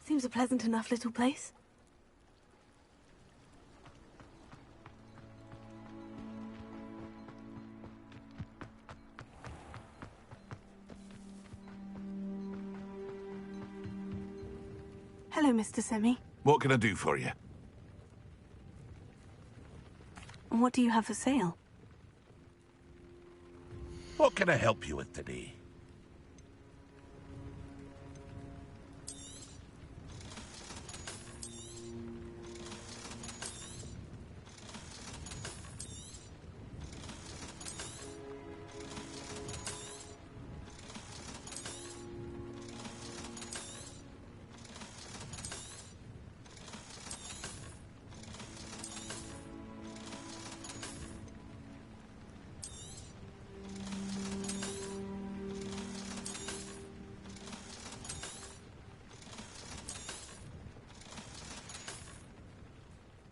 Seems a pleasant enough little place. Hello, Mr. Semi. What can I do for you? What do you have for sale? What can I help you with today?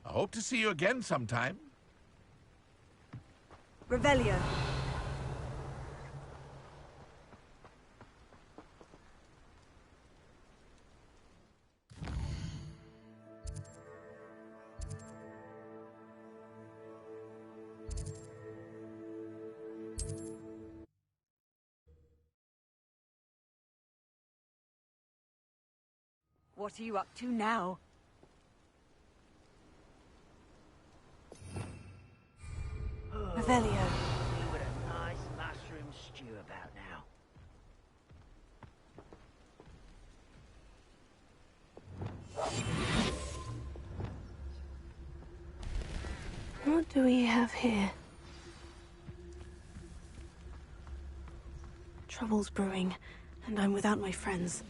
I hope to see you again sometime. Revelio. What are you up to now? Revelio. See what a nice mushroom stew about now. What do we have here? Trouble's brewing, and I'm without my friends.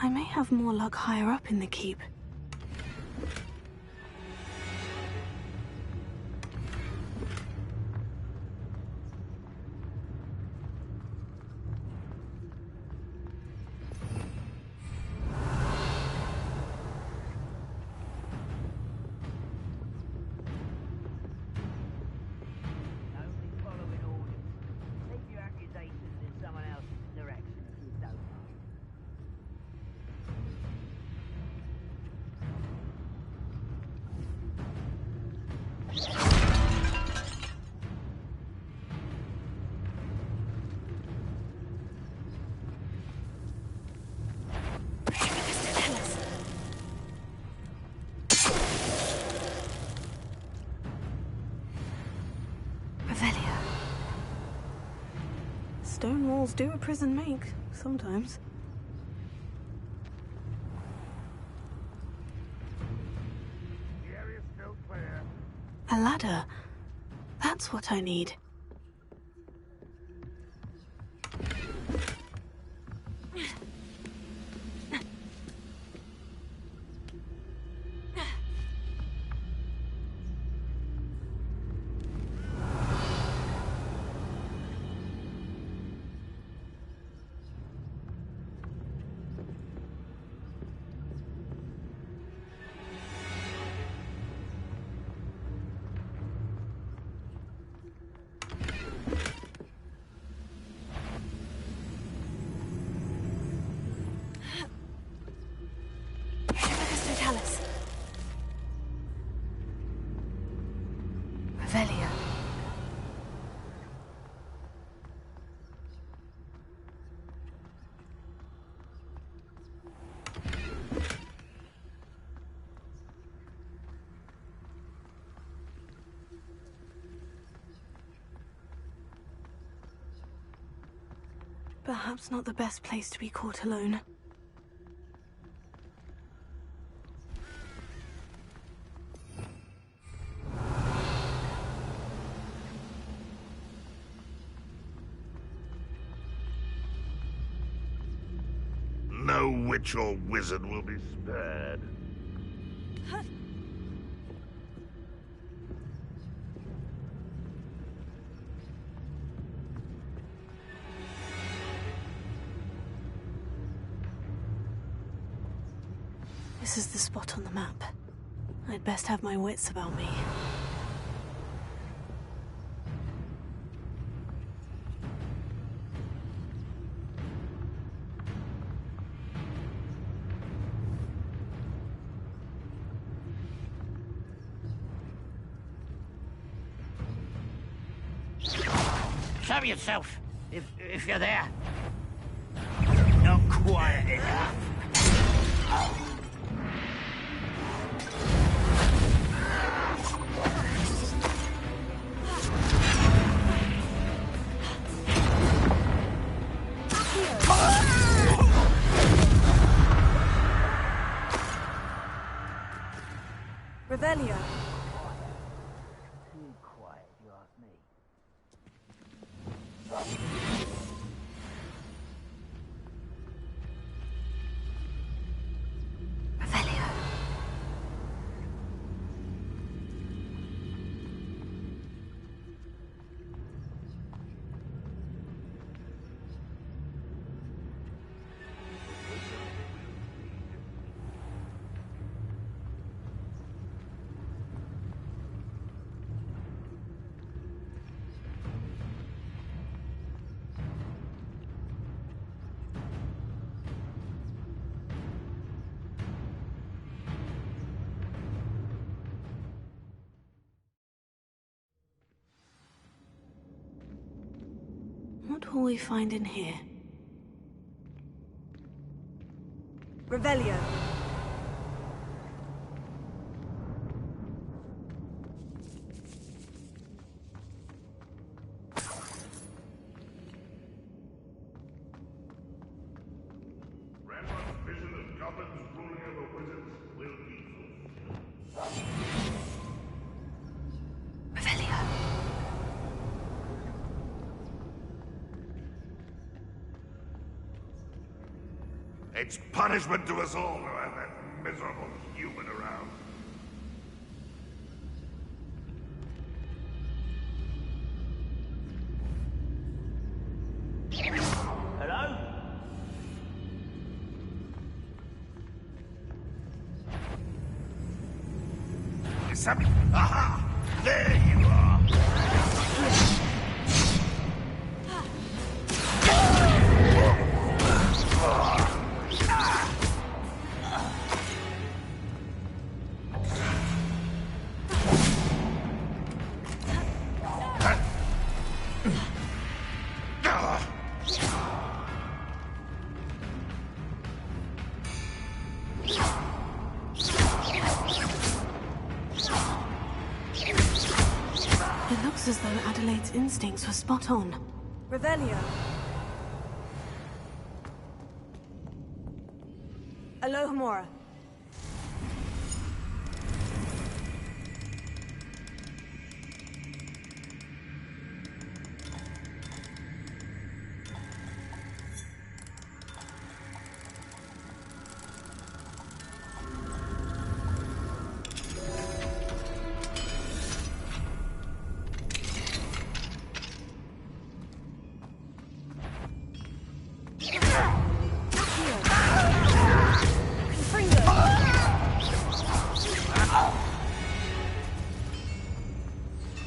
I may have more luck higher up in the keep. Stone walls do a prison make, sometimes. The area's still clear. A ladder. That's what I need. Revelio. Perhaps not the best place to be caught alone. No witch or wizard will be spared. This is the spot on the map. I'd best have my wits about me. Show yourself, if you're there. Not quiet enough. Revelio. Too quiet, if you ask me. Revelio. What will we find in here? Revelio. Ramrod's vision of goblins ruling over wizards will be fulfilled. Revelio. It's punishment to us all to have that miserable human around. Hello? Is something? Aha! There you are! It looks as though Adelaide's instincts were spot on. Revelio. Alohomora.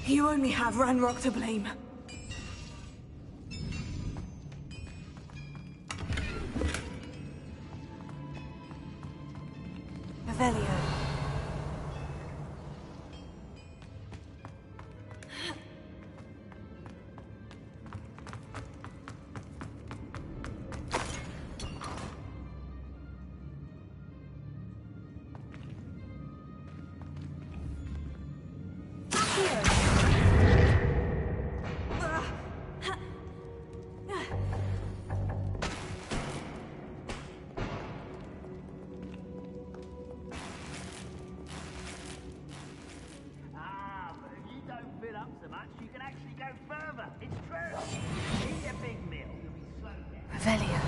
You only have Ranrock to blame. Revelio. So much, you can actually go further. It's true. Eat a big meal. You'll be slow down. Revelio.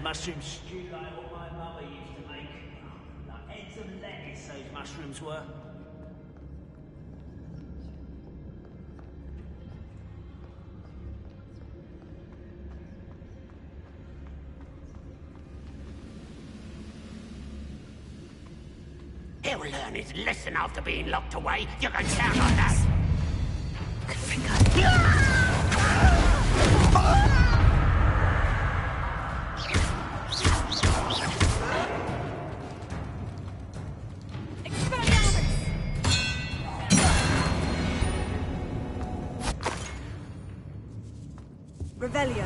mushroom stew like what my mother used to make. Like heads of lettuce, those mushrooms were. He'll learn his lesson after being locked away. You can count on that. Revelio.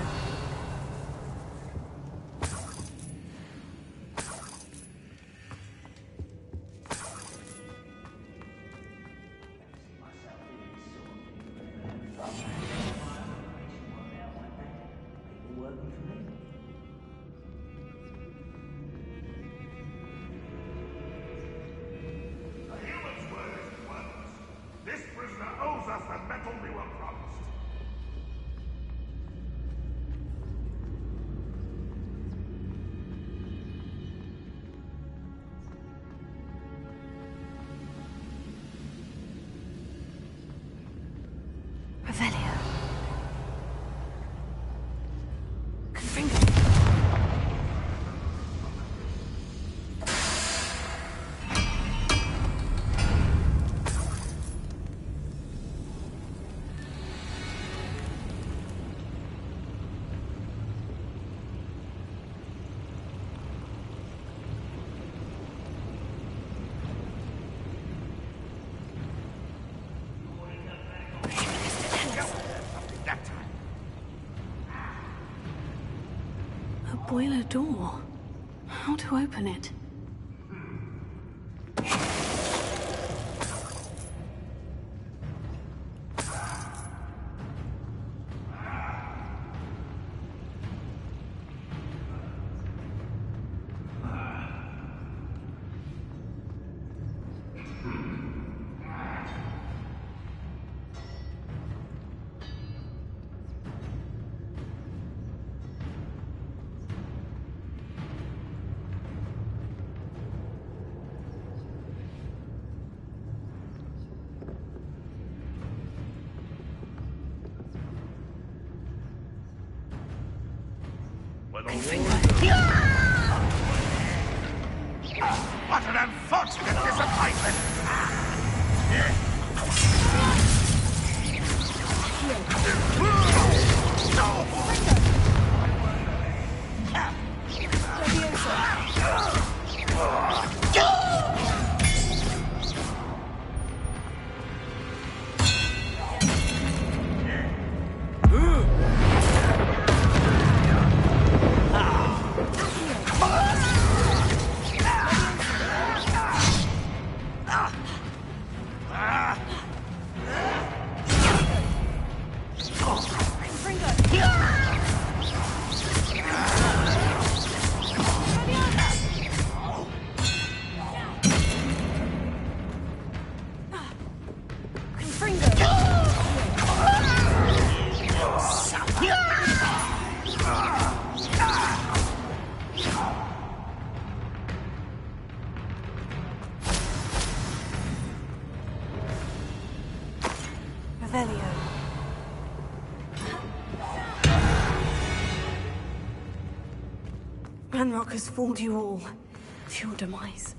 This prisoner owes us the metal we were promised. Revelio. Confringo. That time. A boiler door. How to open it? What an unfortunate disappointment! Revelio. Ranrock has fooled you all to your demise.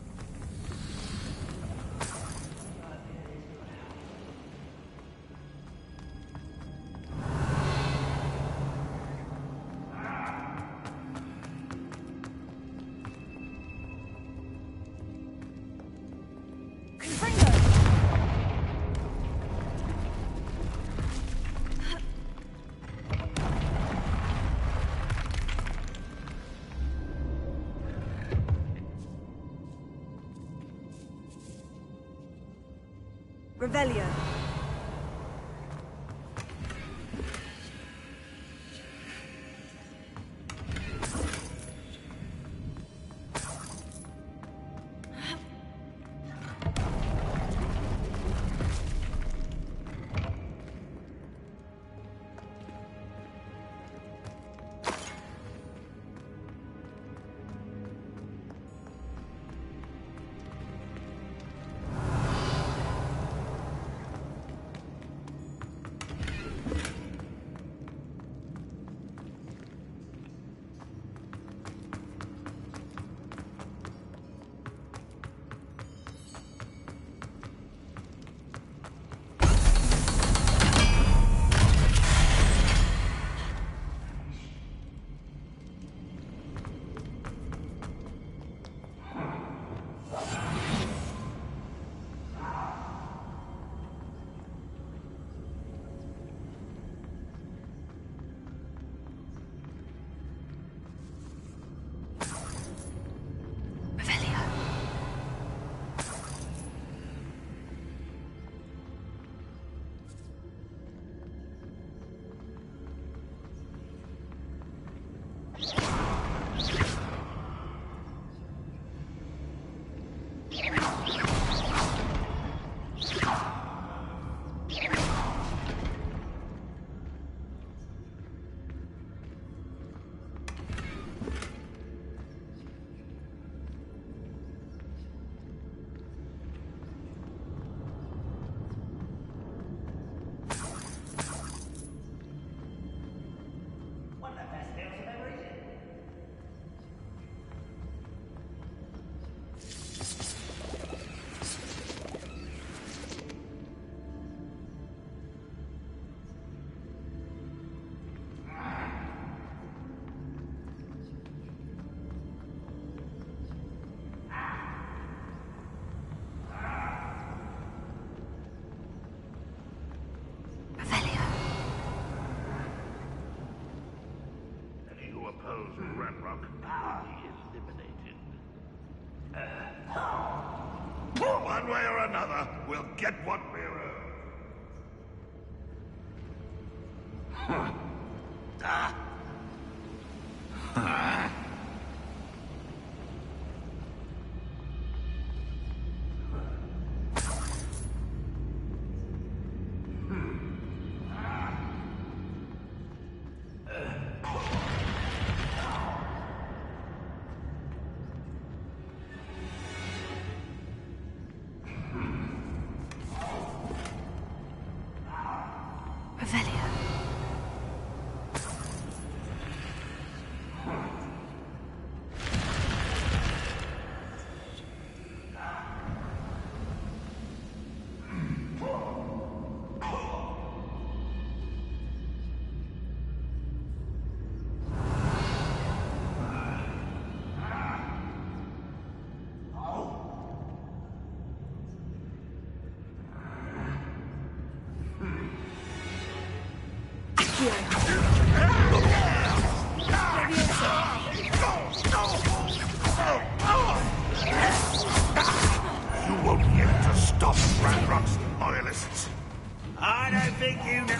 Revelio. One of the best meals I've ever eaten. Revelio. Any who oppose Ranrock will be eliminated. One way or another, we'll get what we're owed. Revelio. You won't be able to stop Ranrock's loyalists. I don't think you know.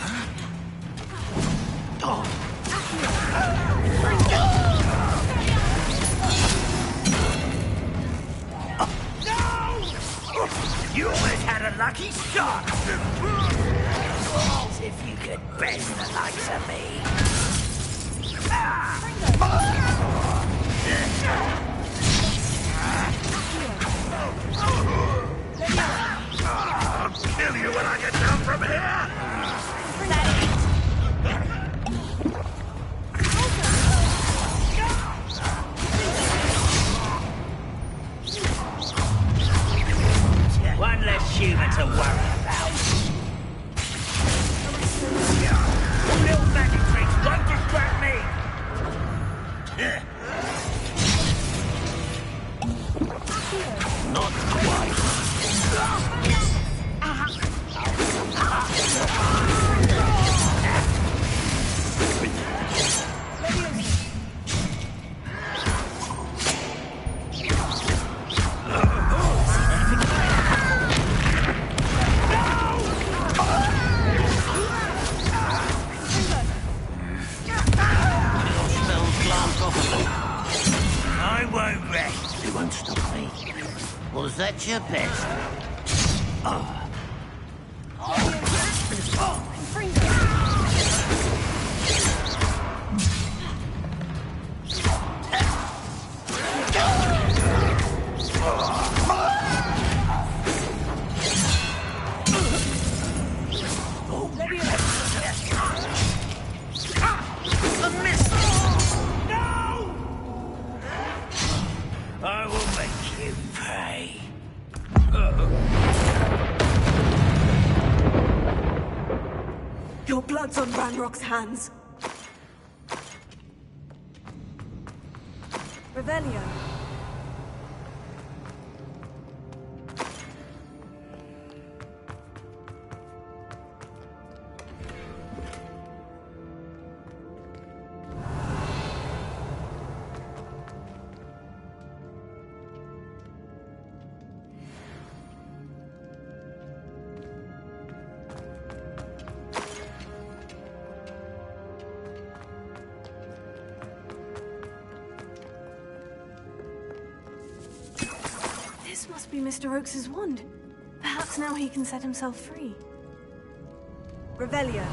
You always had a lucky shot. As if you could bend the likes of me. I'll kill you when I get down from here! One less human to worry about. Little magic tricks won't distract me. Not quite. I won't rest. You won't stop me. Was that your best? I will make you pay. Your blood's on Ranrock's hands. Revelio. This must be Mr. Oakes's wand. Perhaps now he can set himself free. Revelio.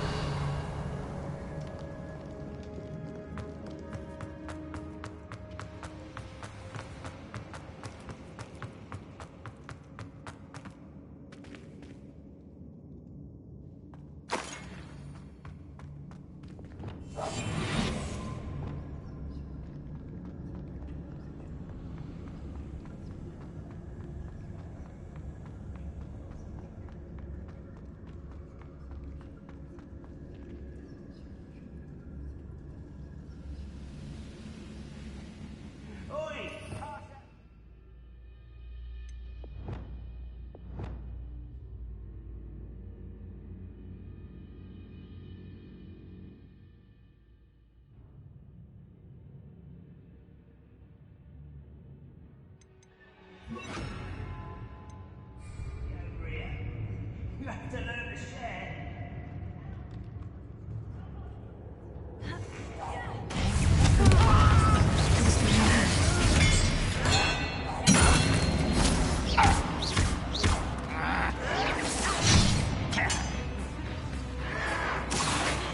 You have to learn to share.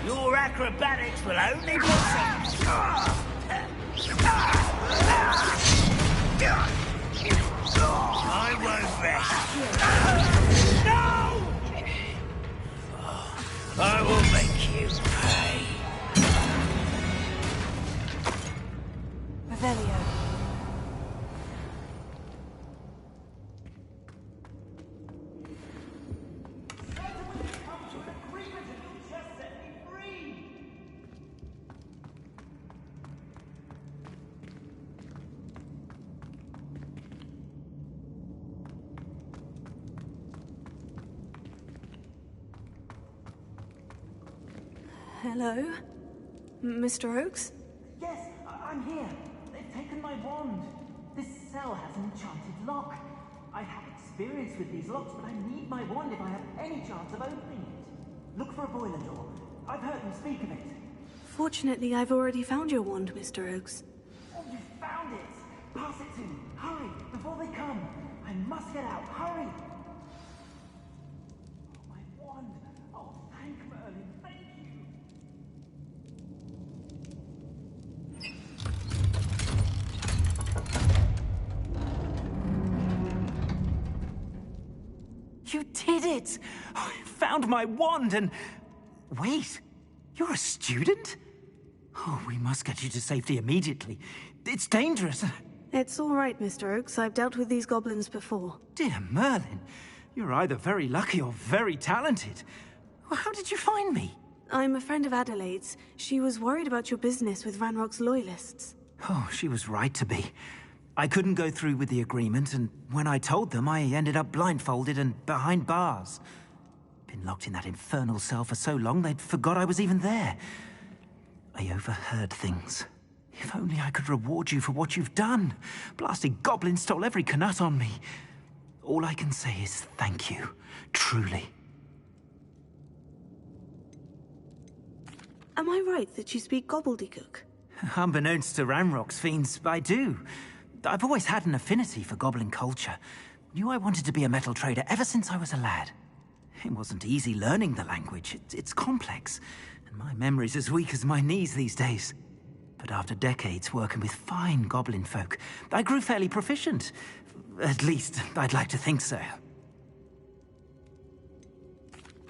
Your acrobatics will only be I won't rest. No! I will make you pay. Revelio. Hello? Mr. Oakes? Yes, I'm here. They've taken my wand. This cell has an enchanted lock. I have experience with these locks, but I need my wand if I have any chance of opening it. Look for a boiler door. I've heard them speak of it. Fortunately, I've already found your wand, Mr. Oakes. Oh, you found it! Pass it to me. Hurry, before they come. I must get out. Hurry! Oh, my wand. Oh, thank Merlin. Thank you. You did it! I found my wand and... Wait, you're a student? Oh, we must get you to safety immediately. It's dangerous. It's all right, Mr. Oakes. I've dealt with these goblins before. Dear Merlin, you're either very lucky or very talented. Well, how did you find me? I'm a friend of Adelaide's. She was worried about your business with Ranrock's loyalists. Oh, she was right to be. I couldn't go through with the agreement, and when I told them, I ended up blindfolded and behind bars. Been locked in that infernal cell for so long, they'd forgot I was even there. I overheard things. If only I could reward you for what you've done. Blasted goblin stole every canut on me. All I can say is thank you. Truly. Am I right that you speak gobbledygook? Unbeknownst to Ranrock's fiends, I do. I've always had an affinity for goblin culture. Knew I wanted to be a metal trader ever since I was a lad. It wasn't easy learning the language. It's complex, and my memory's as weak as my knees these days. But after decades working with fine goblin folk, I grew fairly proficient. At least, I'd like to think so.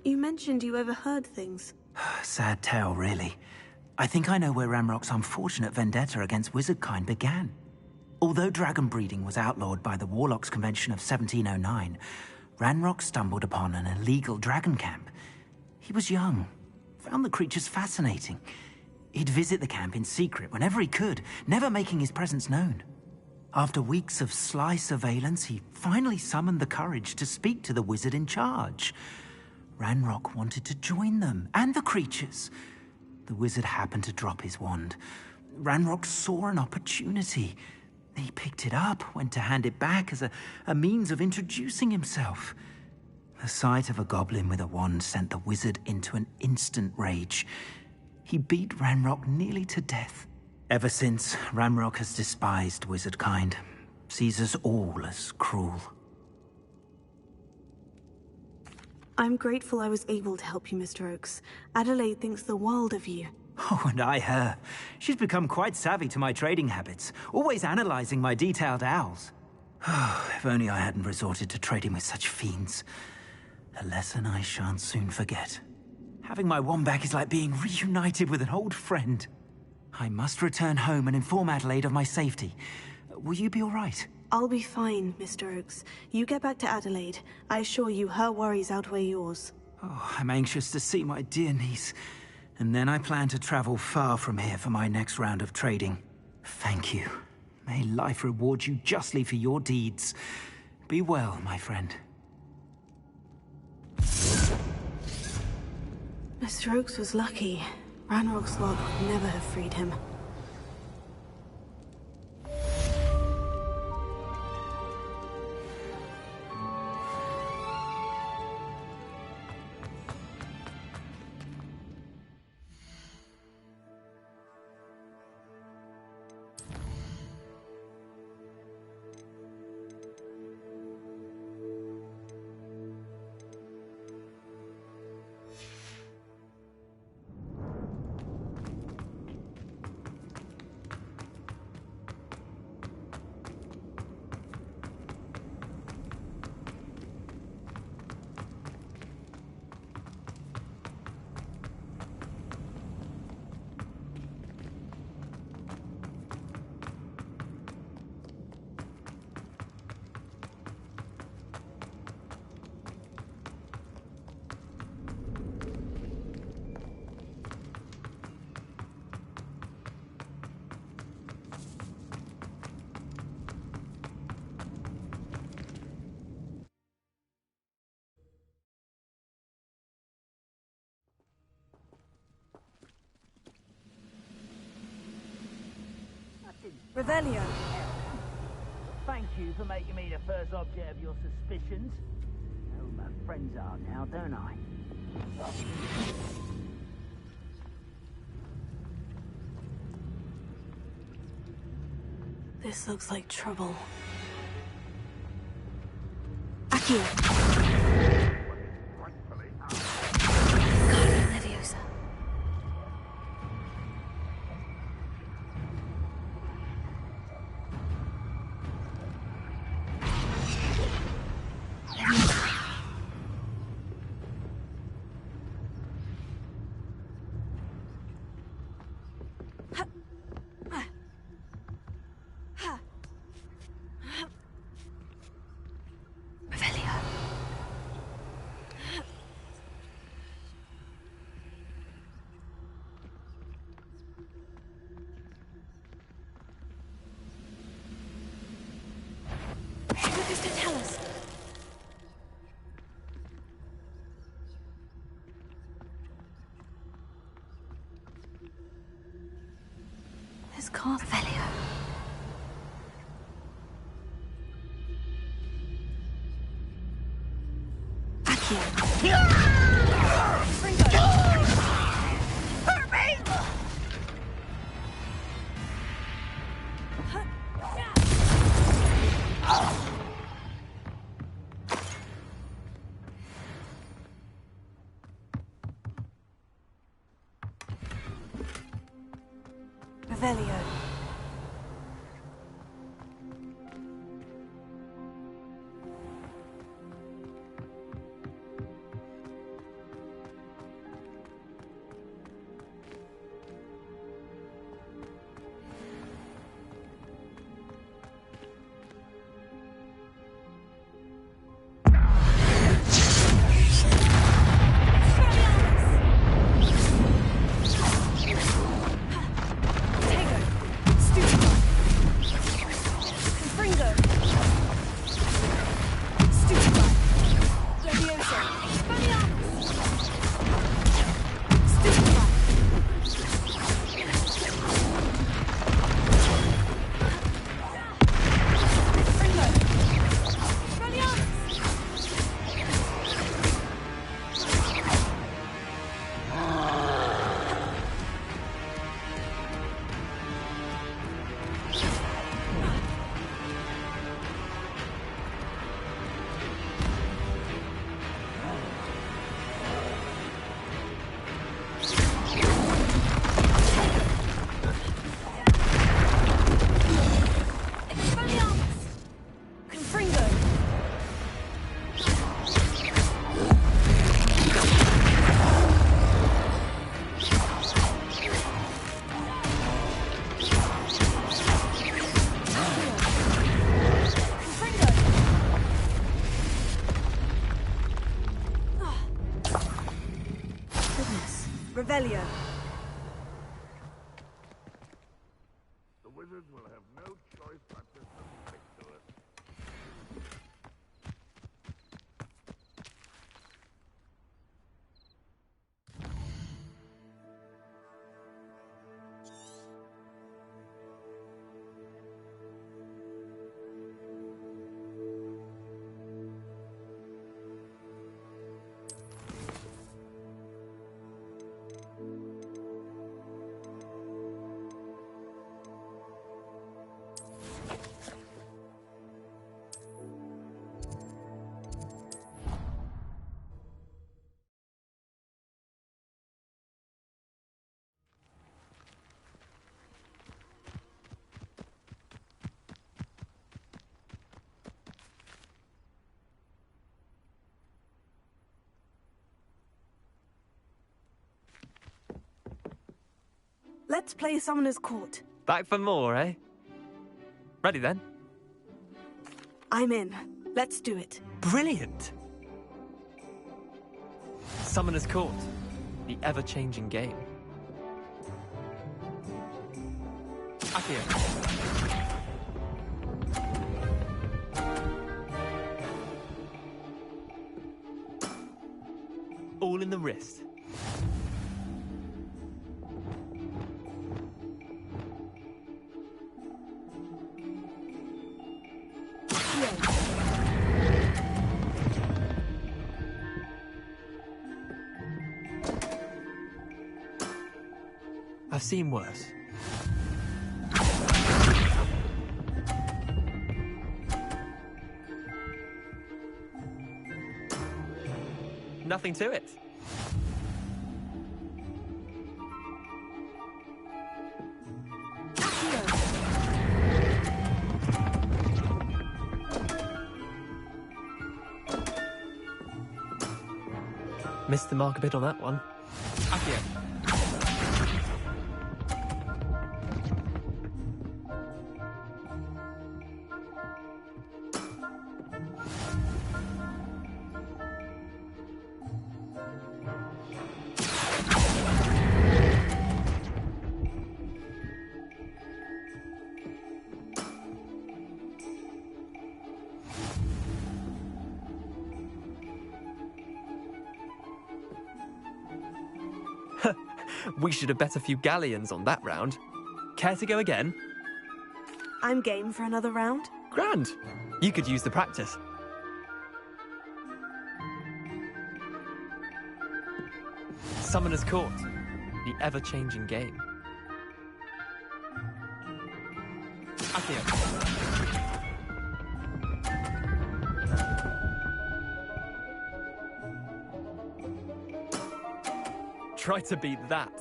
You mentioned you overheard things. Sad tale, really. I think I know where Ranrock's unfortunate vendetta against wizardkind began. Although dragon breeding was outlawed by the Warlocks Convention of 1709, Ranrock stumbled upon an illegal dragon camp. He was young, found the creatures fascinating. He'd visit the camp in secret whenever he could, never making his presence known. After weeks of sly surveillance, he finally summoned the courage to speak to the wizard in charge. Ranrock wanted to join them, and the creatures. The wizard happened to drop his wand. Ranrock saw an opportunity. He picked it up, went to hand it back as a means of introducing himself. The sight of a goblin with a wand sent the wizard into an instant rage. He beat Ranrock nearly to death. Ever since, Ranrock has despised wizardkind, sees us all as cruel. I'm grateful I was able to help you, Mr. Oakes. Adelaide thinks the world of you. Oh, and I her. She's become quite savvy to my trading habits, always analyzing my detailed owls. If only I hadn't resorted to trading with such fiends. A lesson I shan't soon forget. Having my wand back is like being reunited with an old friend. I must return home and inform Adelaide of my safety. Will you be all right? I'll be fine, Mr. Oakes. You get back to Adelaide. I assure you her worries outweigh yours. Oh, I'm anxious to see my dear niece. And then I plan to travel far from here for my next round of trading. Thank you. May life reward you justly for your deeds. Be well, my friend. Mr. Oakes was lucky. Ranrock's log would never have freed him. Revelio. Thank you for making me the first object of your suspicions. I know who my friends are now, don't I? This looks like trouble. Accio! Guardia Leviosa. What does it tell us? This can't Revelio. Revelio. Revelio. The wizards will have no choice but to submit to it. Let's play Summoner's Court. Back for more, eh? Ready then? I'm in. Let's do it. Brilliant! Summoner's Court, the ever-changing game. Accio. All in the wrist. I've seen worse. Nothing to it. Missed the mark a bit on that one. Accio. We should have bet a few galleons on that round. Care to go again? I'm game for another round. Grand. You could use the practice. Summoner's Court, the ever-changing game. Accio. Try to beat that.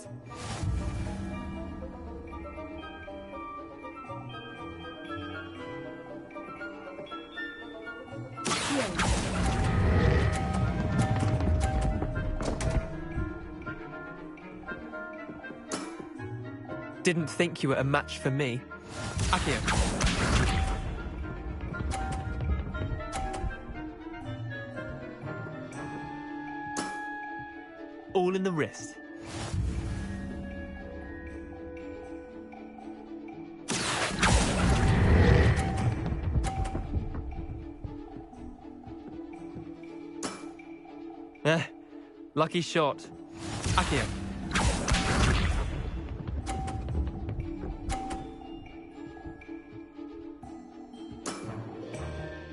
Didn't think you were a match for me. Accio. All in the wrist. Lucky shot. Accio.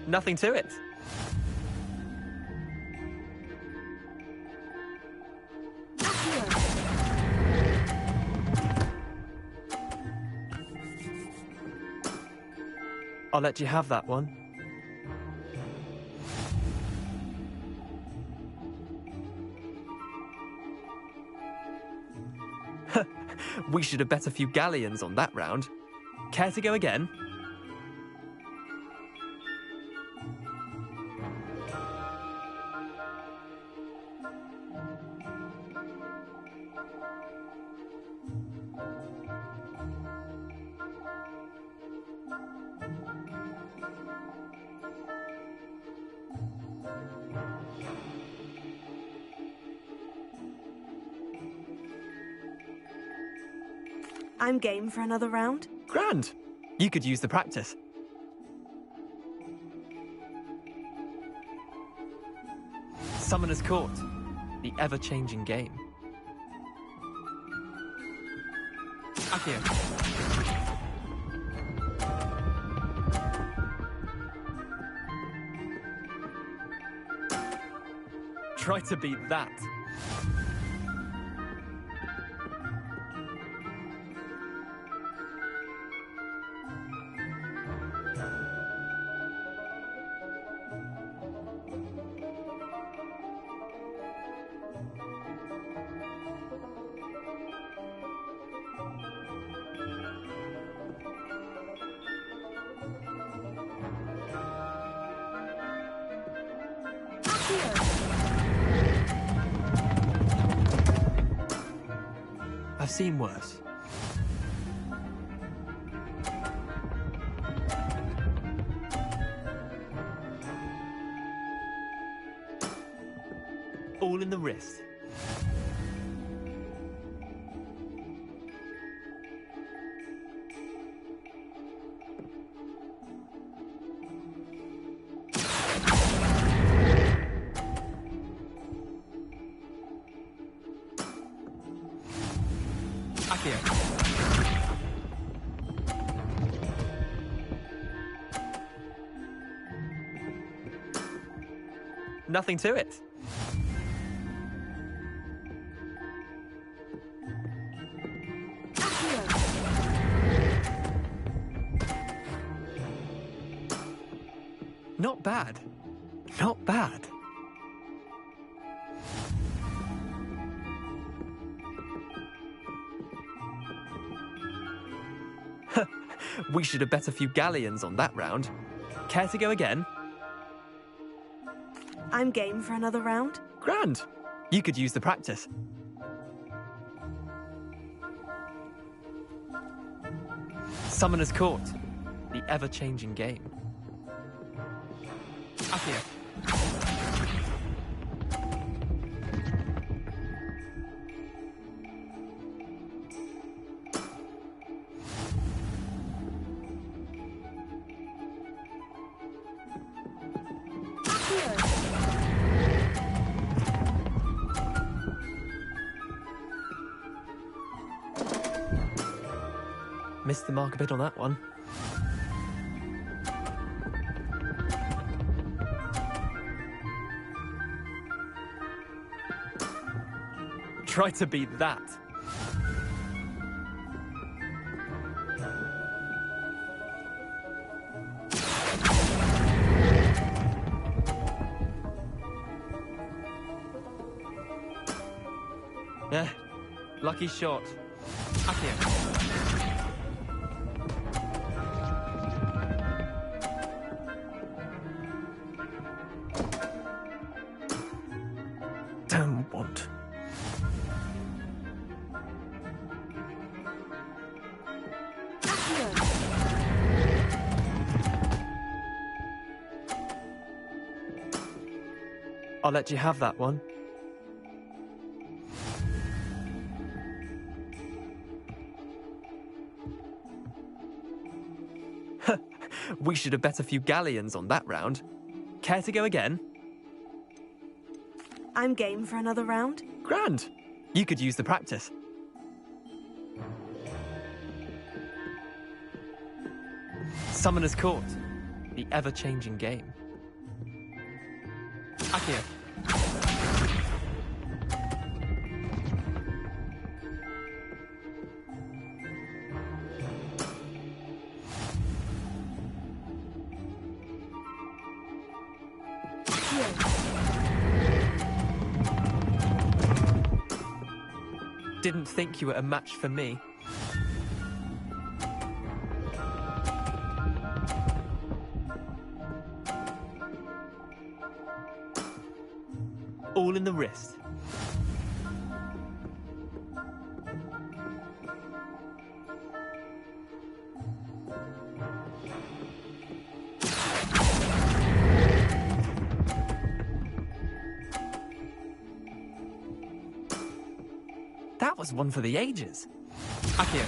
Nothing to it. I'll let you have that one. We should have bet a few galleons on that round. Care to go again? I'm game for another round. Grand. You could use the practice. Summoner's Court. The ever-changing game. Accio. Try to beat that. I've seen worse. All in the wrist. Nothing to it. Not bad. Not bad. We should have bet a few galleons on that round. Care to go again? I'm game for another round. Grand. You could use the practice. Summoner's Court. The ever-changing game. Accio. Missed the mark a bit on that one. Try to beat that. Yeah, lucky shot. Accio. Don't want. I'll let you have that one. We should have bet a few galleons on that round. Care to go again? I'm game for another round. Grand. You could use the practice. Summoner's Court. The ever-changing game. Accio. Didn't think you were a match for me. All in the wrist. That was one for the ages. Accio.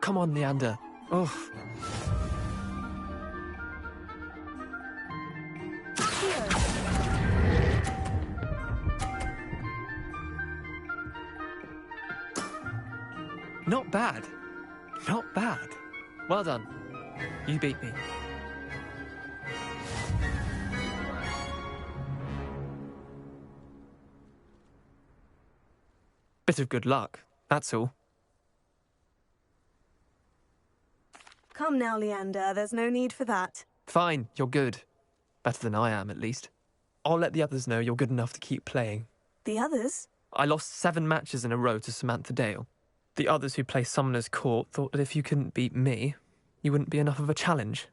Come on, Leander. Oof. Not bad. Not bad. Well done. You beat me. Bit of good luck, that's all. Come now, Leander. There's no need for that. Fine, you're good. Better than I am, at least. I'll let the others know you're good enough to keep playing. The others? I lost 7 matches in a row to Samantha Dale. The others who play Summoner's Court thought that if you couldn't beat me, you wouldn't be enough of a challenge.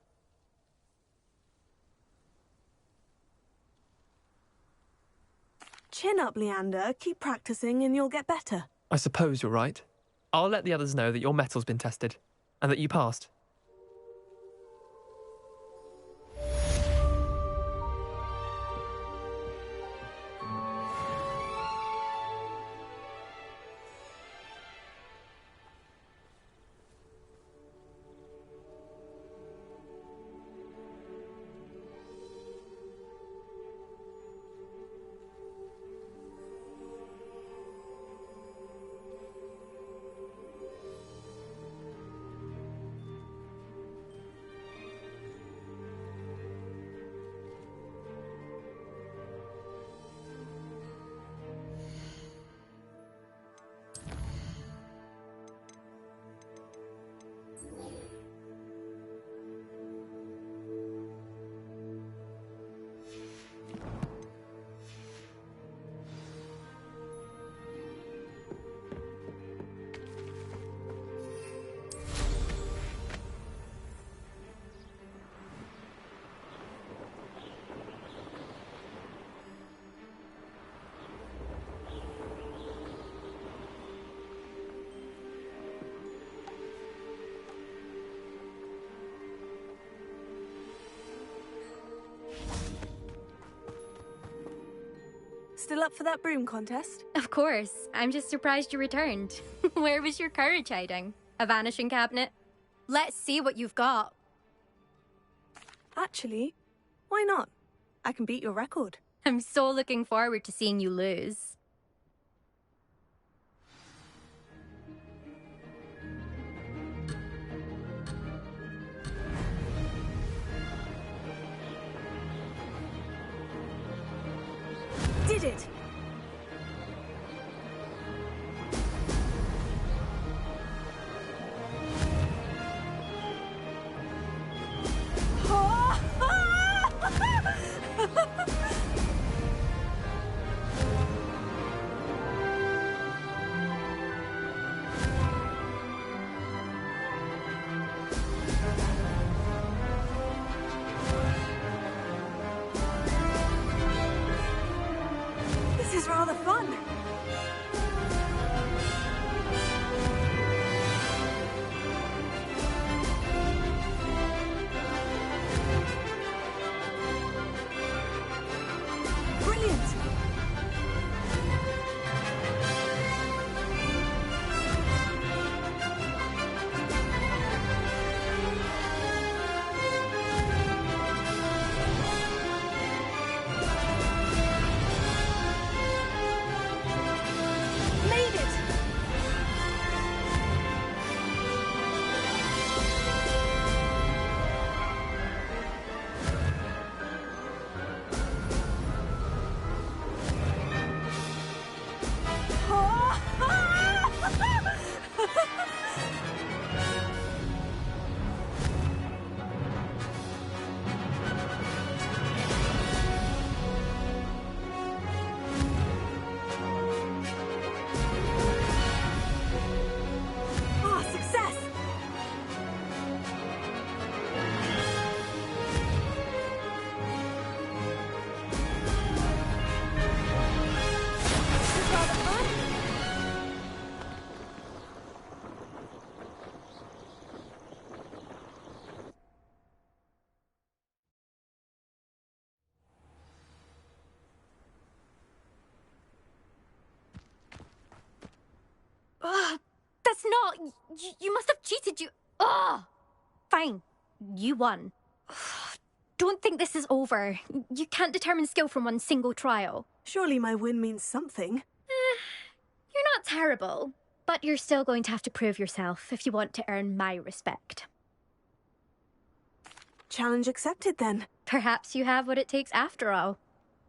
Chin up, Leander. Keep practicing and you'll get better. I suppose you're right. I'll let the others know that your metal's been tested, and that you passed. Still up for that broom contest? Of course. I'm just surprised you returned. Where was your courage hiding? A vanishing cabinet? Let's see what you've got. Actually, why not? I can beat your record. I'm so looking forward to seeing you lose. Did it! This is rather fun. Brilliant. it's not. You must have cheated. Ugh! Fine. You won. Don't think this is over. You can't determine skill from one single trial. Surely my win means something. You're not terrible, but you're still going to have to prove yourself if you want to earn my respect. Challenge accepted, then. Perhaps you have what it takes after all.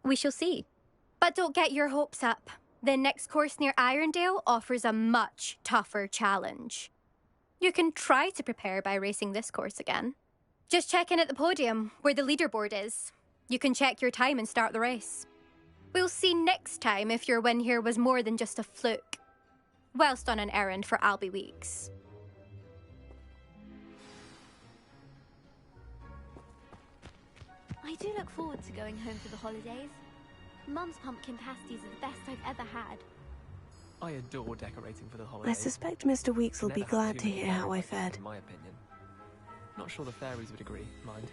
We shall see. But don't get your hopes up. The next course near Irondale offers a much tougher challenge. You can try to prepare by racing this course again. Just check in at the podium, where the leaderboard is. You can check your time and start the race. We'll see next time if your win here was more than just a fluke. Whilst on an errand for Albie Weeks. I do look forward to going home for the holidays. Mum's pumpkin pasties are the best I've ever had. I adore decorating for the holidays. I suspect Mr. Weeks will Never be had glad too to many hear how I decorations, fared. in my opinion. Not sure the fairies would agree, mind.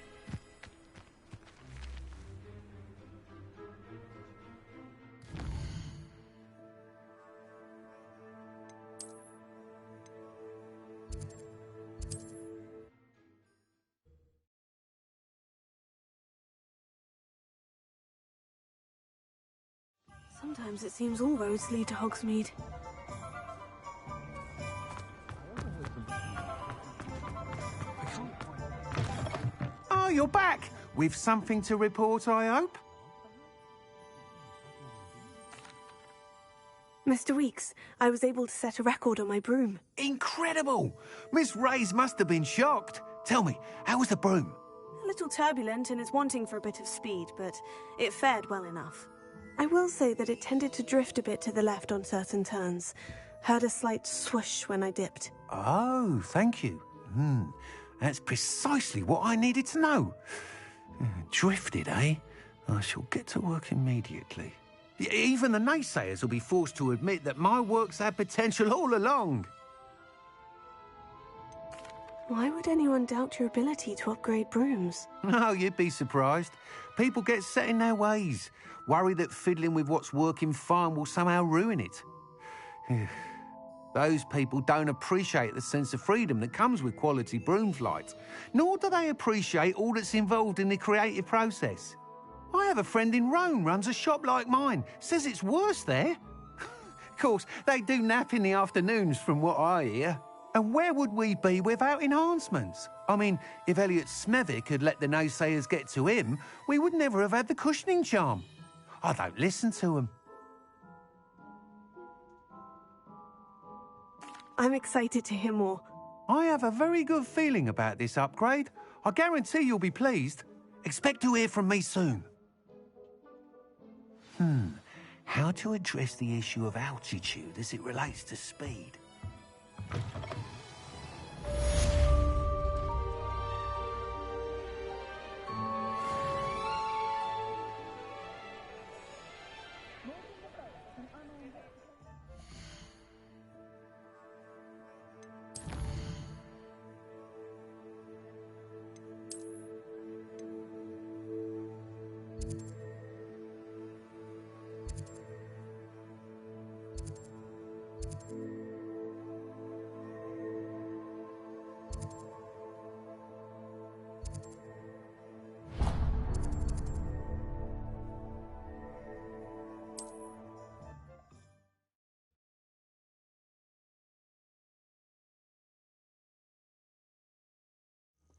Sometimes it seems all roads lead to Hogsmeade. Oh, you're back! With something to report, I hope? Mr. Weeks, I was able to set a record on my broom. Incredible! Miss Reyes must have been shocked. Tell me, how was the broom? A little turbulent and is wanting for a bit of speed, but it fared well enough. I will say that it tended to drift a bit to the left on certain turns. Heard a slight swoosh when I dipped. Oh, thank you. That's precisely what I needed to know. Drifted, eh? I shall get to work immediately. Even the naysayers will be forced to admit that my work's had potential all along. Why would anyone doubt your ability to upgrade brooms? No, you'd be surprised. People get set in their ways, worry that fiddling with what's working fine will somehow ruin it. Those people don't appreciate the sense of freedom that comes with quality broom flight, nor do they appreciate all that's involved in the creative process. I have a friend in Rome runs a shop like mine, says it's worse there. Of course, they do nap in the afternoons from what I hear. And where would we be without enhancements? I mean, if Elliot Smethwick had let the naysayers get to him, we would never have had the cushioning charm. I don't listen to them. I'm excited to hear more. I have a very good feeling about this upgrade. I guarantee you'll be pleased. Expect to hear from me soon. How to address the issue of altitude as it relates to speed?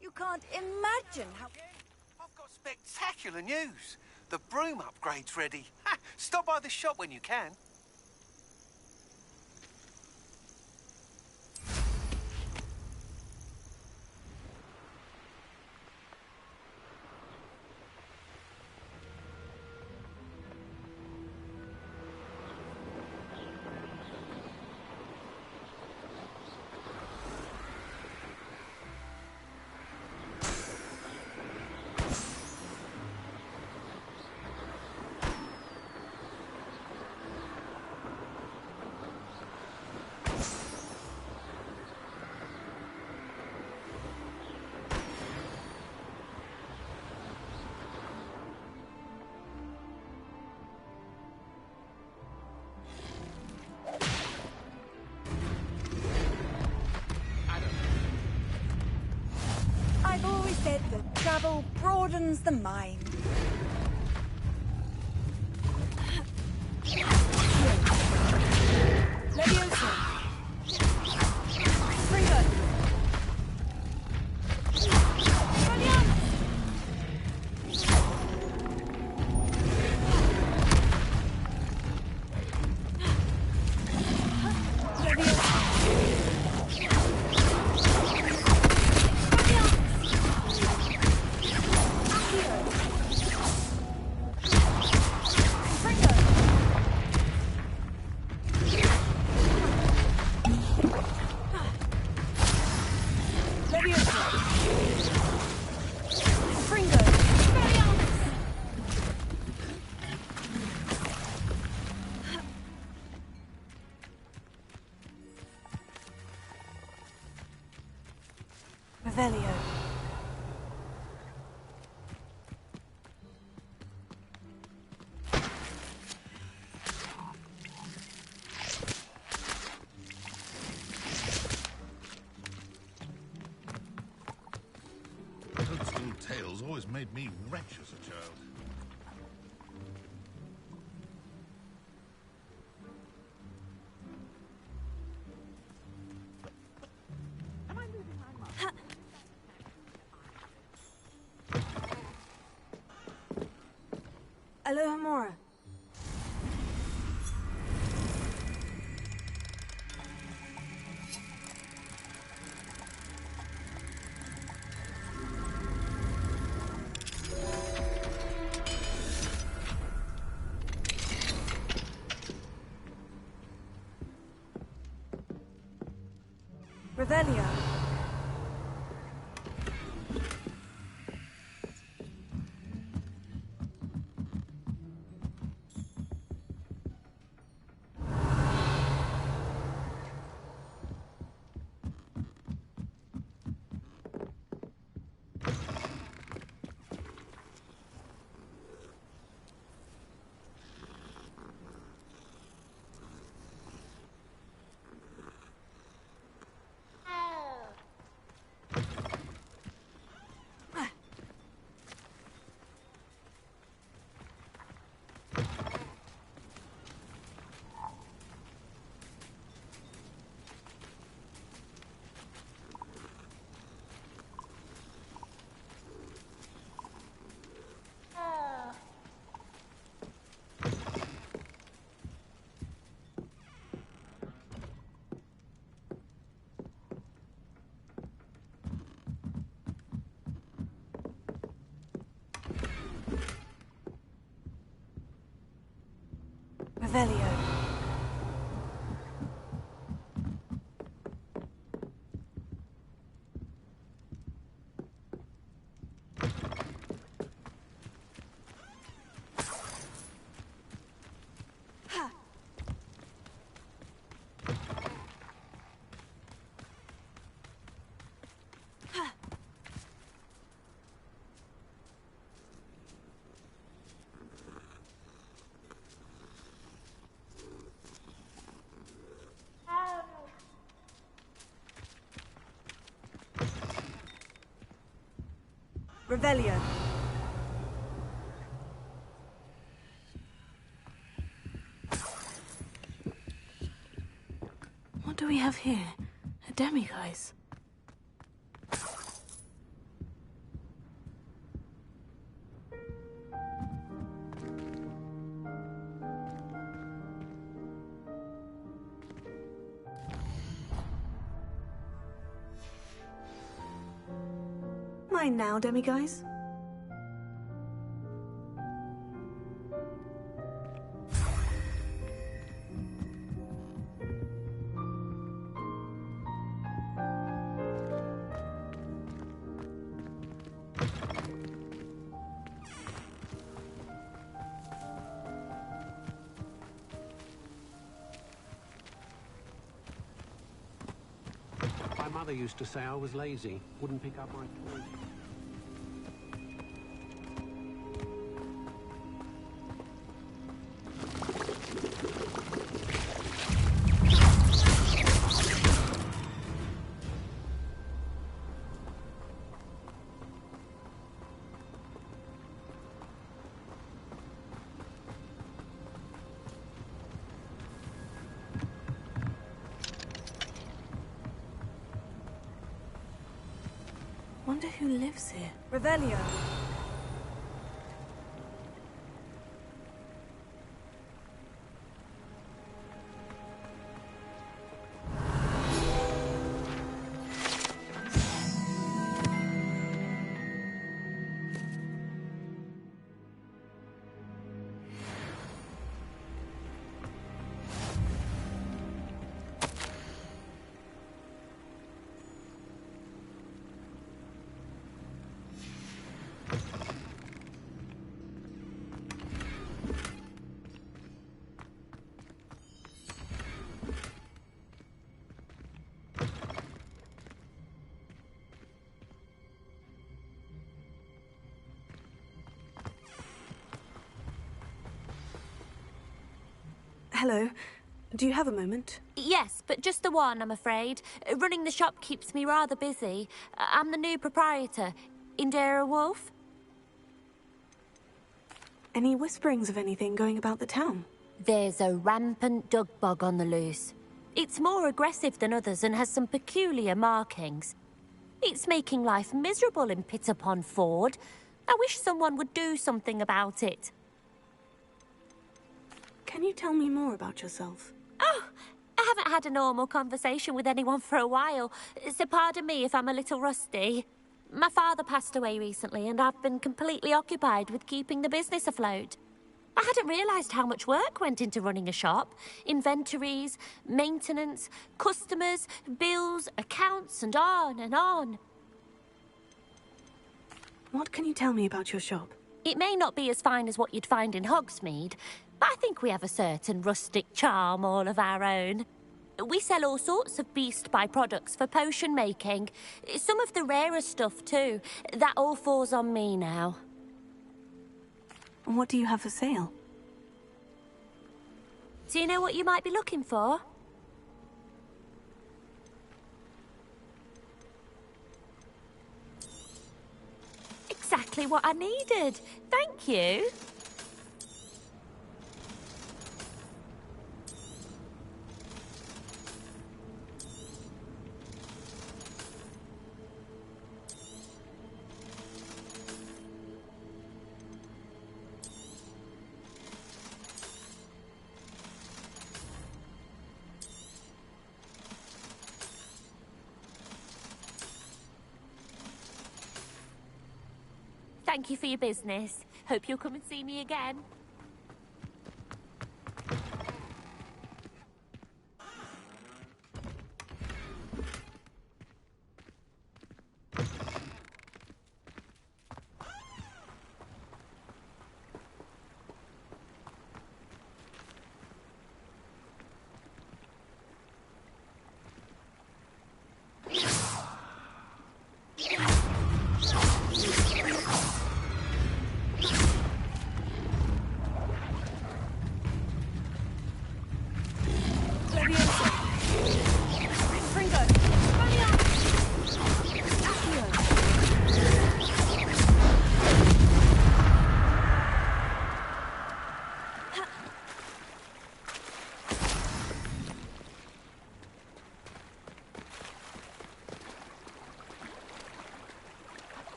You can't imagine how... I've got spectacular news. The broom upgrade's ready. Ha! Stop by the shop when you can. said that travel broadens the mind. Leviosa. Springo. Valiant. Revelio. Toadstool tales always made me wretch as a child. Alohomora. Revelio. Revelio. Revelio. What do we have here? A demiguise? Mine now, demiguise. My mother used to say I was lazy, wouldn't pick up my toys. Wonder who lives here. Revelio. Hello. Do you have a moment? Yes, but just the one, I'm afraid. Running the shop keeps me rather busy. I'm the new proprietor, Indira Wolf. Any whisperings of anything going about the town? There's a rampant dug bug on the loose. It's more aggressive than others and has some peculiar markings. It's making life miserable in Pitterpond Ford. I wish someone would do something about it. Can you tell me more about yourself? Oh, I haven't had a normal conversation with anyone for a while, so pardon me if I'm a little rusty. My father passed away recently, and I've been completely occupied with keeping the business afloat. I hadn't realised how much work went into running a shop. Inventories, maintenance, customers, bills, accounts, and on and on. What can you tell me about your shop? It may not be as fine as what you'd find in Hogsmeade, but I think we have a certain rustic charm all of our own. We sell all sorts of beast by-products for potion making. Some of the rarer stuff, too. That all falls on me now. What do you have for sale? Do you know what you might be looking for? Exactly what I needed. Thank you. Thank you for your business. Hope you'll come and see me again.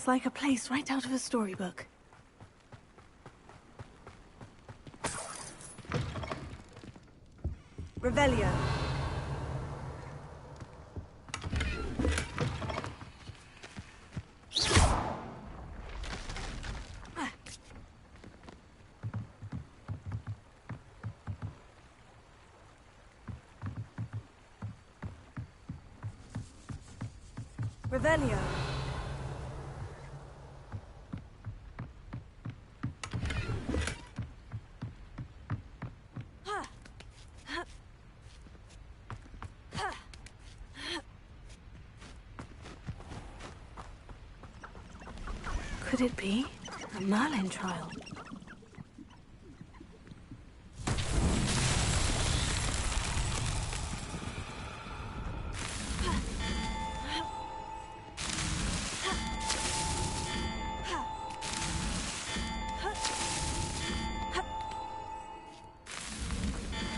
It's like a place right out of a storybook. Revelio. Revelio. Could it be? A Merlin trial?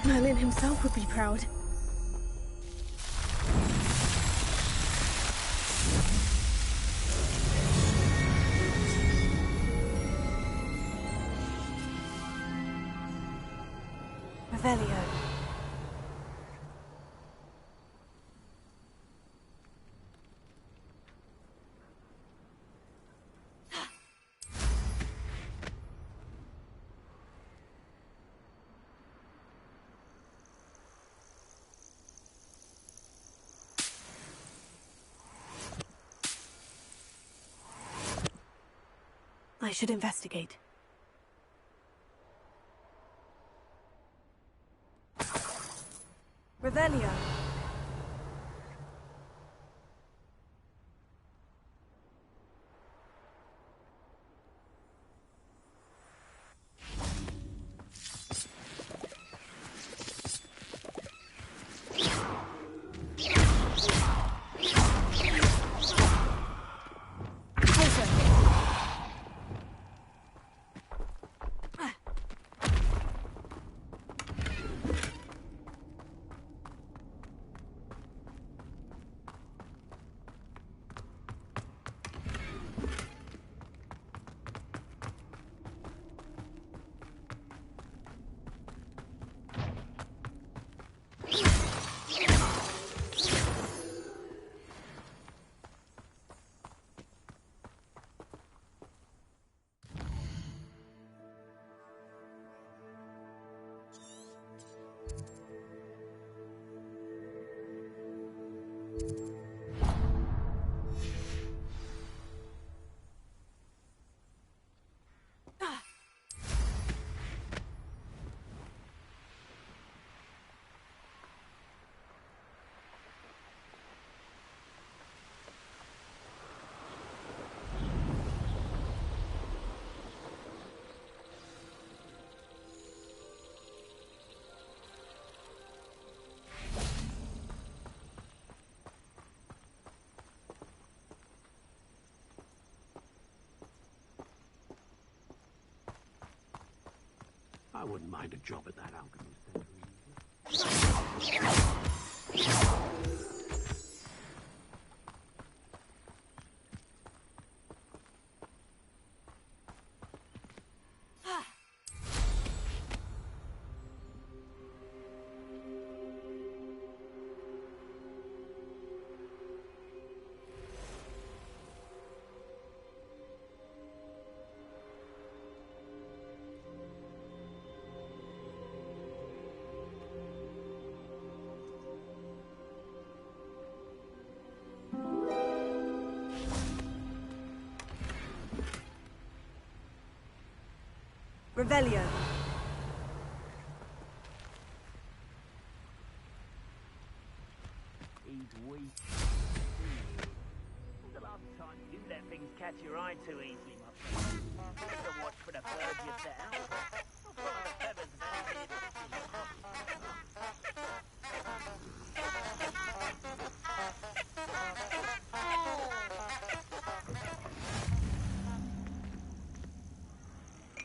Merlin himself would be proud. Revelio. I should investigate. Revelio. I wouldn't mind a job at that alchemist. Revelio. He's weak. The last time you didn't let things catch your eye too easily, my friend. Better watch for the birds you set out. I'll follow the feathers and anything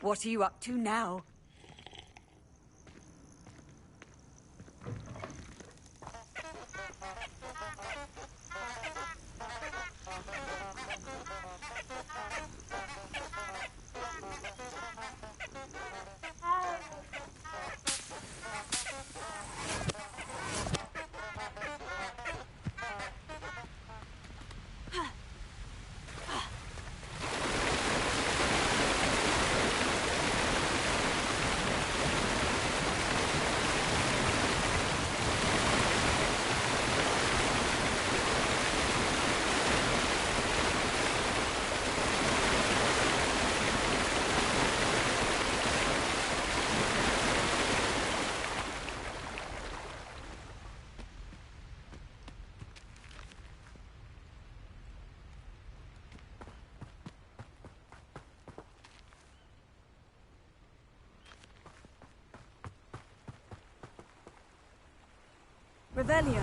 What are you up to now? Revelio.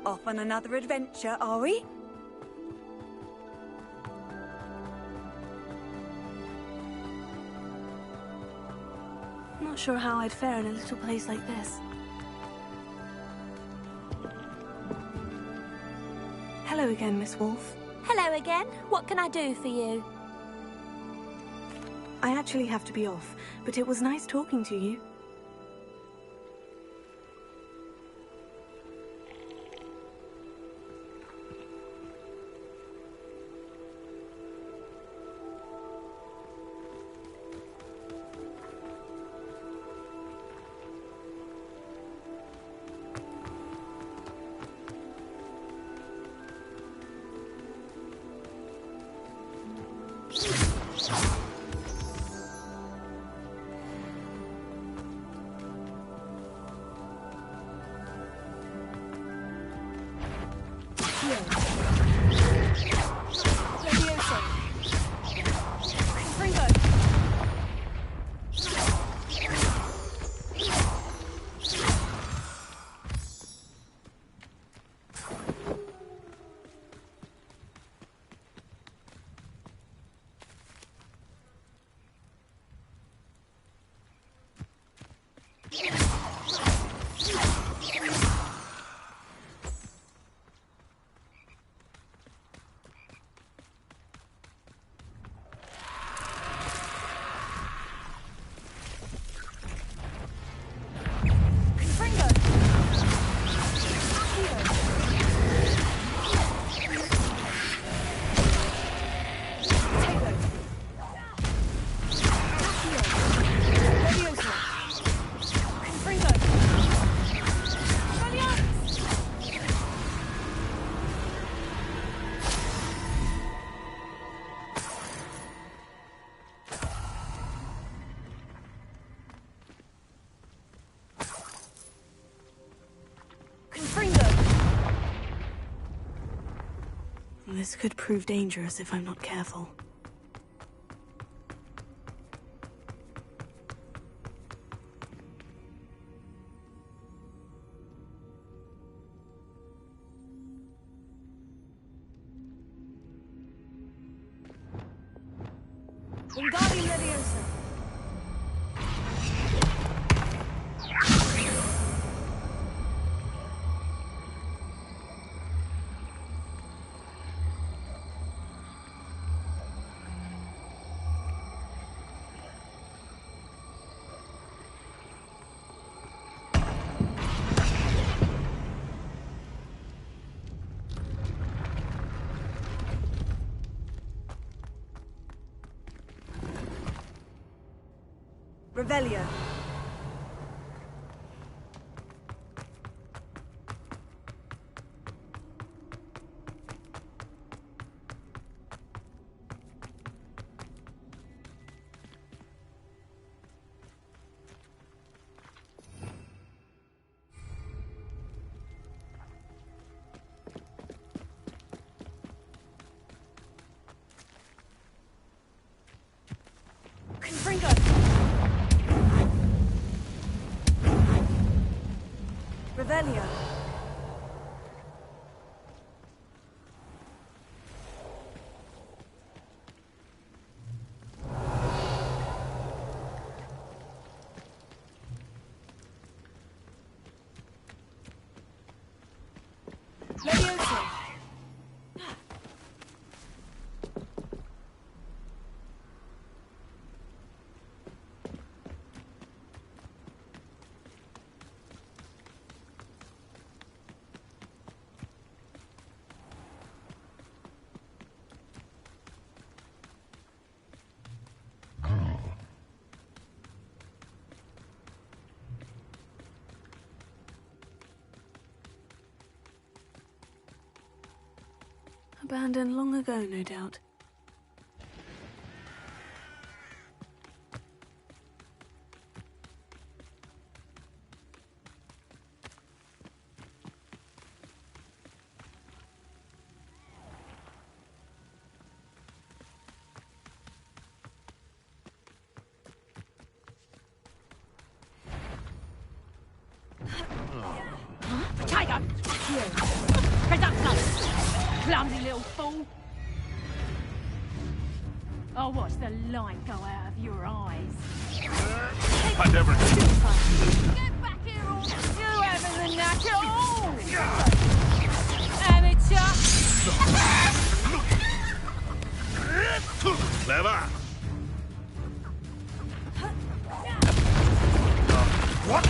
Off on another adventure, are we? Not sure how I'd fare in a little place like this. Hello again, Miss Wolf. Hello again. What can I do for you? I actually have to be off, but it was nice talking to you. This could prove dangerous if I'm not careful. Wingardium Leviosa. Revelio. Revelio. Levioso. Abandoned long ago, no doubt. Tiger! Get up, close! Clumsy little fool! I'll watch the light go out of your eyes. I never did. Get back here, or you having the knack at all! Amateur! Clever. What?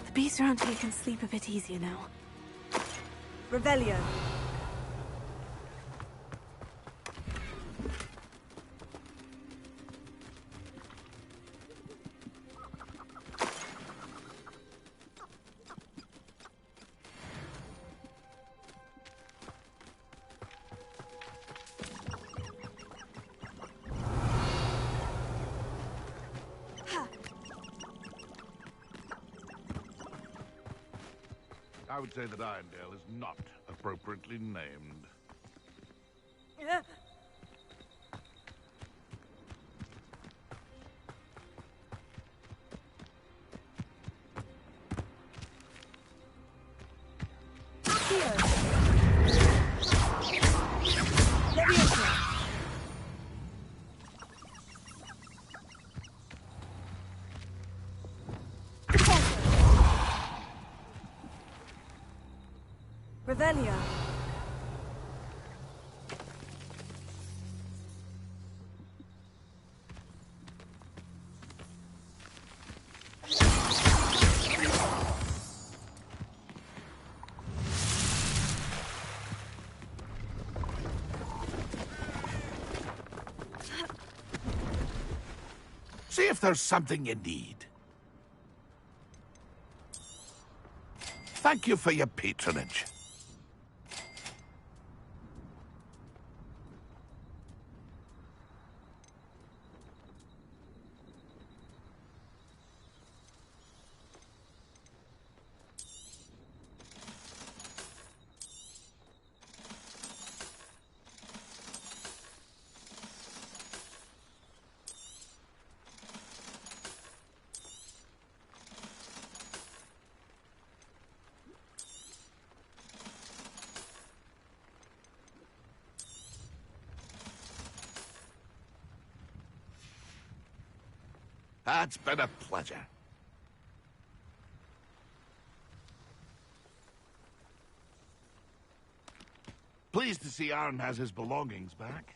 The beasts around here can sleep a bit easier now. Revelio. I would say that Irondale is not appropriately named. Revelio. See if there's something you need. Thank you for your patronage. It's been a pleasure. Pleased to see Aaron has his belongings back.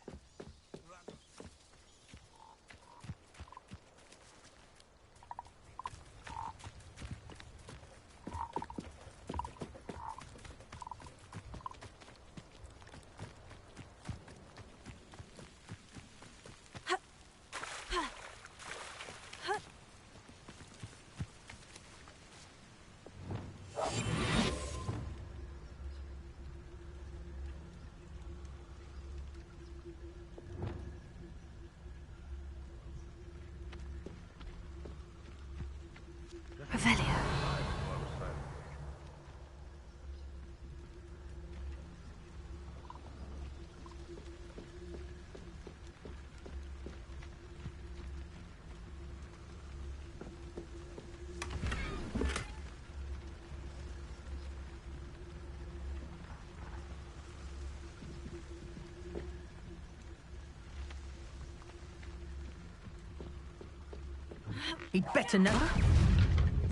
He'd better know.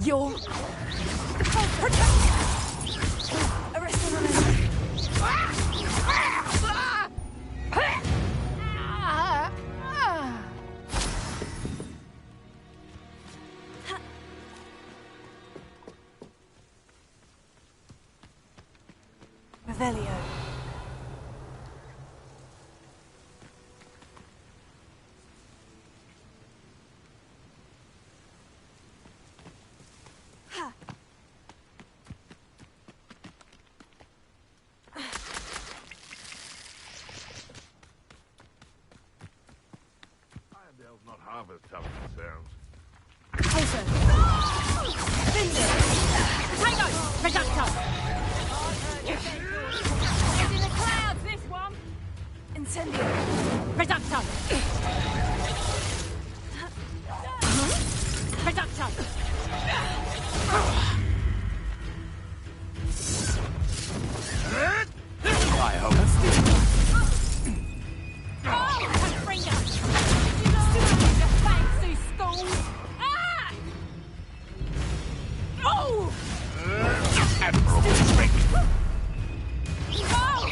You're... Arrest him, Revelio. Irondale's not half as tough as it sounds. Poison. Potato! Reducto! It's in the clouds, this one! Incendio. Reducto! Reducto! I hope. Oh, Confringo! You know your fancy schools! Ah! Oh! Admirable trick. Oh!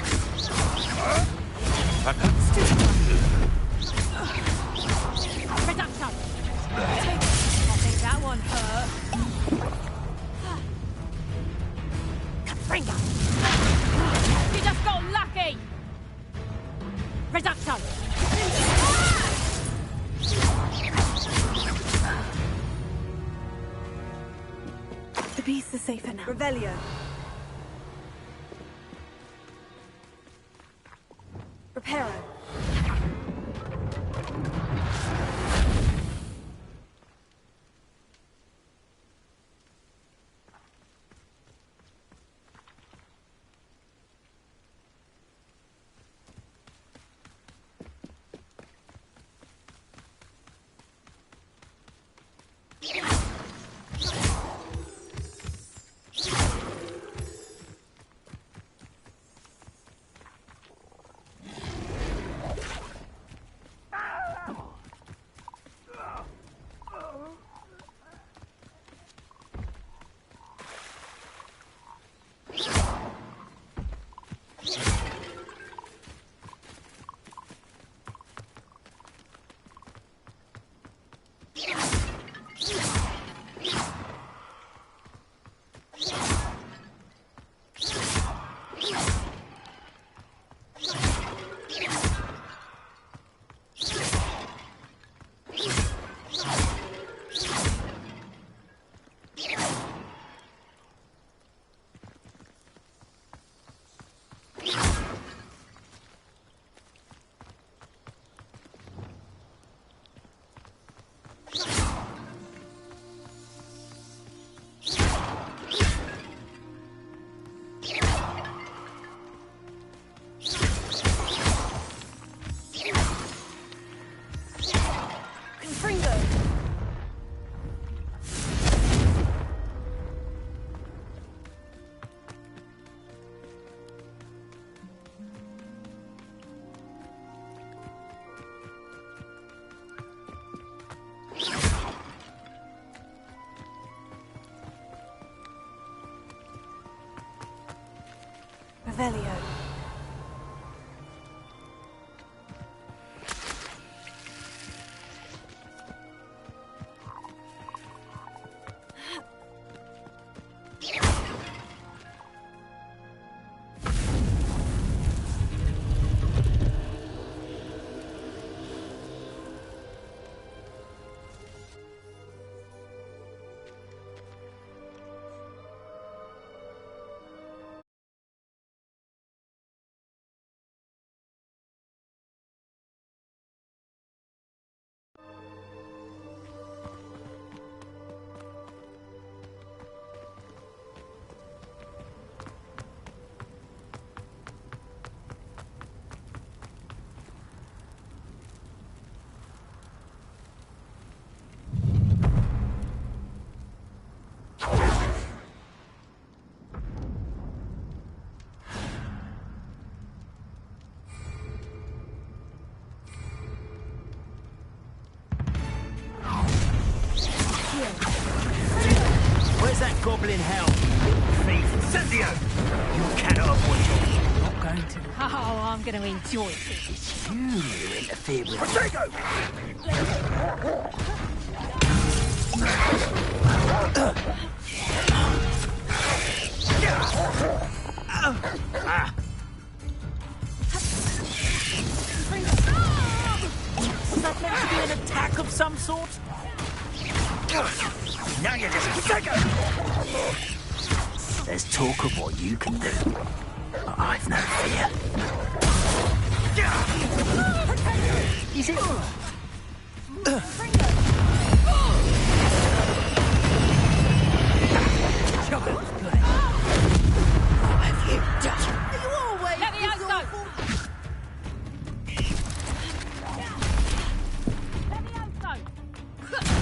Reducto! I think that one hurt. Confringo! You just got lucky! Reducto! The beasts are safer now. Revelio. Reparo. Revelio. that goblin hell? Thief, Cynthia! You cannot avoid your... Not going to. Oh, I'm going to enjoy this. You interfere with... Protego! Was that meant to be an attack of some sort? Now you're just... Protego! There's talk of what you can do, but I've no fear. Is it... Child's play. What have you done? You always... Let me out,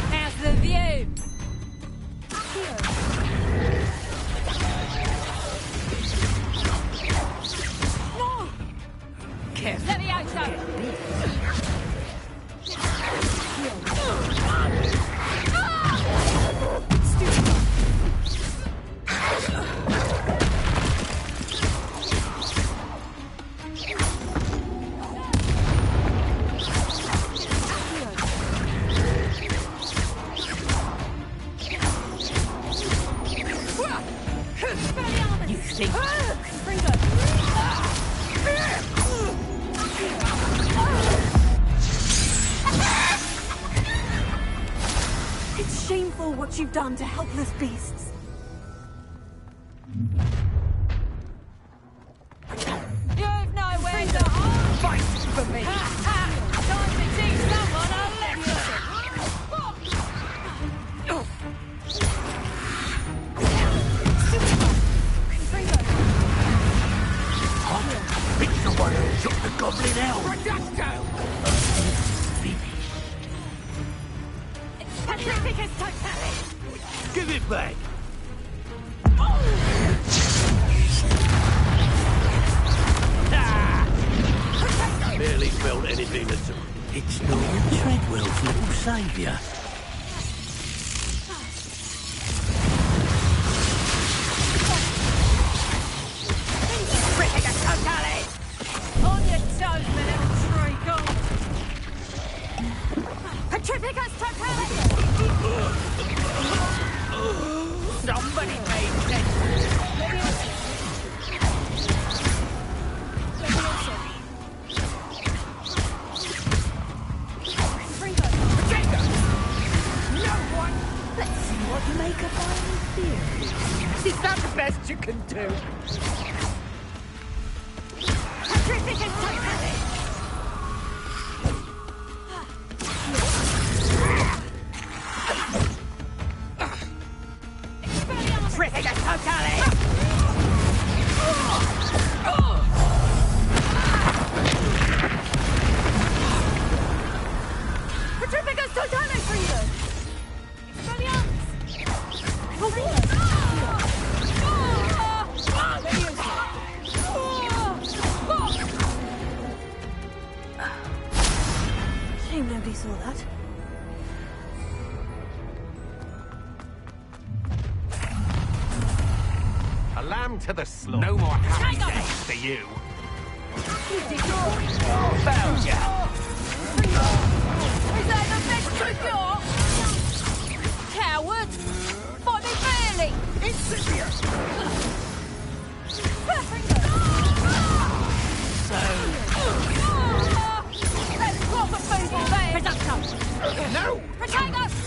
how's the view? Careful. Let me out, You think... It's shameful what you've done to helpless beasts. You've nowhere to hide. Fight for me! Time to teach someone a lesson. It's the one who took the goblin out! Petrificus totalis! Give it back! Barely felt anything at all. It's Norman Treadwell's little saviour. Petrificus totalis! On your toes, my little treacle! Petrificus totalis! Somebody paid attention. Let's see what you make of my theory. Is that the best you can do? Petrificus totalis! Petrificus totalis! Petrificus totalis, Ringo! Shame nobody saw that. A lamb to the slaughter. No more happy days for you. Found ya! Is that the best you got? Coward! Fight me fairly! It's Cynthia! Let's drop a feeble there! Presumpto! No! Protagonist!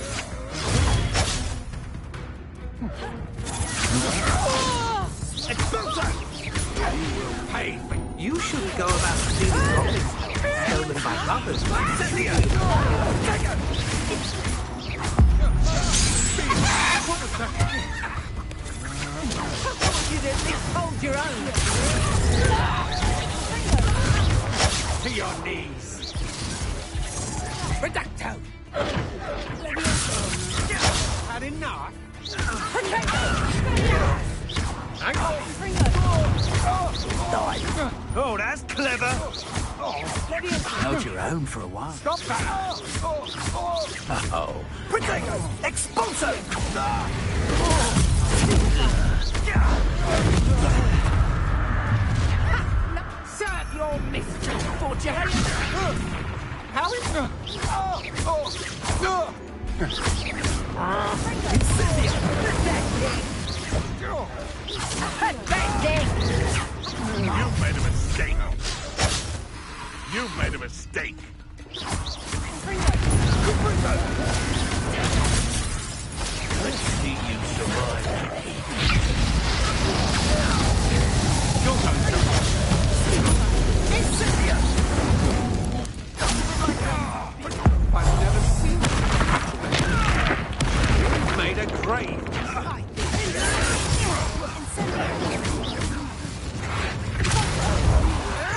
Expulso! You will pay for... You shouldn't go about stealing goblins stolen by robbers. Cynthia! You'd at least hold your own. To your knees. Reducto! Had enough? Hang on! Oh, that's clever. Held your own for a while. Stop that! Uh-oh. Protego! Expulso! You've made a mistake. You've made a mistake. Let's see you survive. Your turn, I've never seen you. You've made a grave.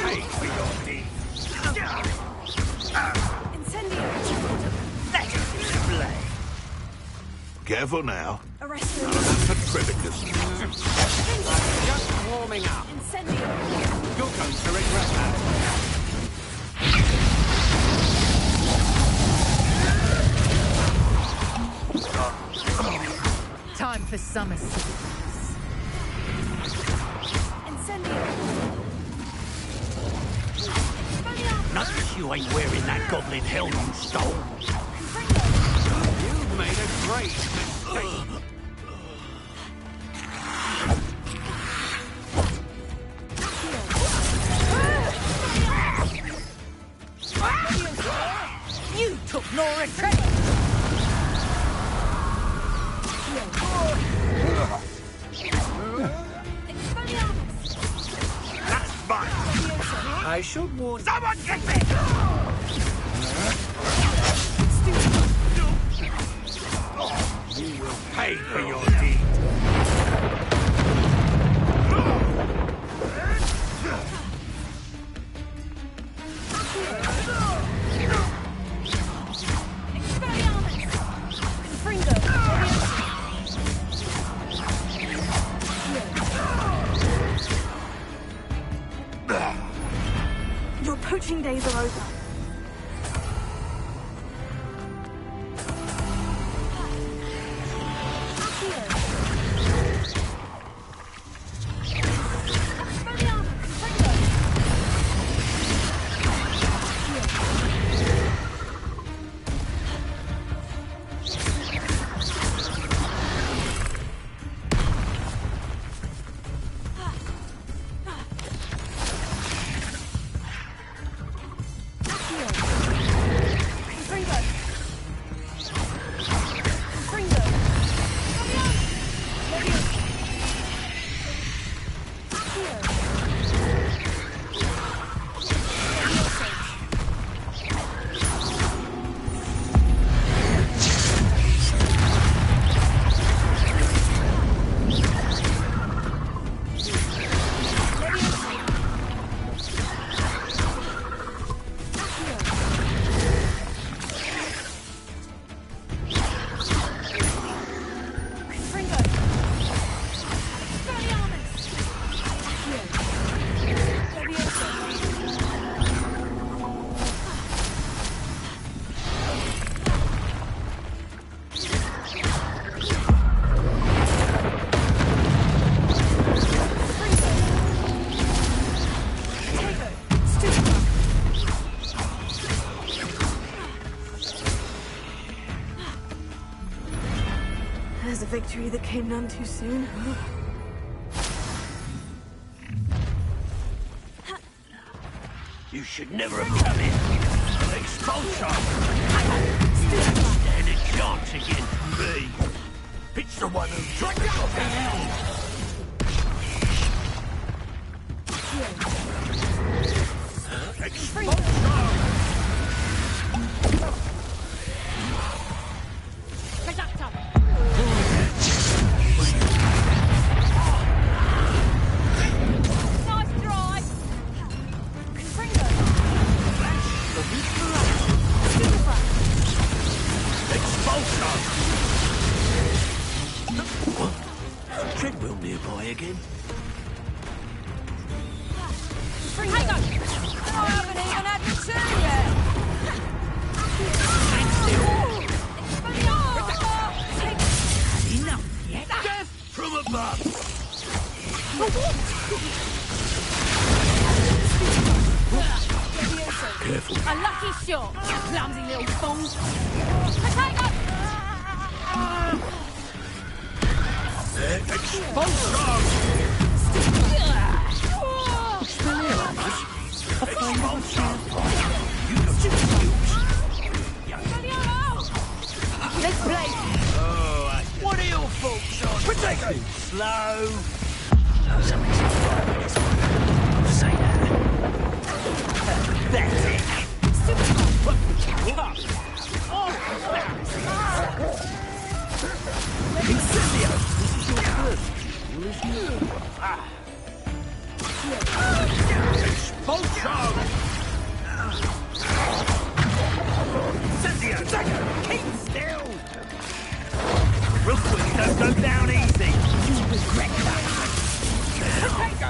Pay for your deeds. Let it display. Careful now. Arrest None of that Petrificus. Just warming up. Incendio. You're going to regret that. Time for summer cigarettes. Incendio. Notice you ain't wearing that goblin helm you stole. You've made a great mistake. You took no retreat. That's fine. I should warn you. Someone get me! You will pay for your deed. Your poaching days are over. There's a victory that came none too soon. You should never have come in. Expulsion! Stand a chance against me. It's the one who took the goblin helm. Treadwell nearby again. Hang on! I haven't even had the turn yet! Enough yet? Death from above! Careful. A lucky shot, you clumsy little fool! Hang on! Let's play. Oh, what are your thoughts on? Potato. Slow. Say that. That's it. Incendio. This is your first. Expulsion. Incendio. Keep still. Real quick, don't go down easy. You regret that. Potato.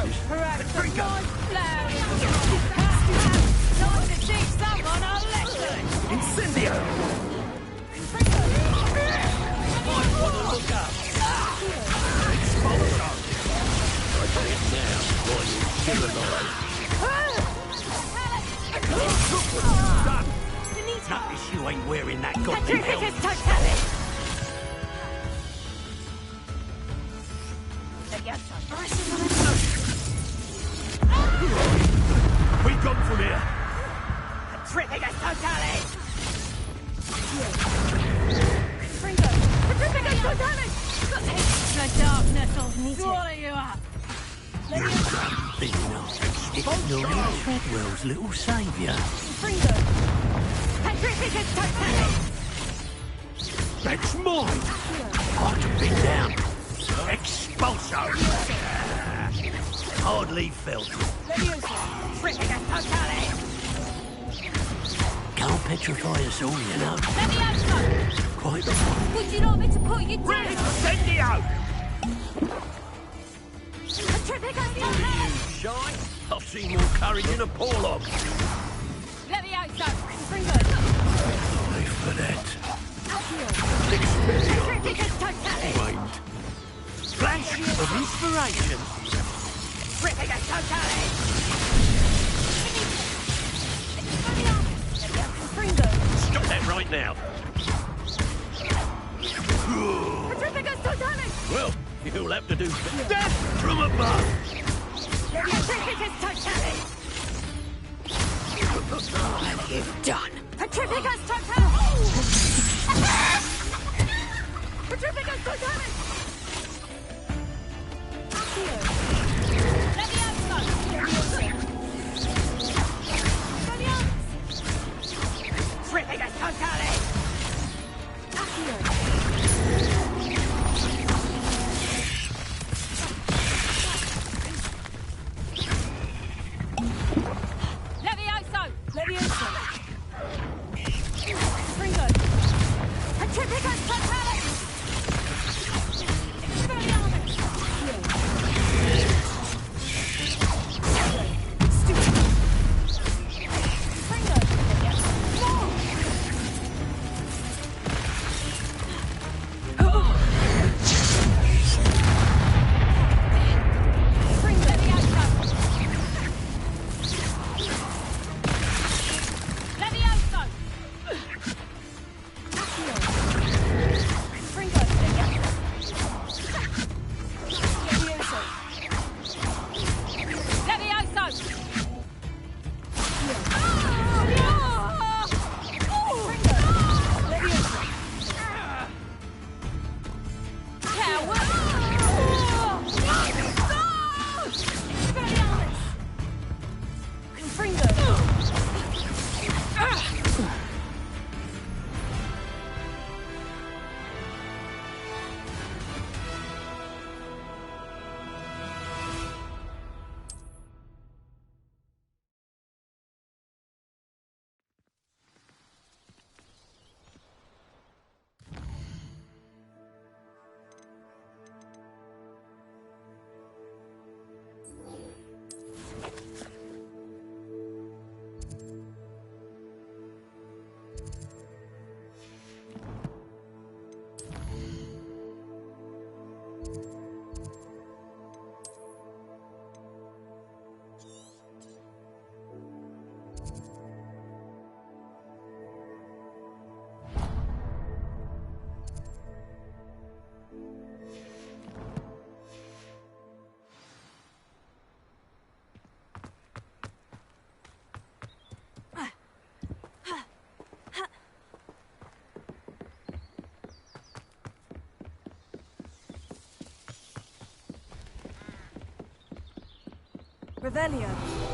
Patrico. Time to teach someone a lesson. Incendio. Might want to look up. Expulsion. I say it now, while you're still alive. Done. Notice you ain't wearing that goddamn helmet. We gone from here. Petrificus Totalis! The darkness will swallow you up. Big enough. Ignoring Treadwell's little saviour. Petrificus Totalis! That's mine. I'd have been down. Expulso. Hardly felt. Petrificus Totalis! Can't petrify us all, you know. Quite right. Would you like me to put you down? Incendio! Petrificus You Totalis! shite. I've seen more courage in a Porlock. Levioso! Sorry for that. Petrificus Totalis! Waned. Flash of inspiration. Petrificus Totalis! Stop that right now. Petrificus Totalis! Well, you'll have to do death from above. Petrificus Totalis! What have you done? Petrificus Totalis! Petrificus Totalis! Levioso! Petrificus Totalis! Levioso! Levioso! Ringo! Petrificus Totalis! Revelio.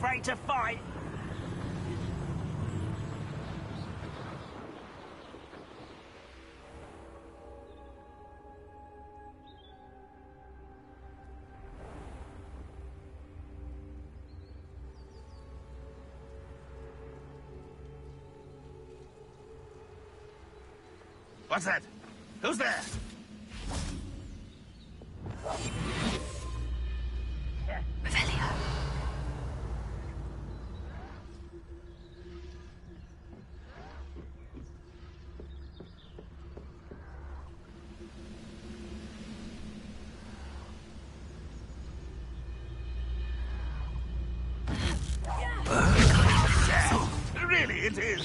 Afraid to fight? What's that? Who's there? Revelio. Really, it is.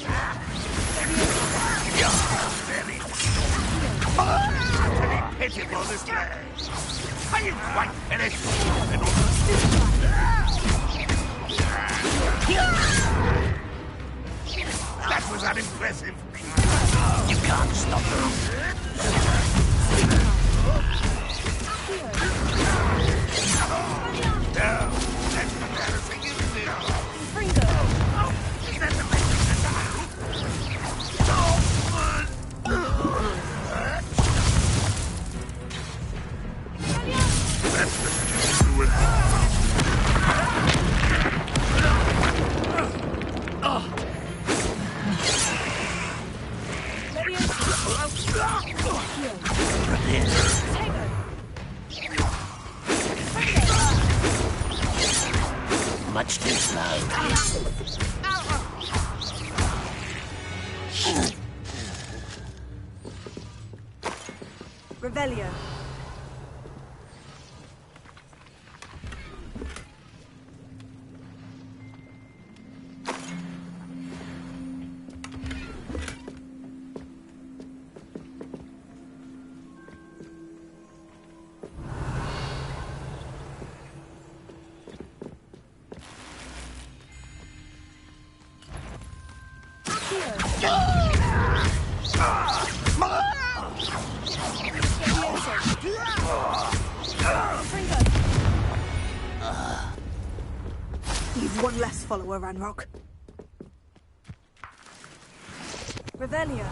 Very pitiful display. Are you quite finished? That was unimpressive. You can't stop No, that's embarrassing, isn't it? That's amazing. That's Much too slow. Revelio. You've one less follower, Ranrock. Revelio.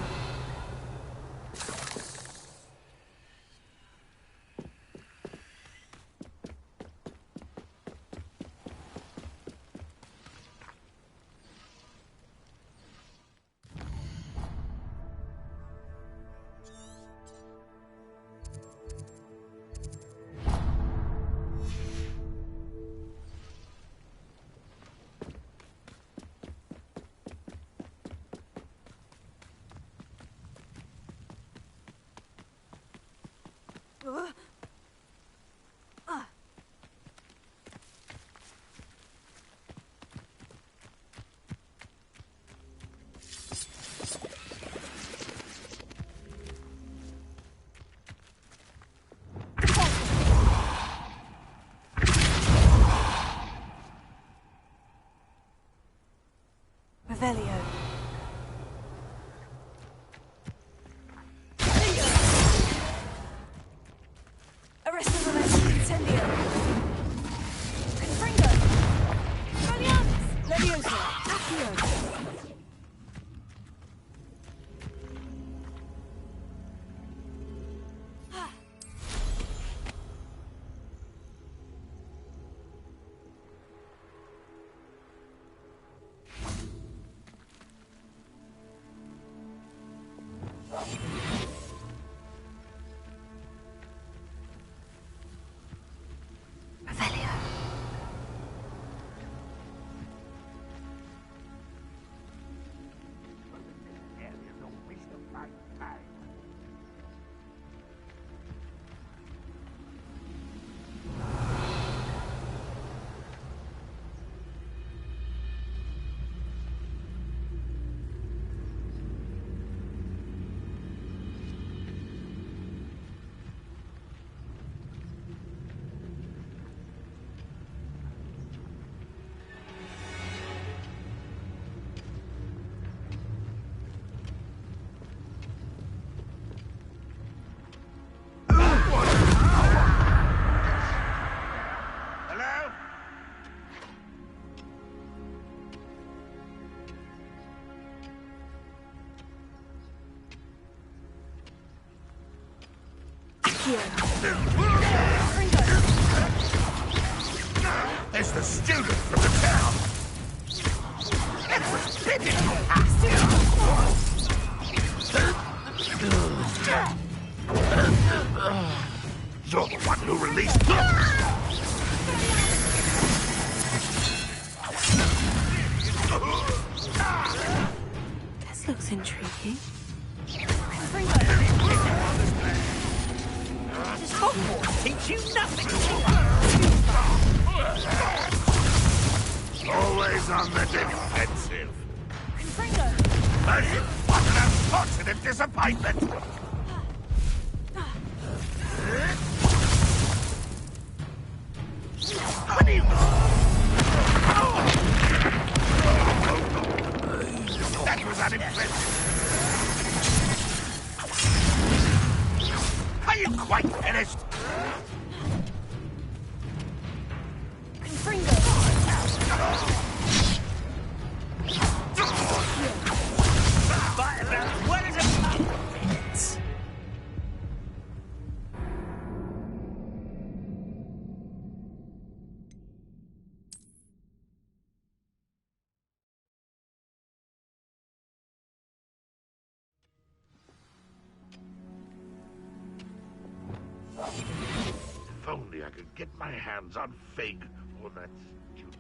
Revelio. Arresto Momento Incendio. Confringo. Valianis. Levioso. Accio. It's the student from the town. It was pitiful. You're the one who released This looks intriguing. Does Hogwarts teach you nothing? Always on the defensive. What an unfortunate disappointment! What do you... That was unimpressive. Are you quite finished? Fight about as well as a puppet. could get my hands on Fig or that student.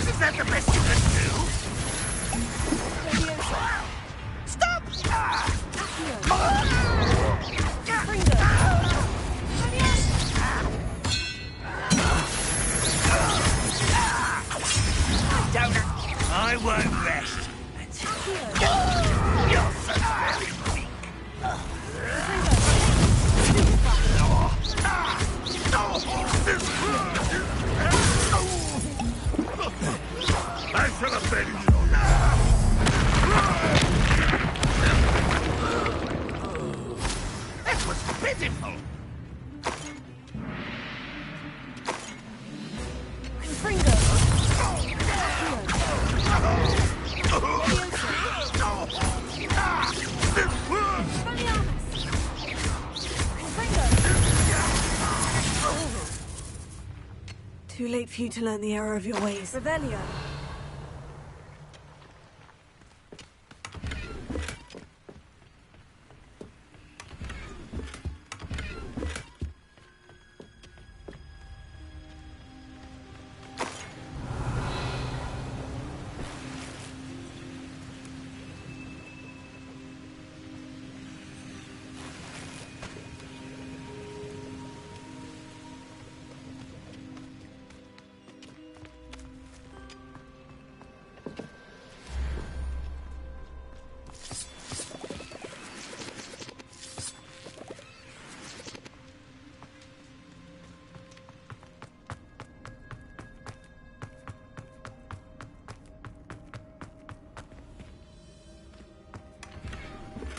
Is that the best you can do? Stop! I won't rest. You're so very weak. I shall avenge you. That was pitiful. Too late for you to learn the error of your ways. Revelio.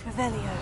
Revelio.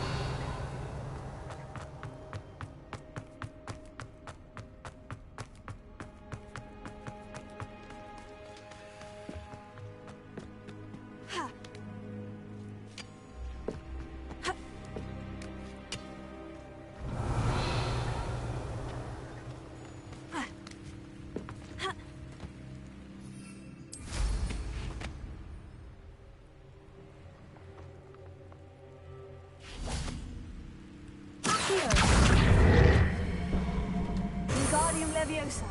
Wingardium Leviosa.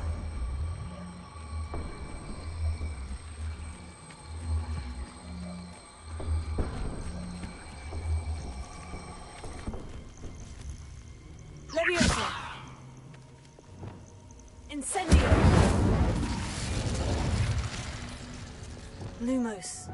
Leviosa. Incendio. Lumos.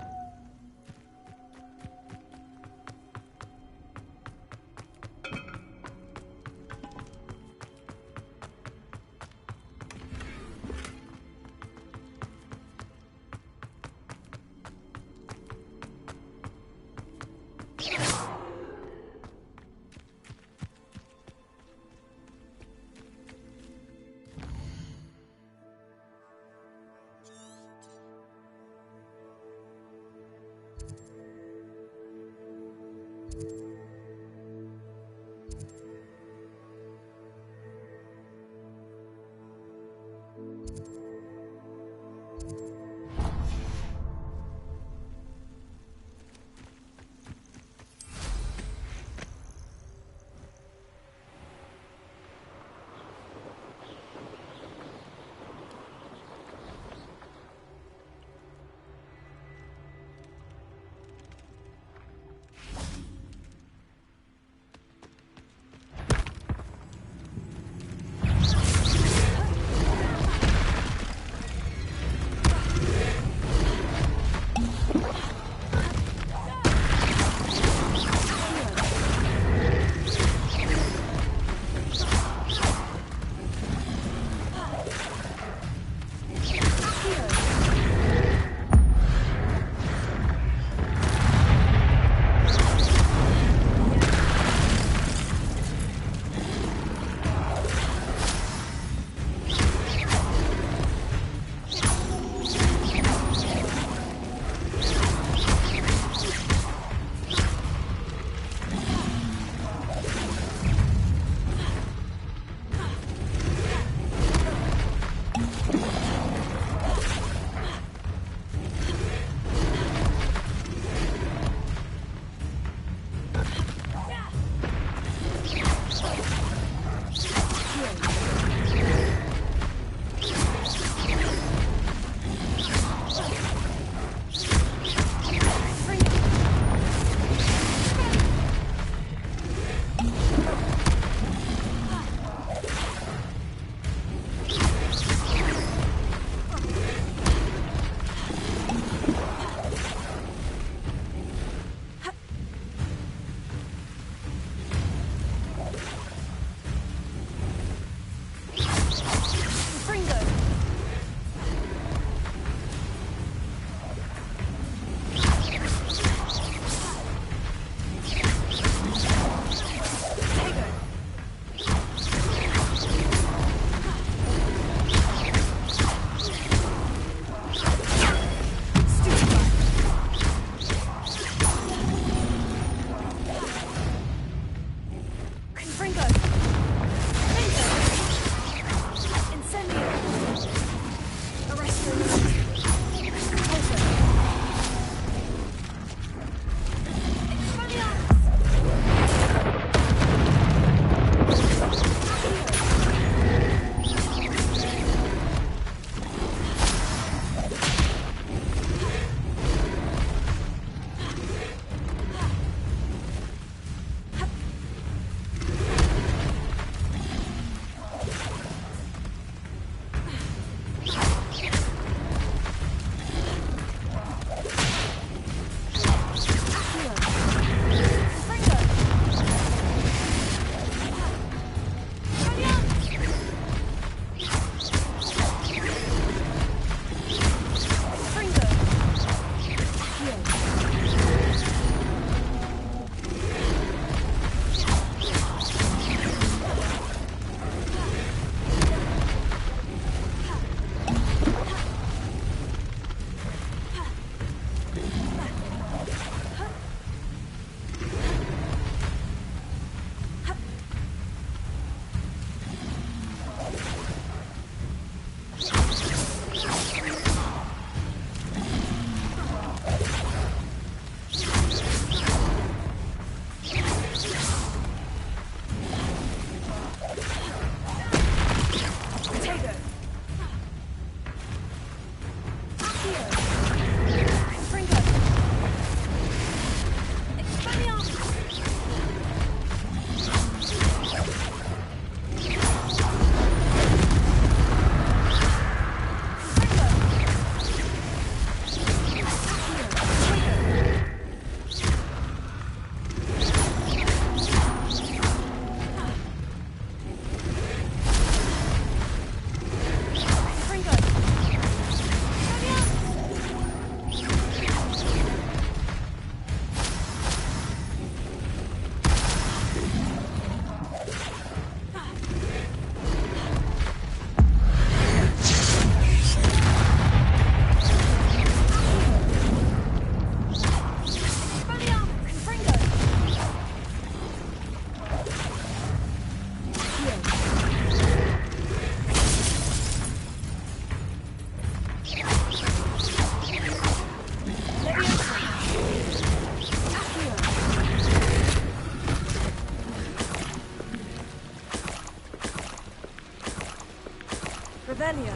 Revelio.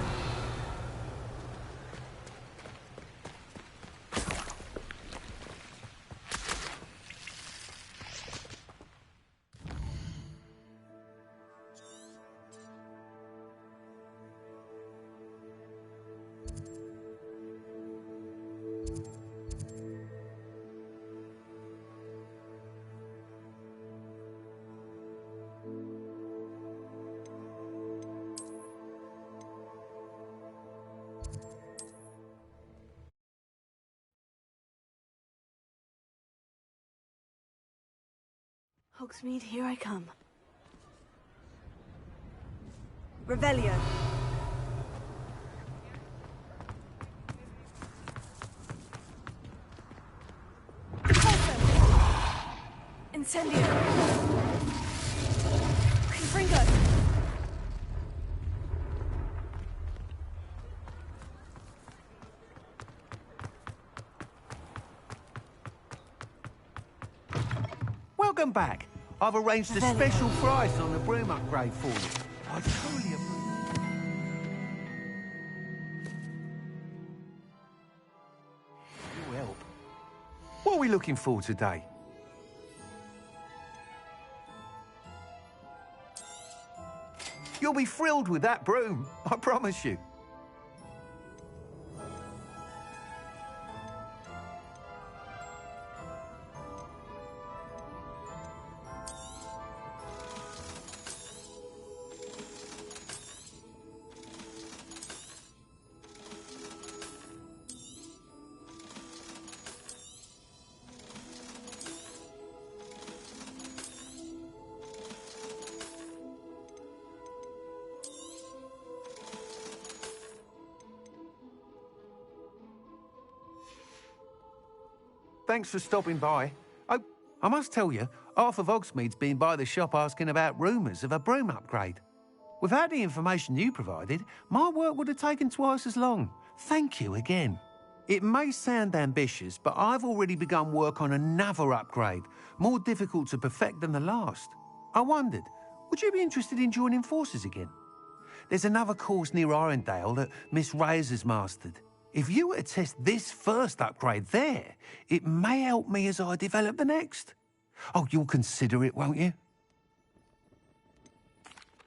Hogsmeade, here I come. Revelio. Incendio. Confringo. Welcome back. I've arranged a special price on the broom upgrade for you. I truly appreciate your help. What are we looking for today? You'll be thrilled with that broom, I promise you. Thanks for stopping by. I must tell you, half of Hogsmeade's been by the shop asking about rumours of a broom upgrade. Without the information you provided, my work would have taken twice as long. Thank you again. It may sound ambitious, but I've already begun work on another upgrade, more difficult to perfect than the last. I wondered, would you be interested in joining forces again? There's another course near Irondale that Miss Reyes has mastered. If you were to test this first upgrade there, it may help me as I develop the next. Oh, you'll consider it, won't you?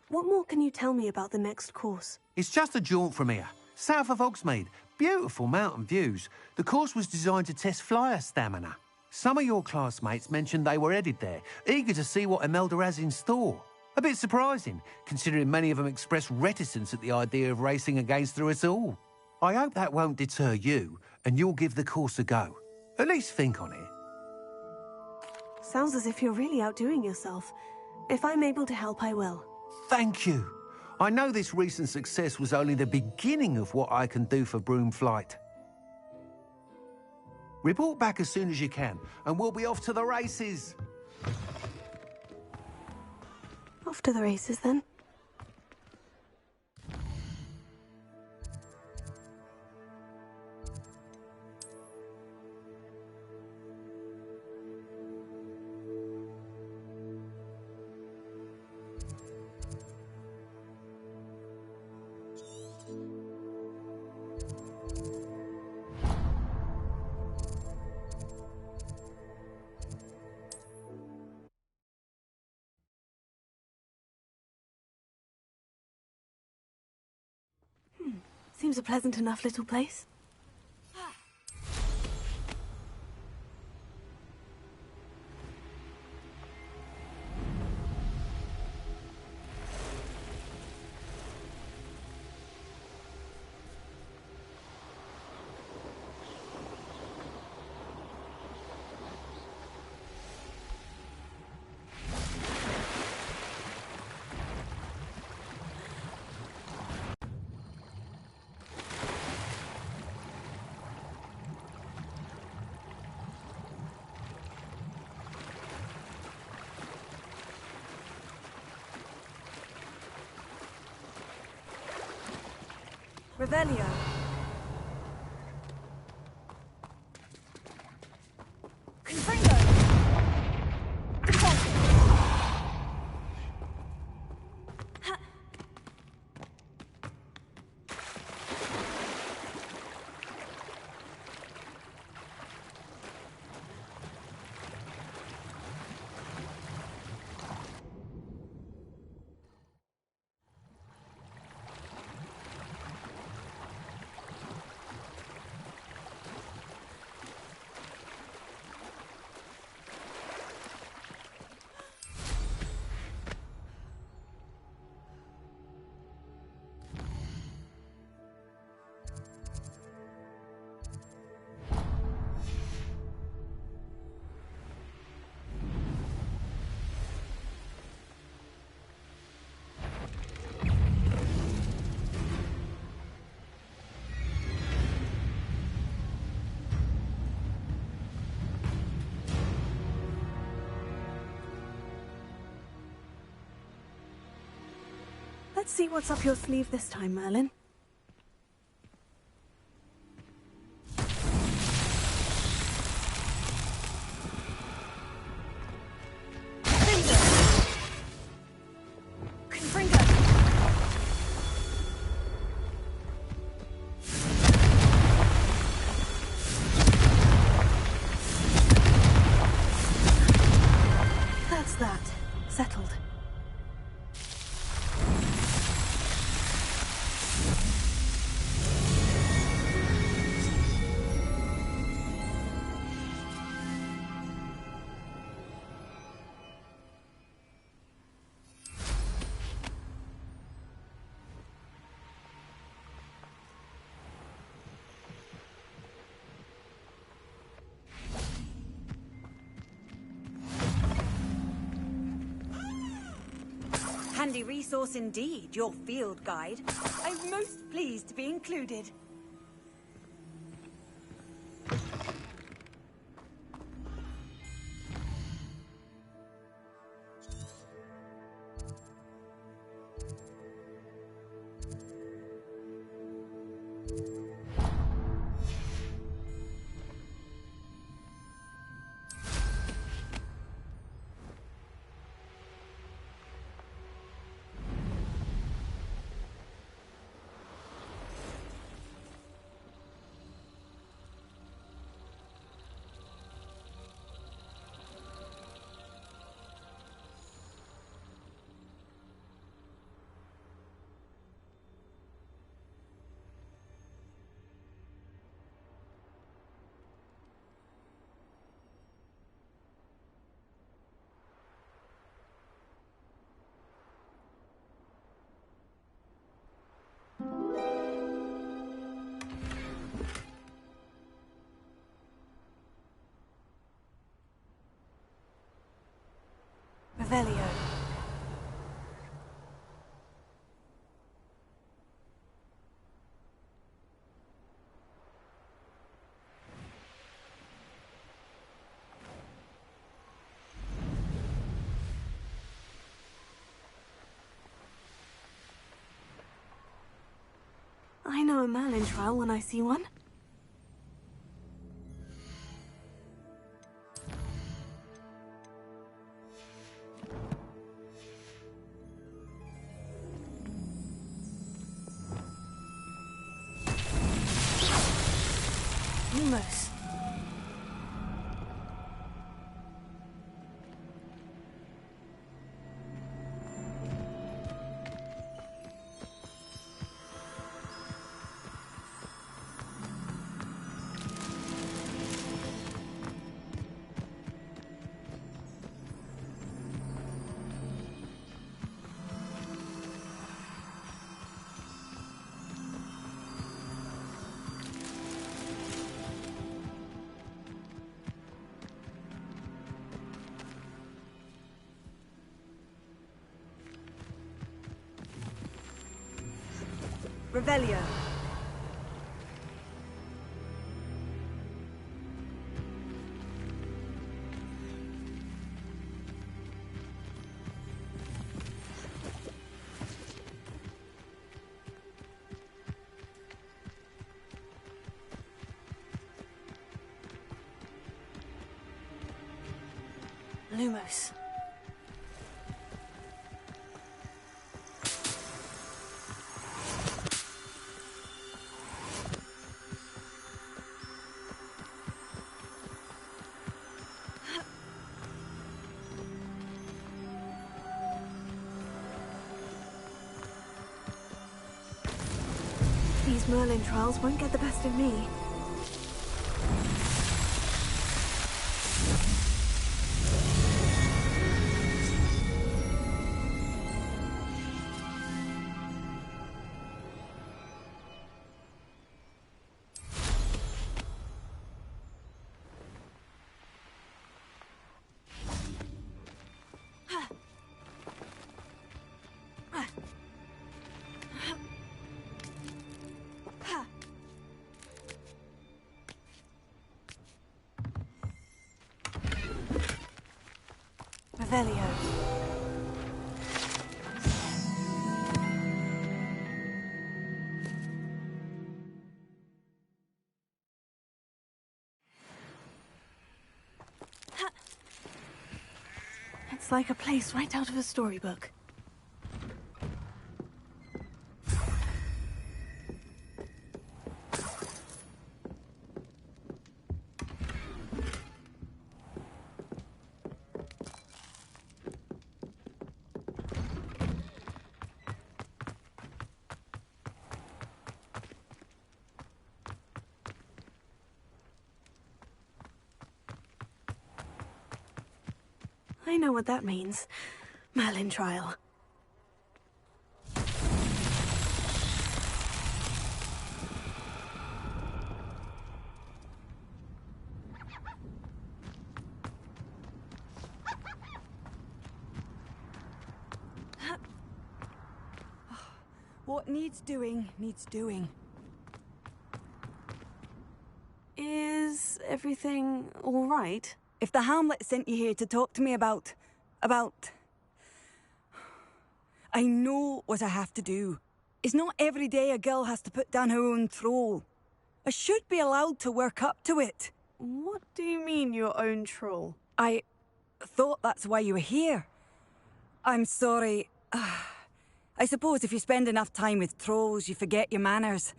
What more can you tell me about the next course? It's just a jaunt from here, south of Hogsmeade. Beautiful mountain views. The course was designed to test flyer stamina. Some of your classmates mentioned they were headed there, eager to see what Imelda has in store. A bit surprising, considering many of them expressed reticence at the idea of racing against her at all. I hope that won't deter you, and you'll give the course a go. At least think on it. Sounds as if you're really outdoing yourself. If I'm able to help, I will. Thank you. I know this recent success was only the beginning of what I can do for Broomflight. Report back as soon as you can, and we'll be off to the races. Off to the races, then. Seems a pleasant enough little place. Revelio. Confringo. Let's see what's up your sleeve this time, Merlin. That's that. Settled. Handy resource indeed, your field guide. I'm most pleased to be included. Revelio. I know a Merlin trial when I see one. Almost. Revelio. Lumos. These Merlin trials won't get the best of me. Revelio. Looks like a place right out of a storybook. I know what that means. Merlin trial. What needs doing, needs doing. Is everything all right? If the Hamlet sent you here to talk to me about... I know what I have to do. It's not every day a girl has to put down her own troll. I should be allowed to work up to it. What do you mean, your own troll? I thought that's why you were here. I'm sorry. I suppose if you spend enough time with trolls, you forget your manners.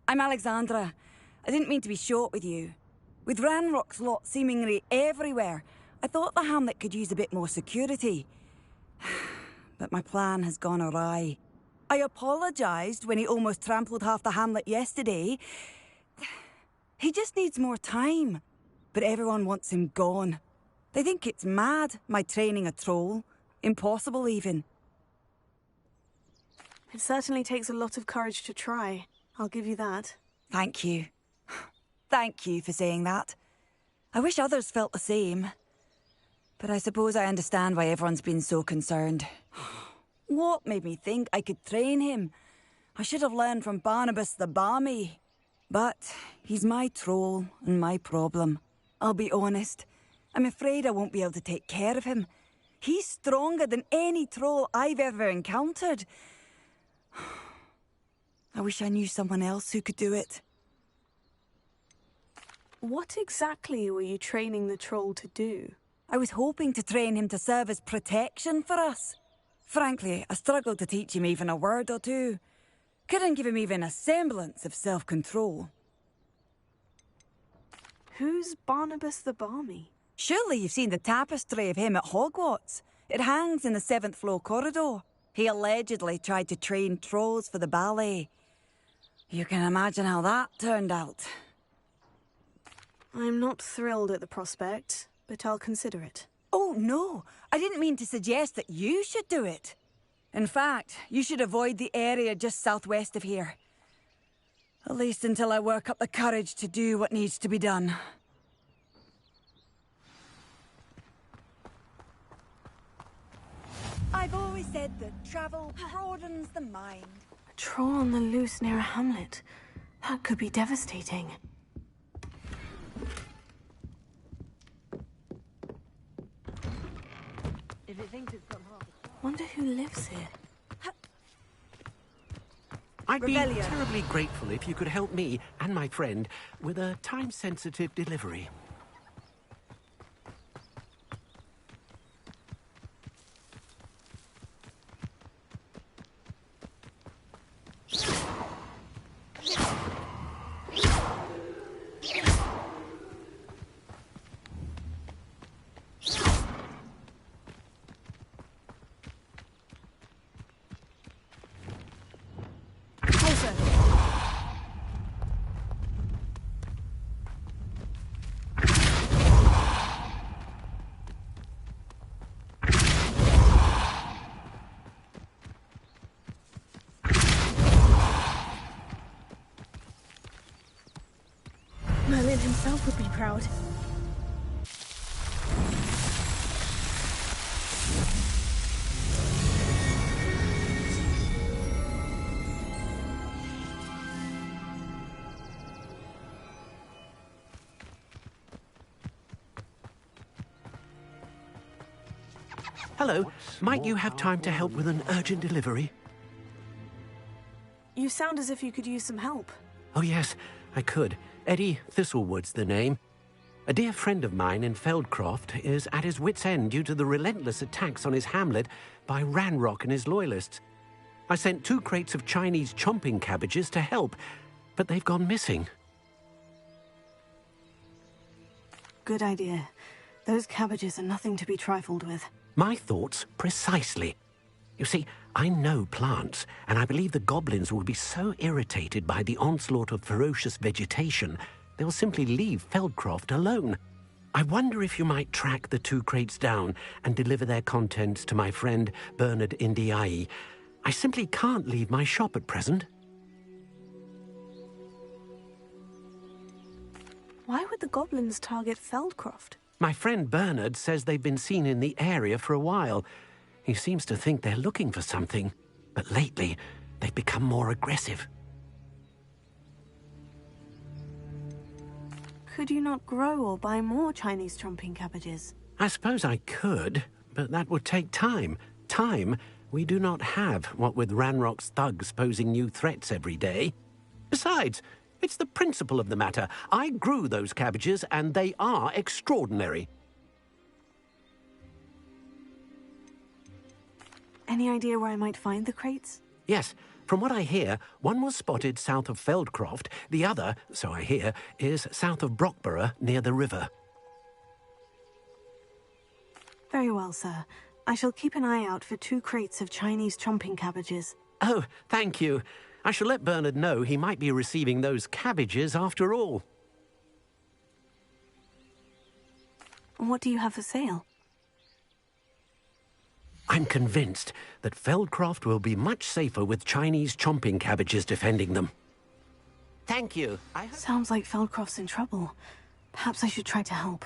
I'm Alexandra. I didn't mean to be short with you. With Ranrock's lot seemingly everywhere, I thought the Hamlet could use a bit more security. But my plan has gone awry. I apologised when he almost trampled half the Hamlet yesterday. He just needs more time. But everyone wants him gone. They think it's mad, my training a troll. Impossible, even. It certainly takes a lot of courage to try. I'll give you that. Thank you. Thank you for saying that. I wish others felt the same. But I suppose I understand why everyone's been so concerned. What made me think I could train him? I should have learned from Barnabas the Barmy. But he's my troll and my problem. I'll be honest. I'm afraid I won't be able to take care of him. He's stronger than any troll I've ever encountered. I wish I knew someone else who could do it. What exactly were you training the troll to do? I was hoping to train him to serve as protection for us. Frankly, I struggled to teach him even a word or two. Couldn't give him even a semblance of self-control. Who's Barnabas the Barmy? Surely you've seen the tapestry of him at Hogwarts. It hangs in the 7th floor corridor. He allegedly tried to train trolls for the ballet. You can imagine how that turned out. I'm not thrilled at the prospect, but I'll consider it. Oh, no. I didn't mean to suggest that you should do it. In fact, you should avoid the area just southwest of here. At least until I work up the courage to do what needs to be done. I've always said that travel broadens the mind. A troll on the loose near a hamlet. That could be devastating. If it thinks it's got half. Wonder who lives here. I'd be terribly grateful if you could help me and my friend with a time-sensitive delivery. Merlin himself would be proud. Hello. Might you have time to help with an urgent delivery? You sound as if you could use some help. Oh, yes, I could. Eddie Thistlewood's the name. A dear friend of mine in Feldcroft is at his wit's end due to the relentless attacks on his hamlet by Ranrock and his loyalists. I sent 2 crates of Chinese chomping cabbages to help, but they've gone missing. Good idea. Those cabbages are nothing to be trifled with. My thoughts precisely. You see, I know plants, and I believe the goblins will be so irritated by the onslaught of ferocious vegetation, they'll simply leave Feldcroft alone. I wonder if you might track the 2 crates down and deliver their contents to my friend Bernard Indiai. I simply can't leave my shop at present. Why would the goblins target Feldcroft? My friend Bernard says they've been seen in the area for a while. He seems to think they're looking for something, but lately they've become more aggressive. Could you not grow or buy more Chinese chomping cabbages? I suppose I could, but that would take time. Time we do not have, what with Ranrock's thugs posing new threats every day. Besides, it's the principle of the matter. I grew those cabbages, and they are extraordinary. Any idea where I might find the crates? Yes. From what I hear, one was spotted south of Feldcroft. The other, so I hear, is south of Brockborough, near the river. Very well, sir. I shall keep an eye out for 2 crates of Chinese chomping cabbages. Oh, thank you. I shall let Bernard know he might be receiving those cabbages after all. What do you have for sale? I'm convinced that Feldcroft will be much safer with Chinese chomping cabbages defending them. Thank you. Sounds like Feldcroft's in trouble. Perhaps I should try to help.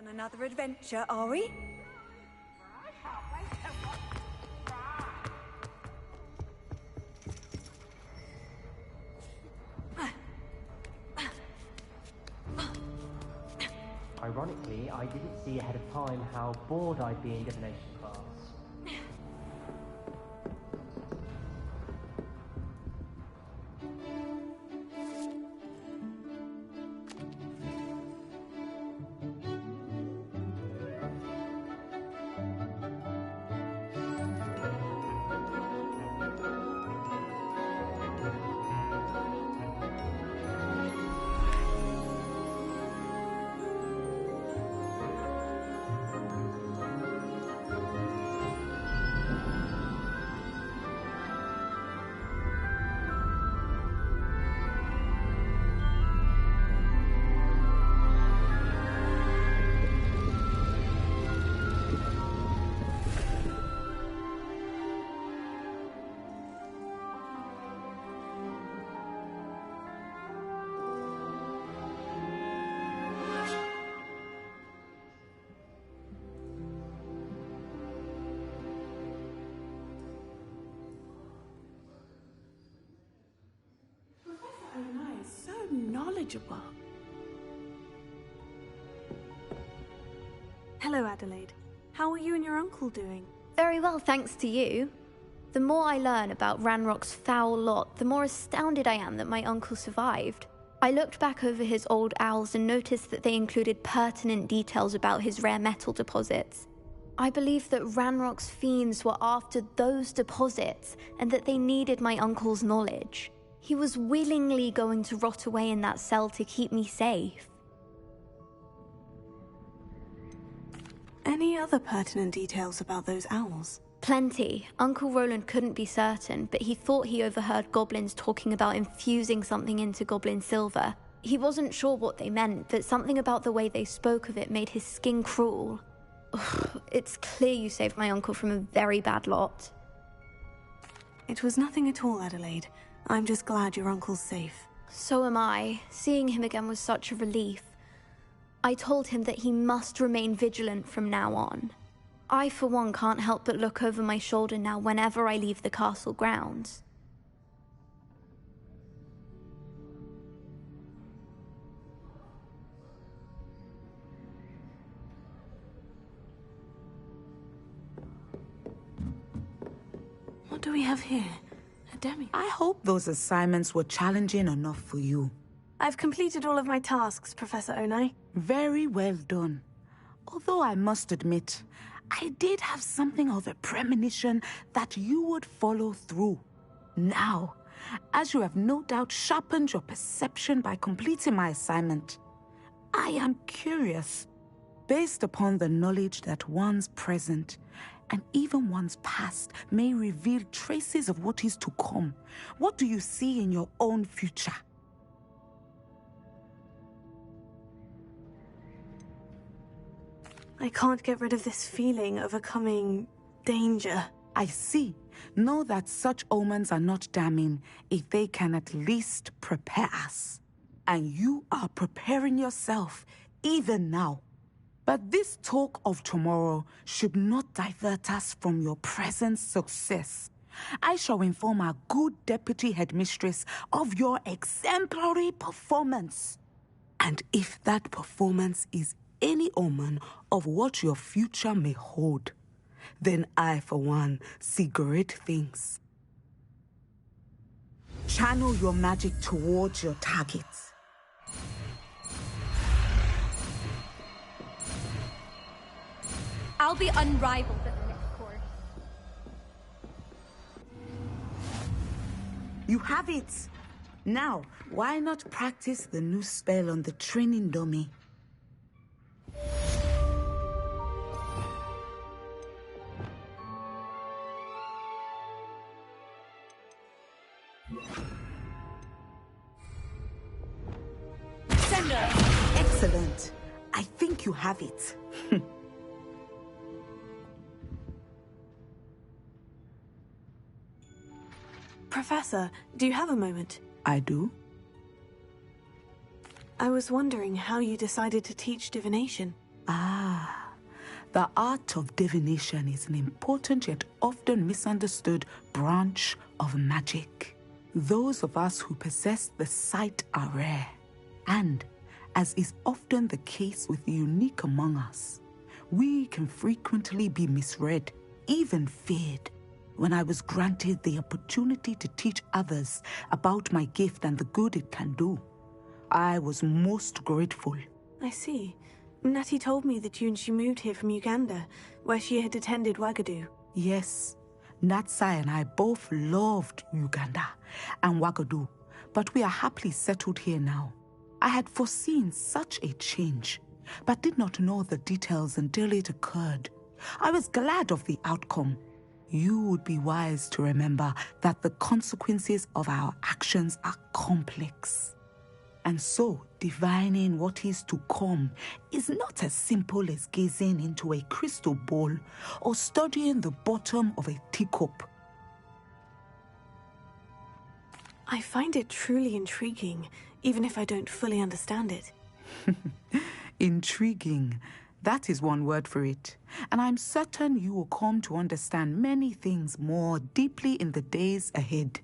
On another adventure, are we? Ironically, I didn't see ahead of time how bored I'd be in divination class. Knowledgeable. Hello, Adelaide. How are you and your uncle doing? Very well, thanks to you. The more I learn about Ranrock's foul lot, the more astounded I am that my uncle survived. I looked back over his old owls and noticed that they included pertinent details about his rare metal deposits. I believe that Ranrock's fiends were after those deposits and that they needed my uncle's knowledge. He was willingly going to rot away in that cell to keep me safe. Any other pertinent details about those owls? Plenty. Uncle Roland couldn't be certain, but he thought he overheard goblins talking about infusing something into goblin silver. He wasn't sure what they meant, but something about the way they spoke of it made his skin crawl. It's clear you saved my uncle from a very bad lot. It was nothing at all, Adelaide. I'm just glad your uncle's safe. So am I. Seeing him again was such a relief. I told him that he must remain vigilant from now on. I, for one, can't help but look over my shoulder now whenever I leave the castle grounds. What do we have here? I hope those assignments were challenging enough for you. I've completed all of my tasks, Professor Onai. Very well done. Although I must admit, I did have something of a premonition that you would follow through. Now, as you have no doubt sharpened your perception by completing my assignment, I am curious, based upon the knowledge that one's present and even one's past may reveal traces of what is to come. What do you see in your own future? I can't get rid of this feeling of a coming danger. I see. Know that such omens are not damning if they can at least prepare us. And you are preparing yourself, even now. But this talk of tomorrow should not divert us from your present success. I shall inform our good deputy headmistress of your exemplary performance. And if that performance is any omen of what your future may hold, then I, for one, see great things. Channel your magic towards your targets. I'll be unrivaled at the next course. You have it! Now, why not practice the new spell on the training dummy? Sender! Excellent. I think you have it. Professor, do you have a moment? I do. I was wondering how you decided to teach divination. Ah, the art of divination is an important yet often misunderstood branch of magic. Those of us who possess the sight are rare, and, as is often the case with the unique among us, we can frequently be misread, even feared. When I was granted the opportunity to teach others about my gift and the good it can do, I was most grateful. I see. Natty told me that you and she moved here from Uganda, where she had attended Wagadu. Yes, Natsai and I both loved Uganda and Wagadu, but we are happily settled here now. I had foreseen such a change, but did not know the details until it occurred. I was glad of the outcome. You would be wise to remember that the consequences of our actions are complex. And so, divining what is to come is not as simple as gazing into a crystal ball or studying the bottom of a teacup. I find it truly intriguing, even if I don't fully understand it. Intriguing. That is one word for it. And I'm certain you will come to understand many things more deeply in the days ahead.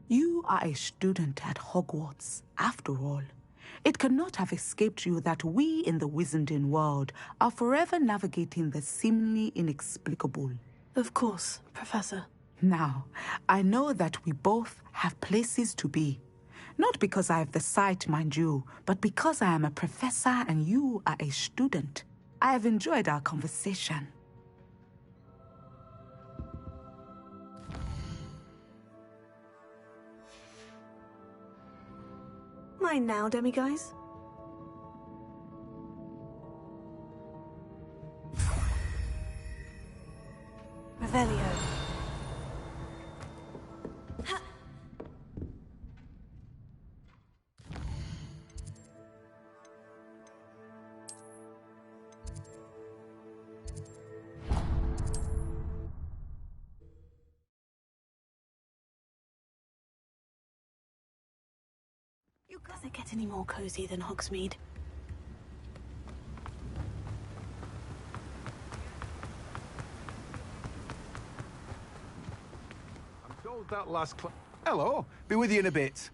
You are a student at Hogwarts, after all. It cannot have escaped you that we in the Wizarding world are forever navigating the seemingly inexplicable. Of course, Professor. Now, I know that we both have places to be. Not because I have the sight, mind you, but because I am a professor and you are a student. I have enjoyed our conversation. Mine now, demiguise? Revelio. Does it get any more cozy than Hogsmeade? I'm told that last Hello, be with you in a bit.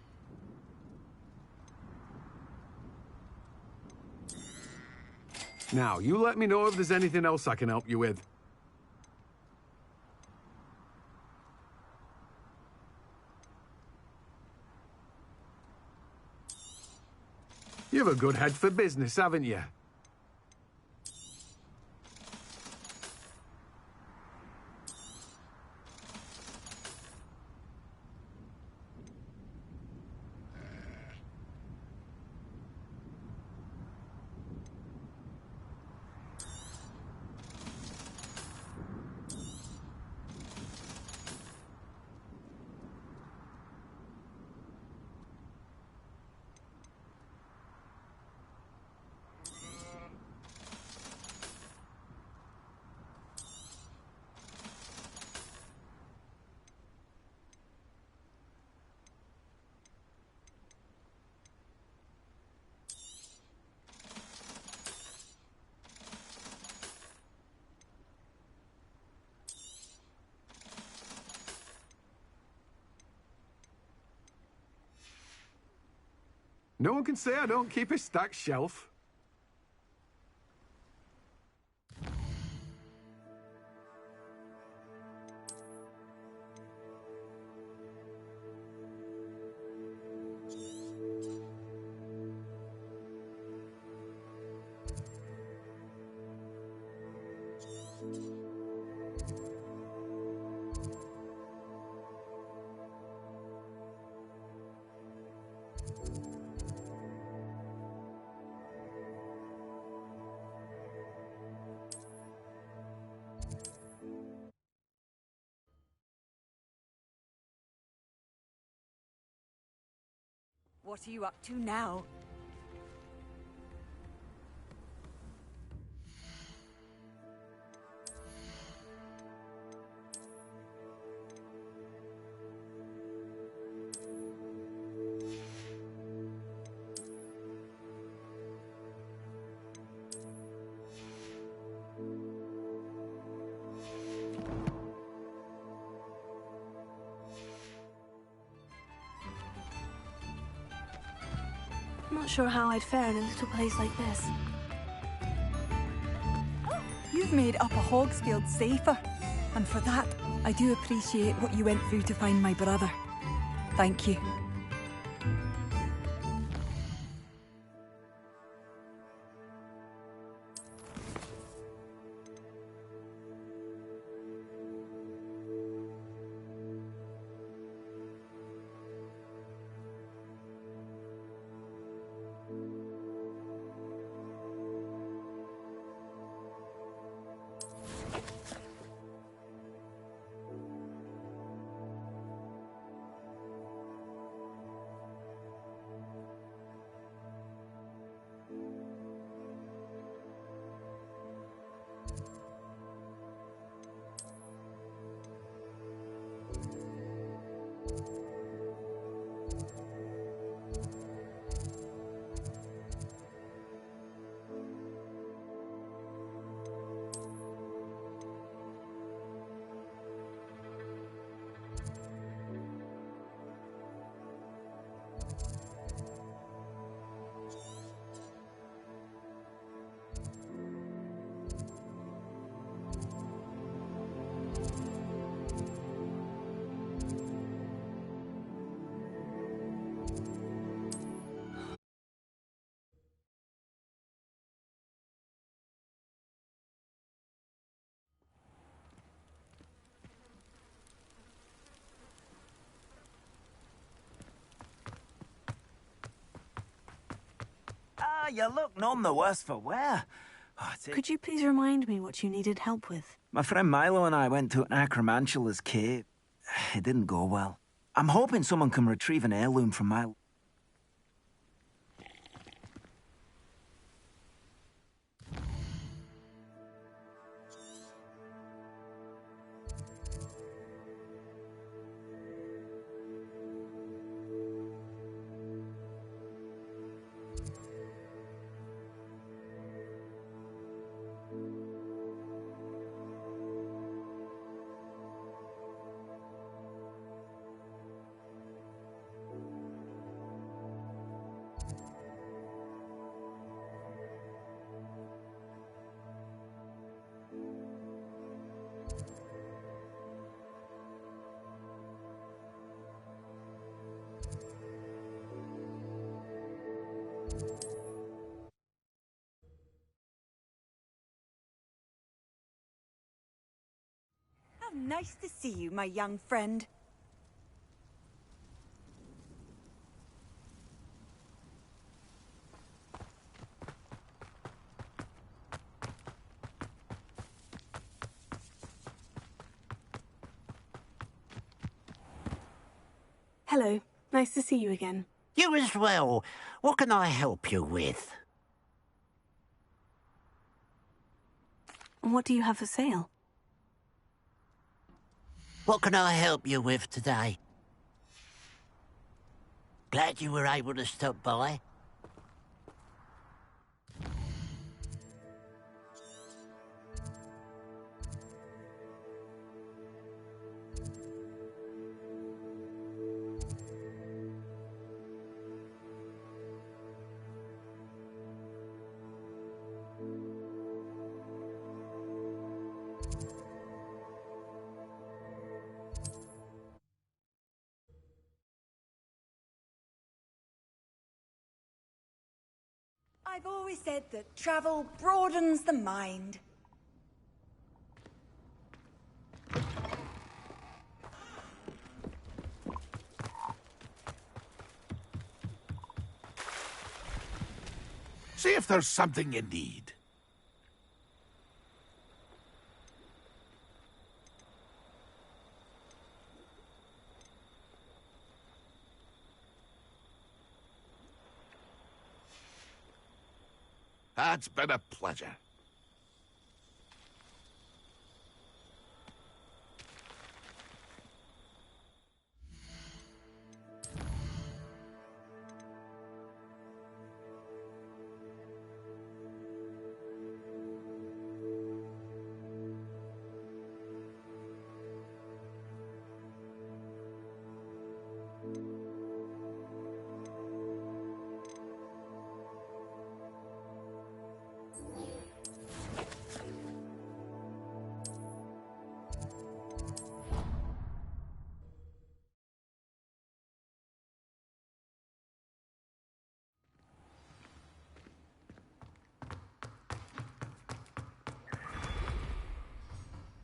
Now, you let me know if there's anything else I can help you with. You've a good head for business, haven't you? No one can say I don't keep a stacked shelf. What are you up to now? not sure how I'd fare in a little place like this. You've made Upper Hogsfield safer, and for that, I do appreciate what you went through to find my brother. Thank you. You look none the worse for wear. Could you please remind me what you needed help with? My friend Milo and I went to an Acromantula's cave. It didn't go well. I'm hoping someone can retrieve an heirloom from Milo. How nice to see you, my young friend. Hello. Nice to see you again. You as well. What can I help you with? What do you have for sale? What can I help you with today? Glad you were able to stop by. I've always said that travel broadens the mind. See if there's something you need. It's been a pleasure.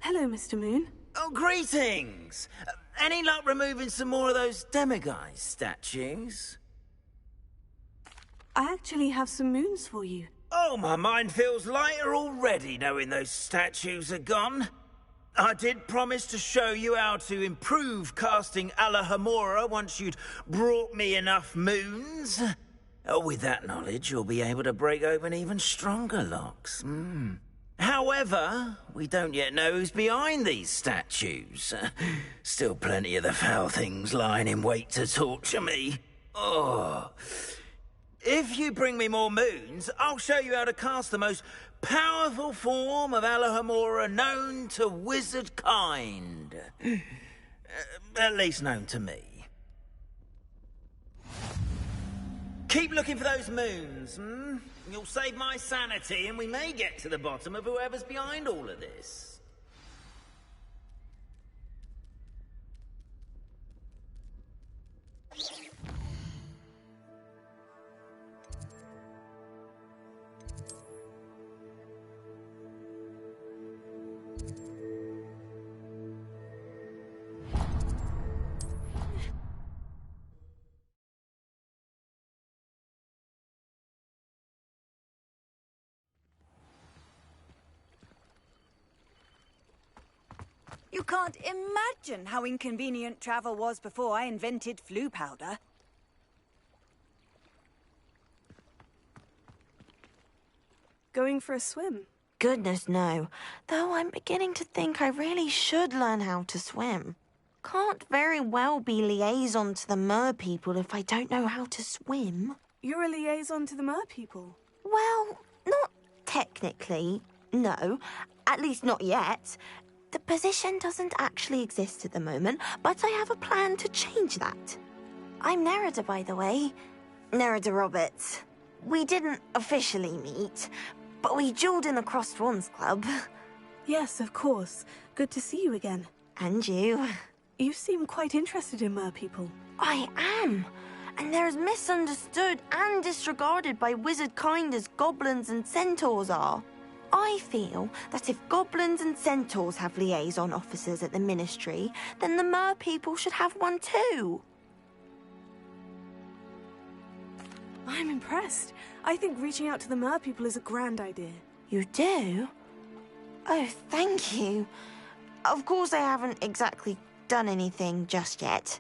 Hello, Mr. Moon. Oh, greetings! Any luck removing some more of those demiguise statues? I actually have some moons for you. Oh, my mind feels lighter already knowing those statues are gone. I did promise to show you how to improve casting Alahamora once you'd brought me enough moons. With that knowledge, you'll be able to break open even stronger locks. However, we don't yet know who's behind these statues. Still plenty of the foul things lying in wait to torture me. Oh. If you bring me more moons, I'll show you how to cast the most powerful form of Alahamora known to wizard kind. At least known to me. Keep looking for those moons, You'll save my sanity, and we may get to the bottom of whoever's behind all of this. You can't imagine how inconvenient travel was before I invented flu powder. Going for a swim? Goodness, no. Though I'm beginning to think I really should learn how to swim. Can't very well be liaison to the mer people if I don't know how to swim. You're a liaison to the mer people? Well, not technically, no. At least not yet. The position doesn't actually exist at the moment, but I have a plan to change that. I'm Nerida, by the way. Nerida Roberts. We didn't officially meet, but we duelled in the Crossed Wands Club. Yes, of course. Good to see you again. And you. You seem quite interested in mer people. I am. And they're as misunderstood and disregarded by wizard kind as goblins and centaurs are. I feel that if goblins and centaurs have liaison officers at the Ministry, then the mer people should have one too. I'm impressed. I think reaching out to the mer people is a grand idea. You do? Oh, thank you. Of course I haven't exactly done anything just yet.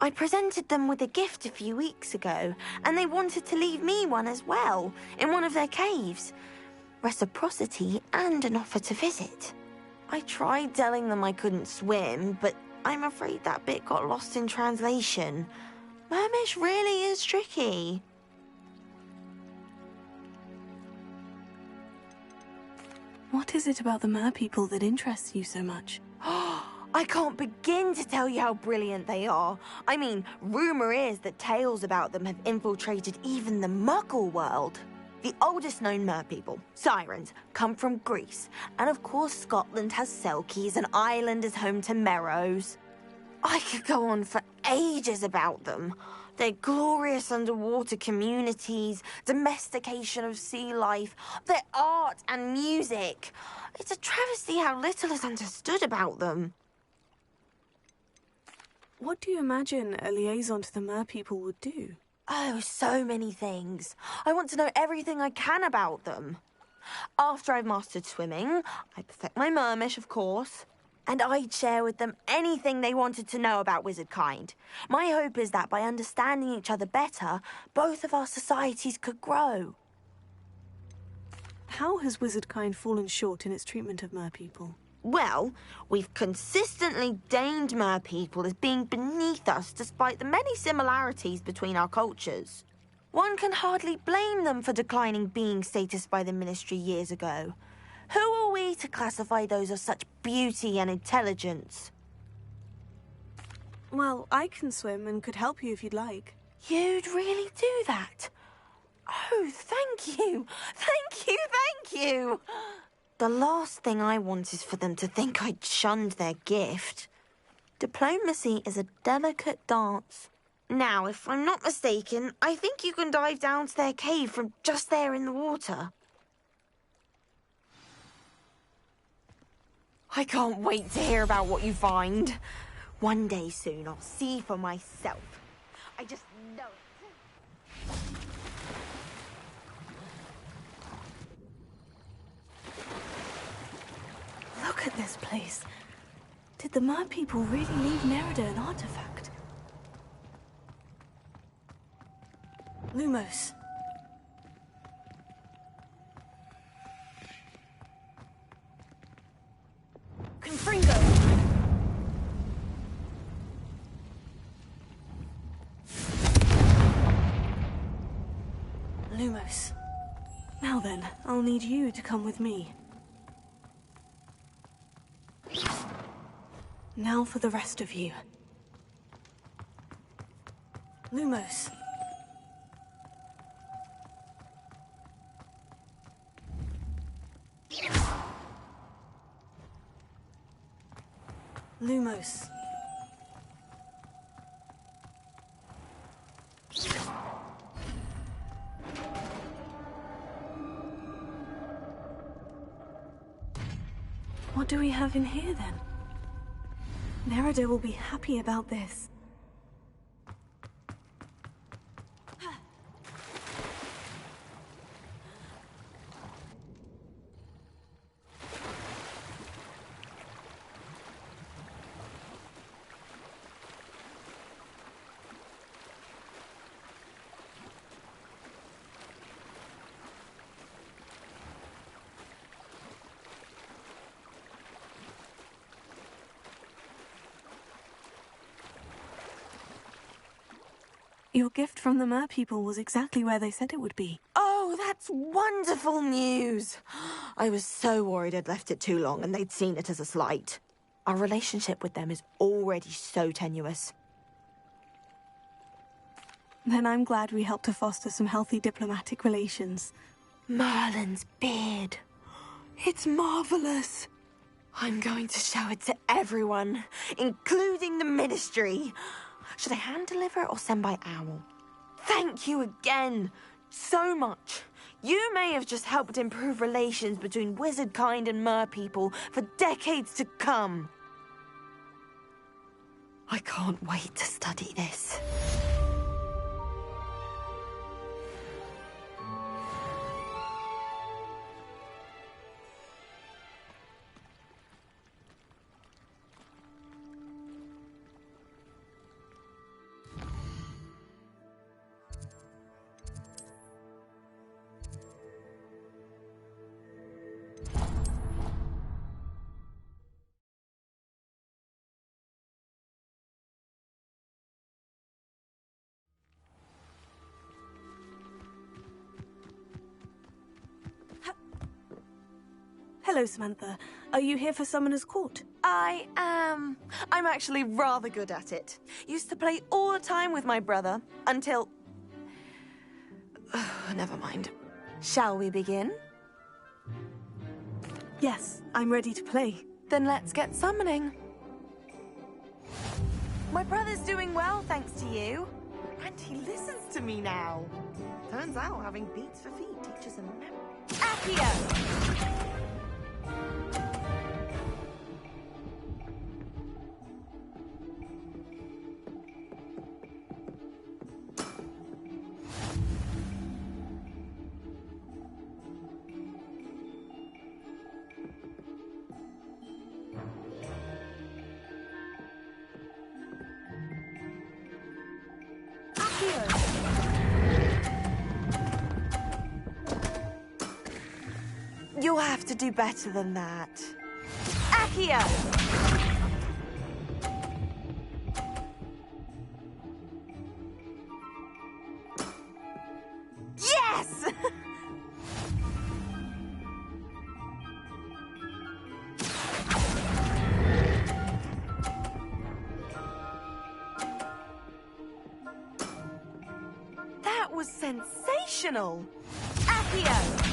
I presented them with a gift a few weeks ago, and they wanted to leave me one as well, in one of their caves. Reciprocity and an offer to visit. I tried telling them I couldn't swim, but I'm afraid that bit got lost in translation. Mermish really is tricky. What is it about the mer people that interests you so much? I can't begin to tell you how brilliant they are. I mean, rumour is that tales about them have infiltrated even the Muggle world. The oldest known mer people, sirens, come from Greece. And of course Scotland has Selkies and Ireland is home to Merrows. I could go on for ages about them. Their glorious underwater communities, domestication of sea life, their art and music. It's a travesty how little is understood about them. What do you imagine a liaison to the mer people would do? Oh, so many things. I want to know everything I can about them. After I've mastered swimming, I perfect my mermish, of course, and I'd share with them anything they wanted to know about wizard kind. My hope is that by understanding each other better, both of our societies could grow. How has wizard kind fallen short in its treatment of mer people? Well, we've consistently deigned mer people as being beneath us despite the many similarities between our cultures. One can hardly blame them for declining being status by the Ministry years ago. Who are we to classify those of such beauty and intelligence? Well, I can swim and could help you if you'd like. You'd really do that? Oh, thank you! Thank you, thank you! The last thing I want is for them to think I'd shunned their gift. Diplomacy is a delicate dance. Now, if I'm not mistaken, I think you can dive down to their cave from just there in the water. I can't wait to hear about what you find. One day soon, I'll see for myself. I just know it. Look at this place. Did the Mer people really leave Nerida an artifact? Lumos. Confringo! Lumos. Now then, I'll need you to come with me. Now for the rest of you. Lumos. Lumos. What do we have in here, then? Nerida will be happy about this. Your gift from the Mer people was exactly where they said it would be. Oh, that's wonderful news. I was so worried I'd left it too long and they'd seen it as a slight. Our relationship with them is already so tenuous. Then I'm glad we helped to foster some healthy diplomatic relations. Merlin's beard. It's marvelous. I'm going to show it to everyone, including the Ministry. Should I hand deliver it or send by owl? Thank you again, so much. You may have just helped improve relations between wizard kind and Mer people for decades to come. I can't wait to study this. Hello, Samantha. Are you here for Summoner's Court? I am. I'm actually rather good at it. Used to play all the time with my brother, until... Never mind. Shall we begin? Yes, I'm ready to play. Then let's get summoning. My brother's doing well, thanks to you. And he listens to me now. Turns out having beats for feet teaches him memory. Accio! You'll have to do better than that. Accio! Yes! That was sensational! Accio!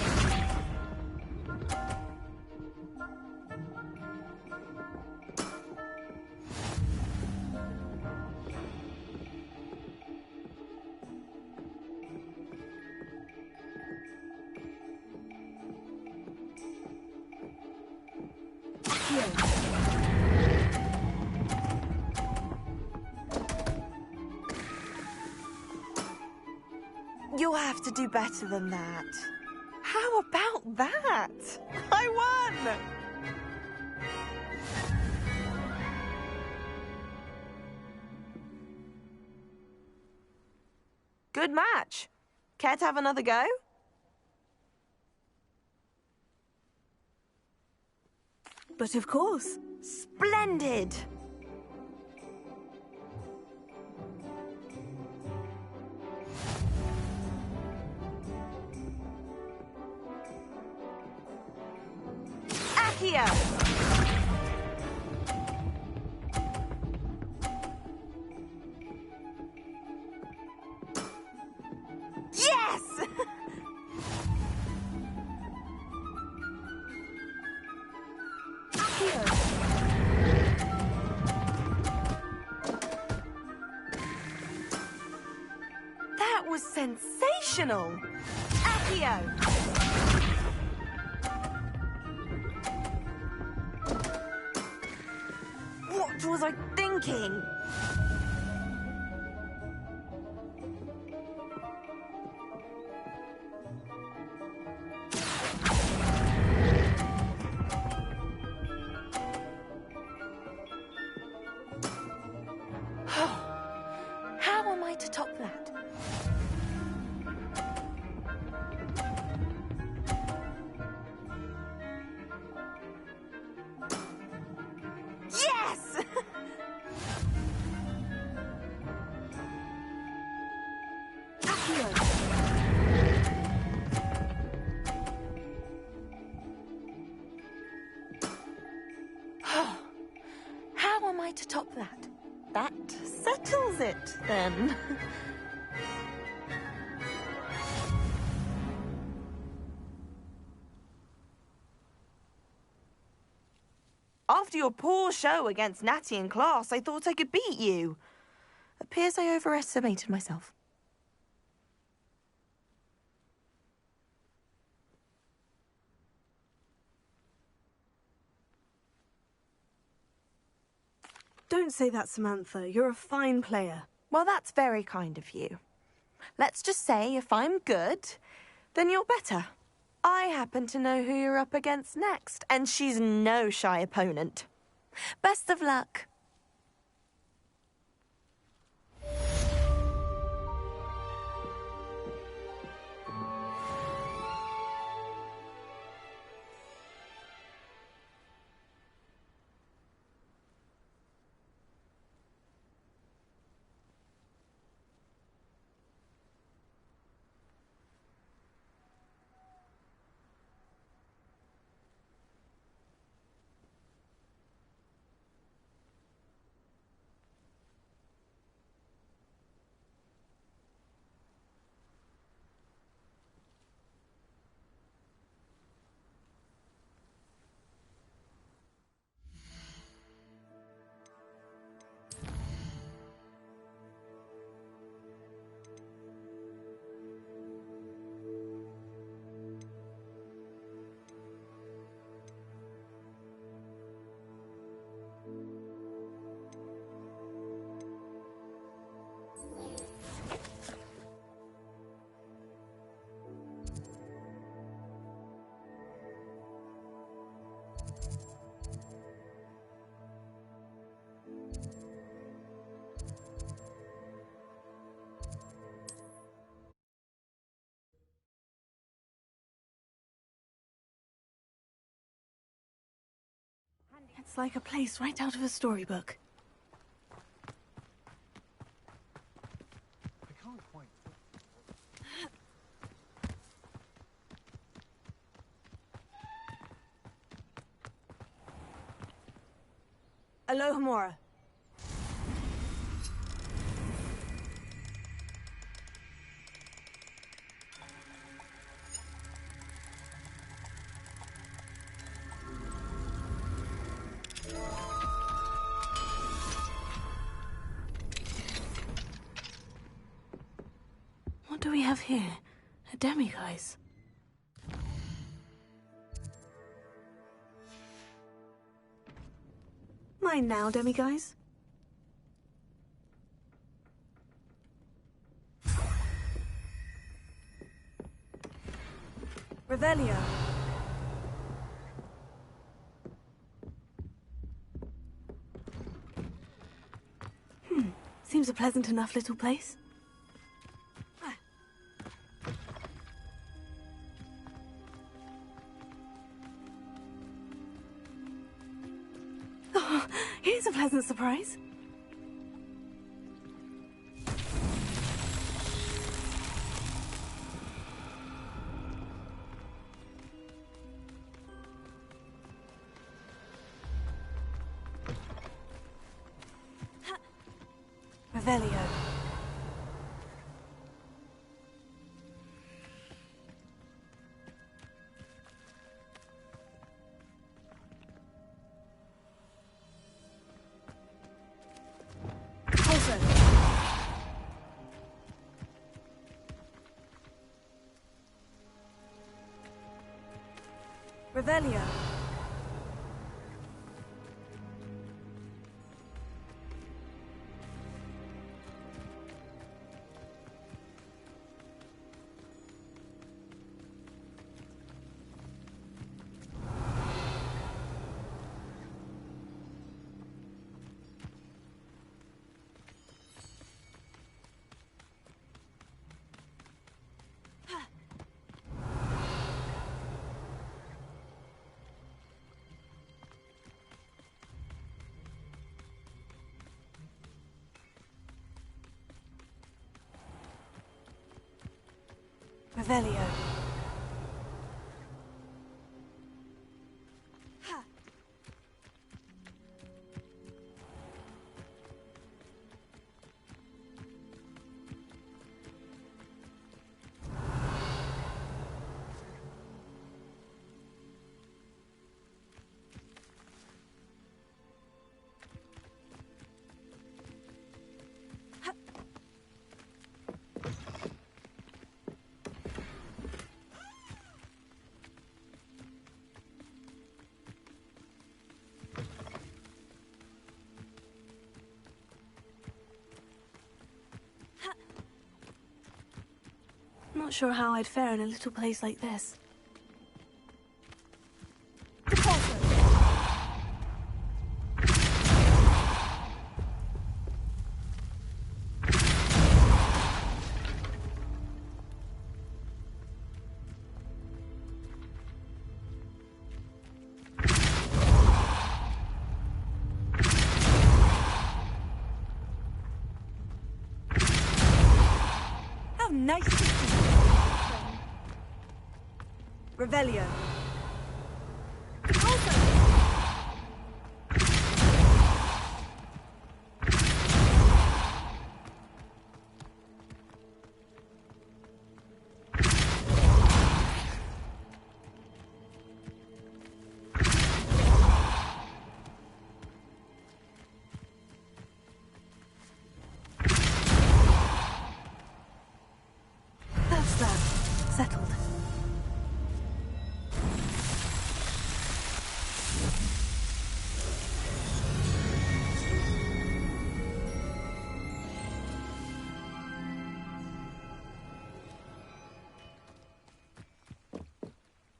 Accio! You'll have to do better than that. How about that? I won! Good match. Care to have another go? But of course. Splendid! Accio! Yes! That was sensational! Accio! What was I thinking? How am I to top that? Yes! How am I to top that? That settles it, then. After your poor show against Natty in class, I thought I could beat you. Appears I overestimated myself. Don't say that, Samantha. You're a fine player. Well, that's very kind of you. Let's just say if I'm good, then you're better. I happen to know who you're up against next, and she's no shy opponent. Best of luck. It's like a place right out of a storybook. I can't quite... Alohomora. What do we have here? A fine now, demiguise? Revelio. Seems a pleasant enough little place. Oh, here's a pleasant surprise. Revelio. Also. Revelio. Revelio. Not sure how I'd fare in a little place like this. How nice to see you. Revelio. That's that. Settled.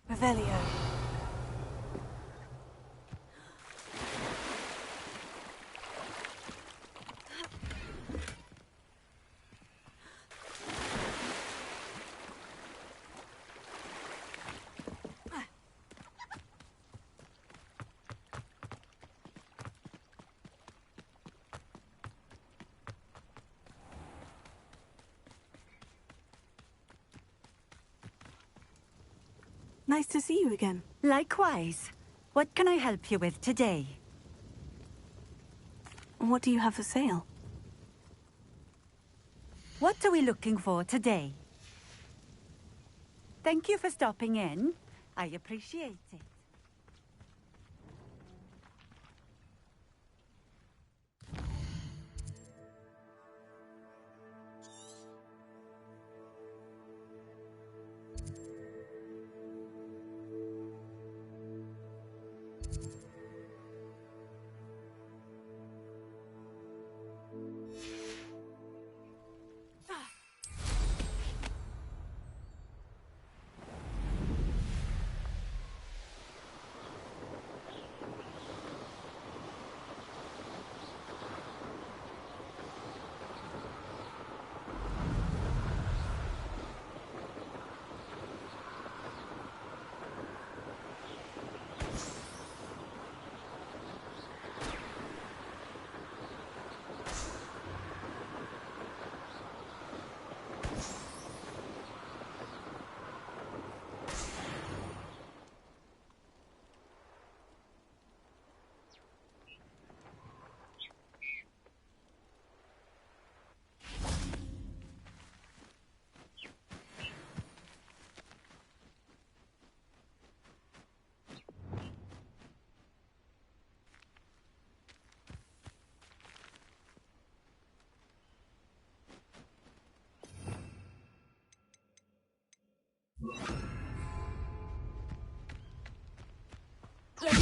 Revelio. Nice to see you again. Likewise. What can I help you with today? What do you have for sale? What are we looking for today? Thank you for stopping in. I appreciate it.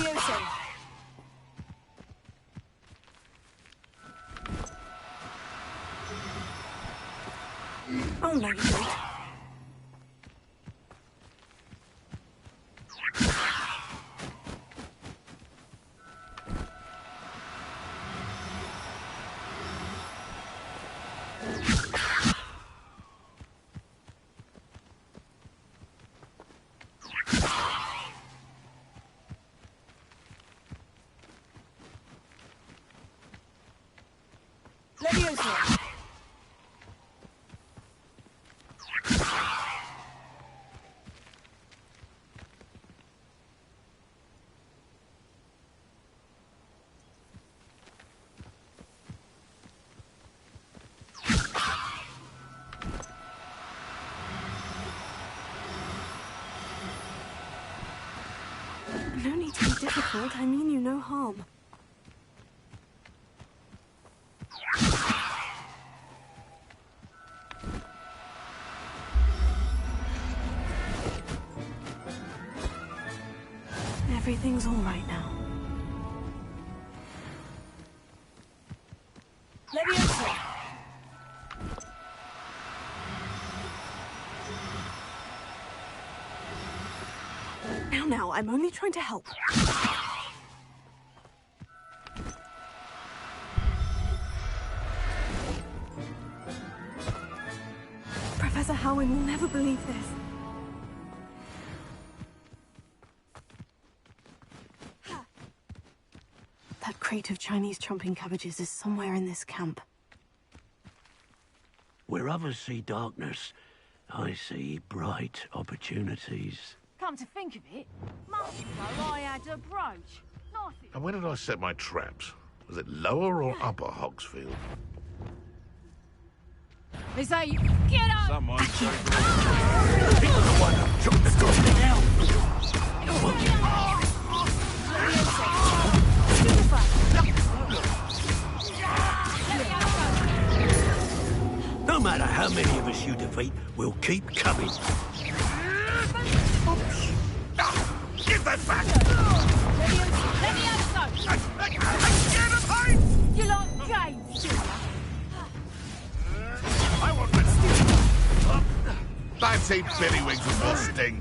Leviosa! Oh, no, you don't. Leviosa! No need to be difficult. I mean you no harm. Everything's all right now. Leviosa! Now, I'm only trying to help. Professor Howin will never believe this. That crate of Chinese chomping cabbages is somewhere in this camp. Where others see darkness, I see bright opportunities. Come to think of it, months ago I had a brooch. Nothing. And where did I set my traps? Was it lower or upper Hogsfield? They say, get up! Someone say... No matter how many of us you defeat, we'll keep coming. Give that back! You like games, do you? I want that. Fancy Billywings with more sting.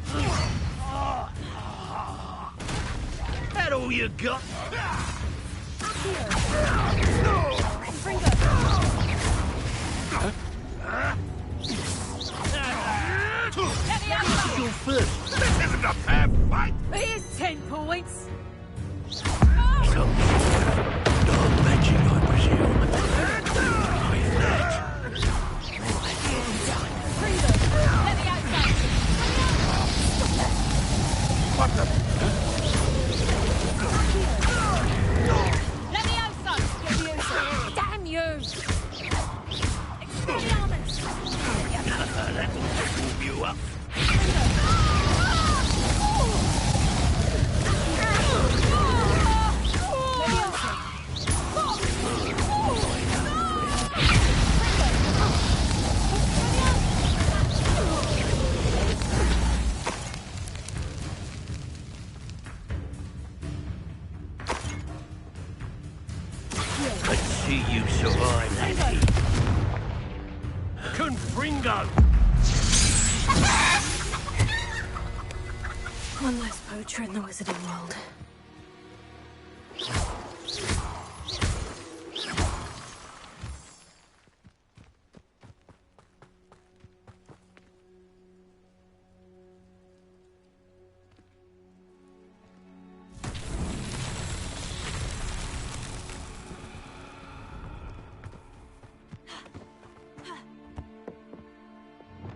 That all you got? You're first. This isn't a fair fight! Here's 10 points. Dark magic, I presume. With that. What the... Leviosa! Damn you! Expelliarmus! That will warm you up. Let's see you survive that heat. Confringo! One less poacher in the wizarding world.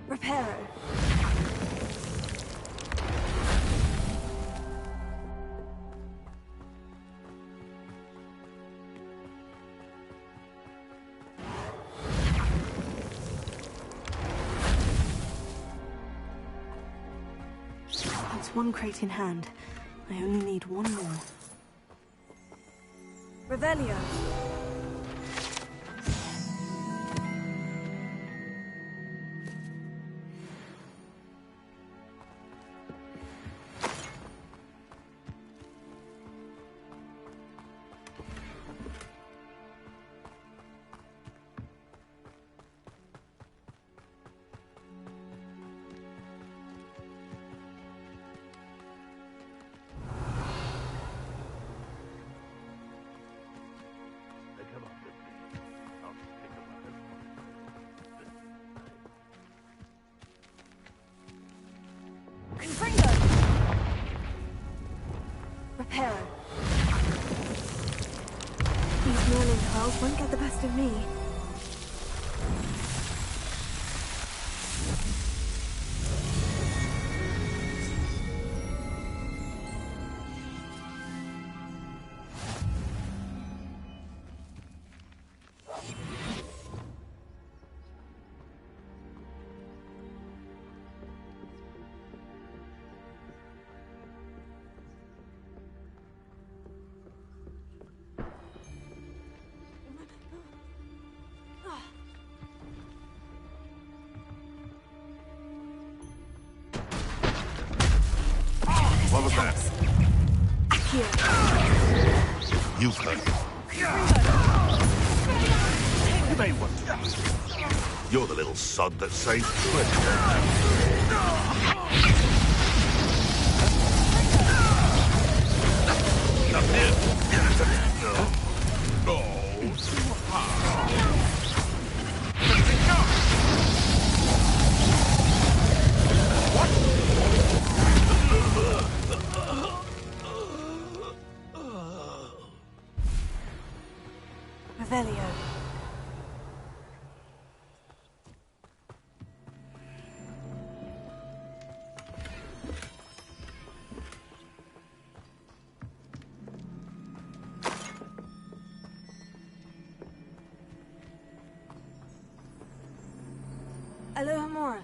Reparo. That's one crate in hand. I only need one more. Revelio. Prepare. These Merlin trials won't get the best of me. What was that? You've heard it. You may want to use it. You're the little sod that saved Revelio. Alohomora.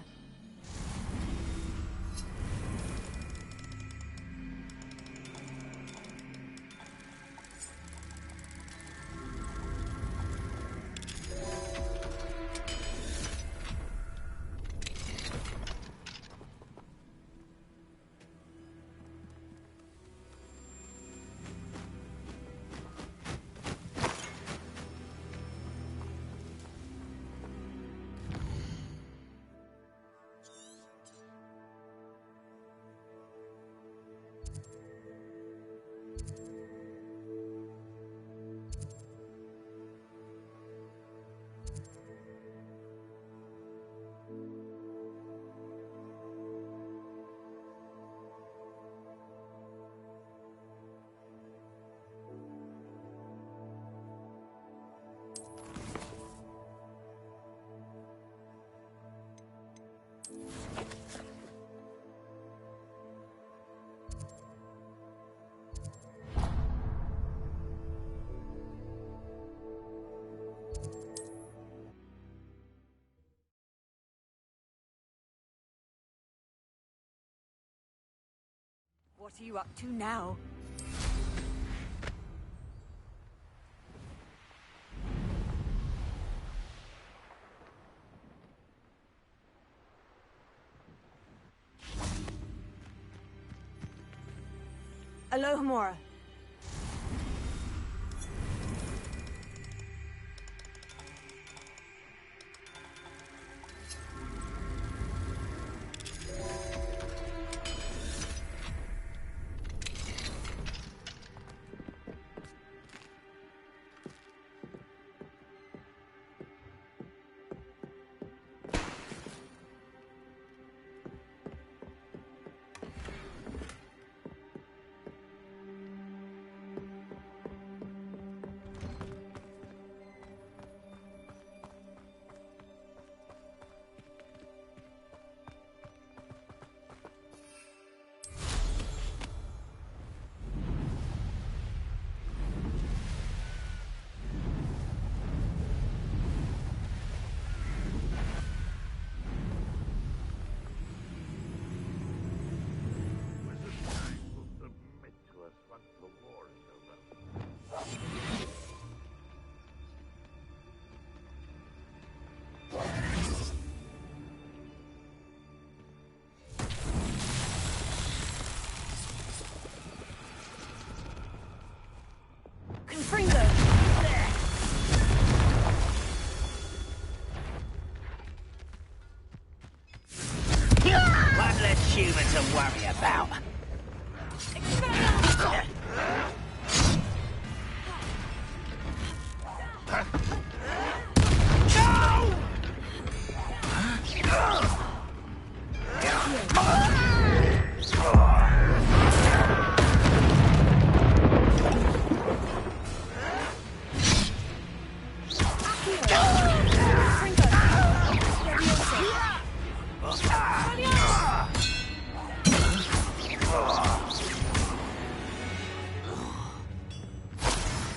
What are you up to now? Alohomora.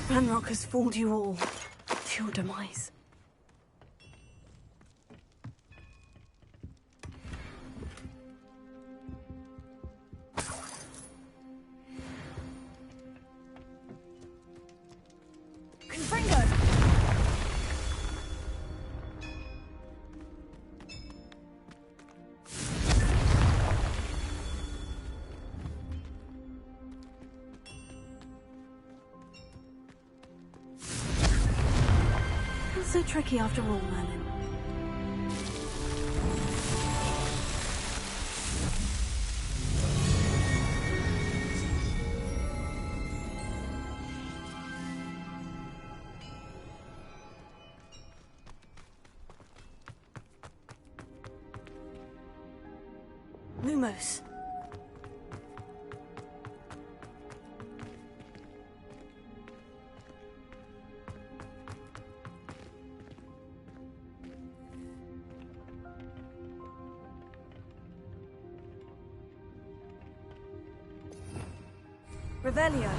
Ranrock has fooled you all to your demise. So tricky after all, Merlin. Lumos. Revelio.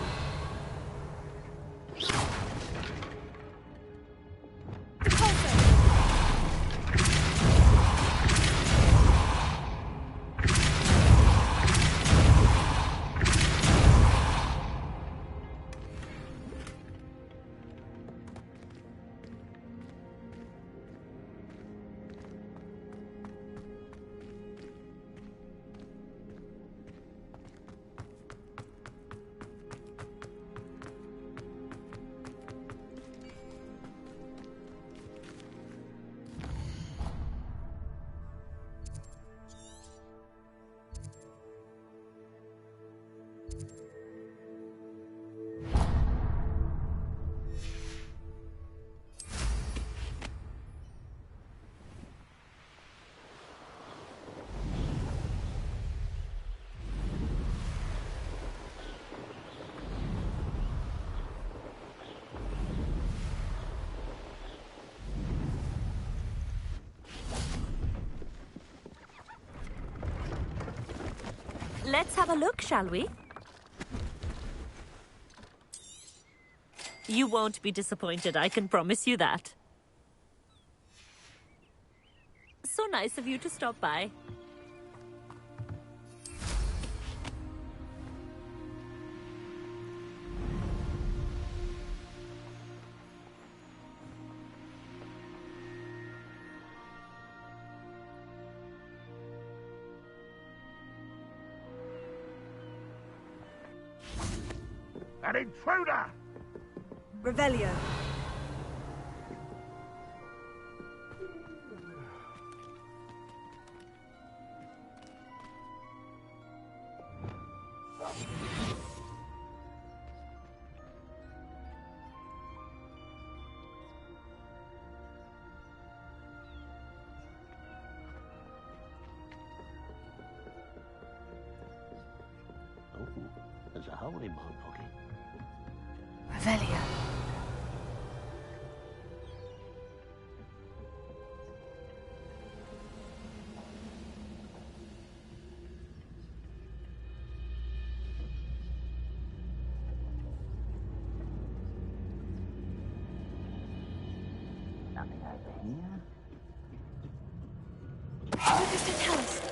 Let's have a look, shall we? You won't be disappointed, I can promise you that. So nice of you to stop by. An intruder! Revelio. Oh, there's a hole in my pocket. Revelio. Nothing over here. What does it tell us?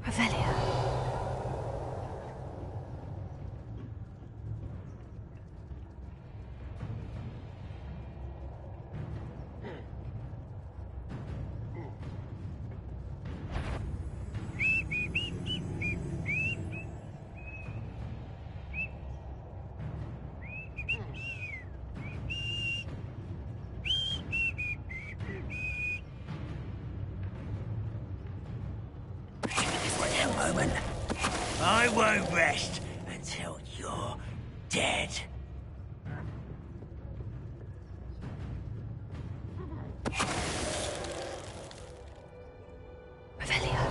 Revelio. Moment. I won't rest until you're dead. Revelio.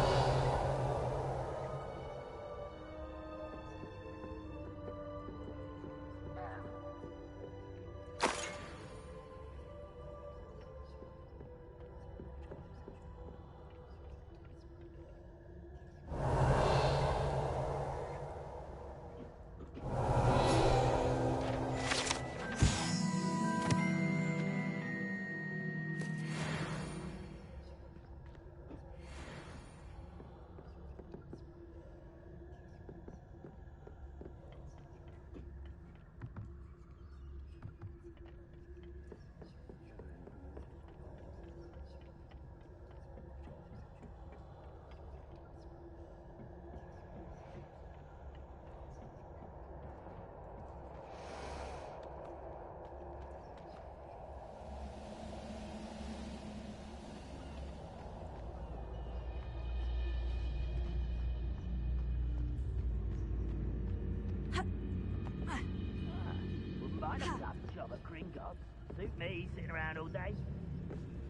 I'd have loved a job at Gringotts. Suit me, sitting around all day.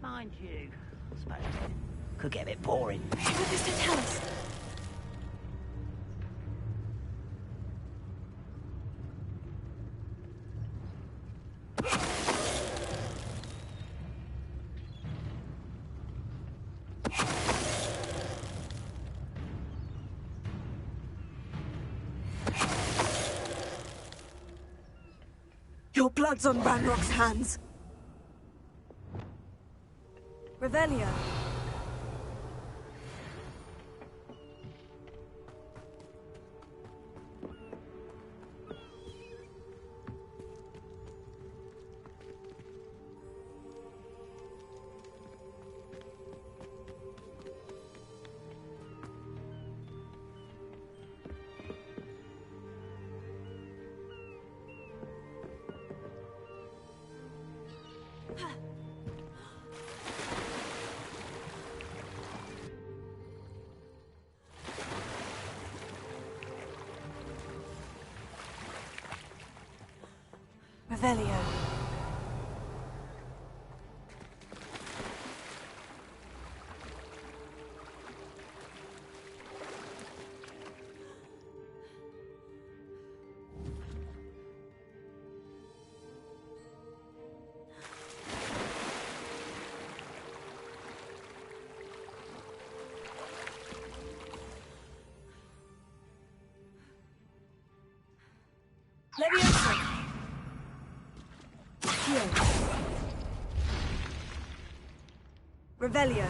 Mind you, I suppose it could get a bit boring. What does it tell us? Your blood's on Ranrock's hands. Revelio. Revelio. Leviosa. Revelio.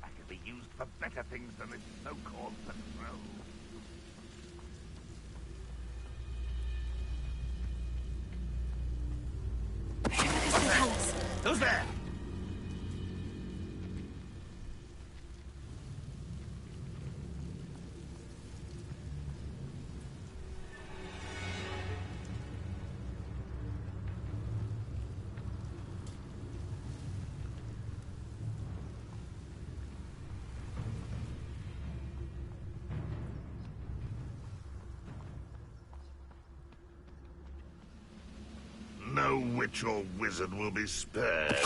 I could be used for better things than this so-called patrol. Who's there? No witch or wizard will be spared.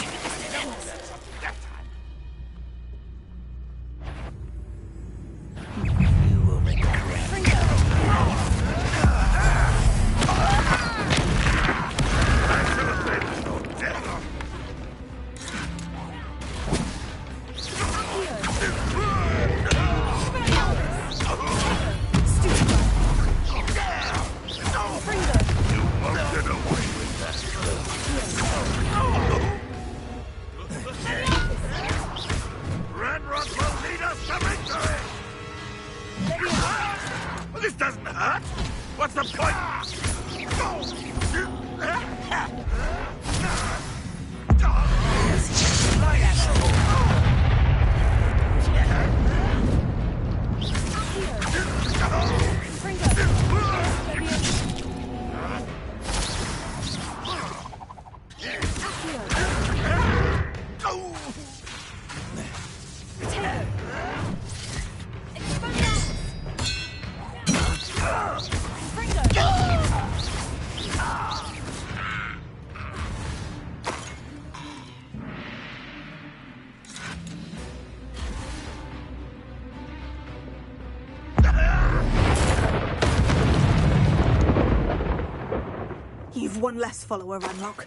One less follower, Ranrock.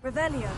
Revelio.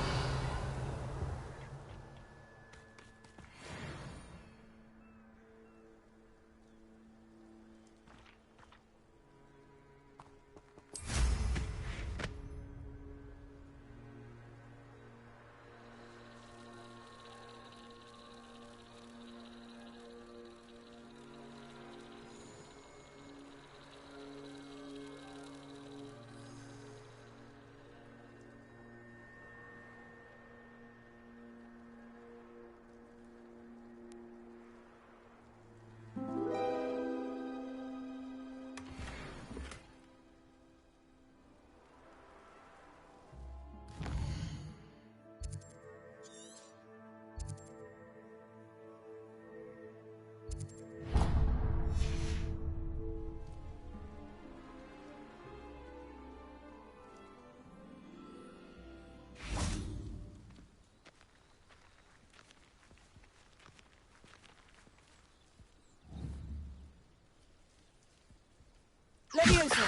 Leviosa.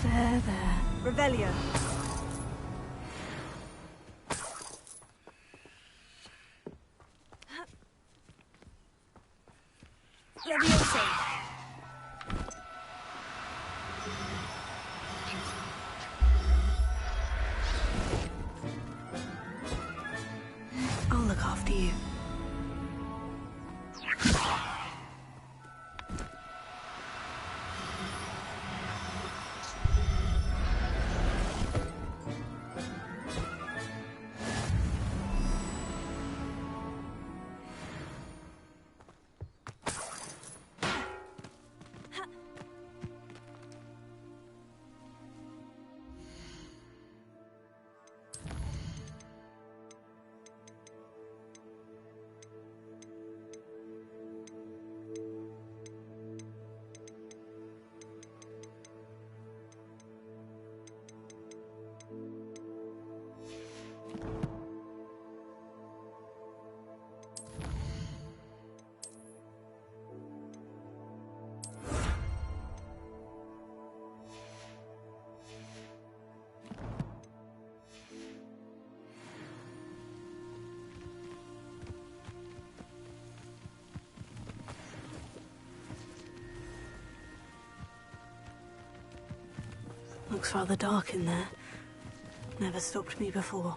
There. Revelio. Leviosa. I'll look after you. Looks rather dark in there. Never stopped me before.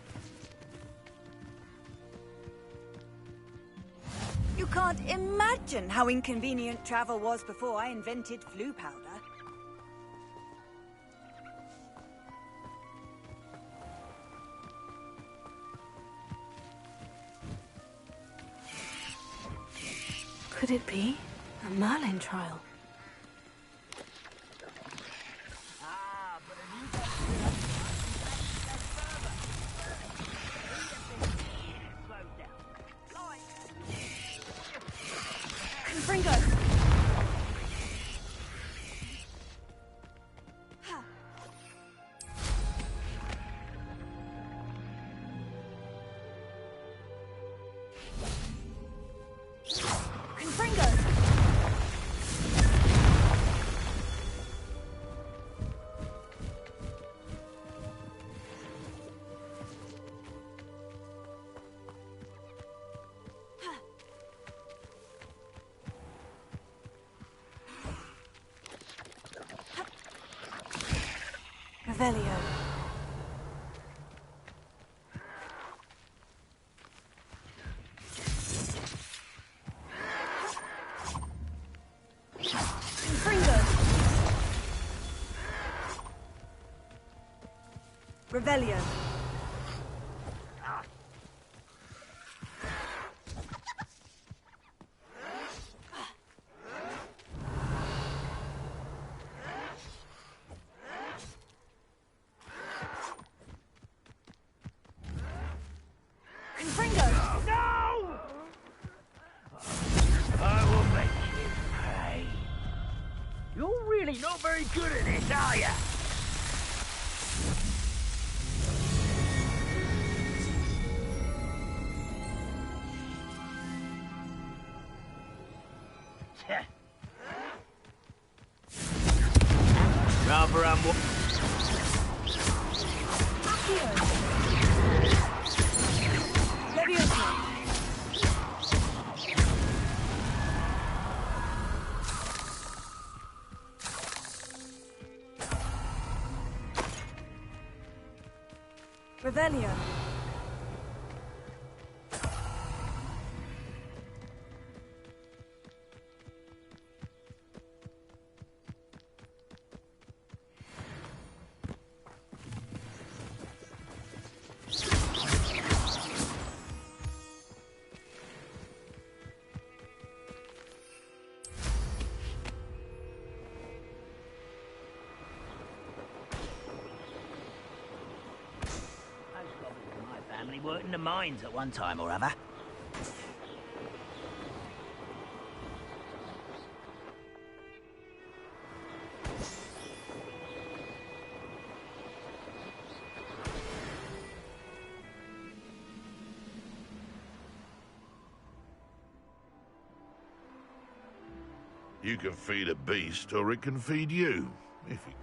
You can't imagine how inconvenient travel was before I invented flu powder. Could it be a Merlin trial? Revelio. Revelio. You're really not very good at this, are you? Rather Revelio. family worked in the mines at one time or other. You can feed a beast, or it can feed you. If you...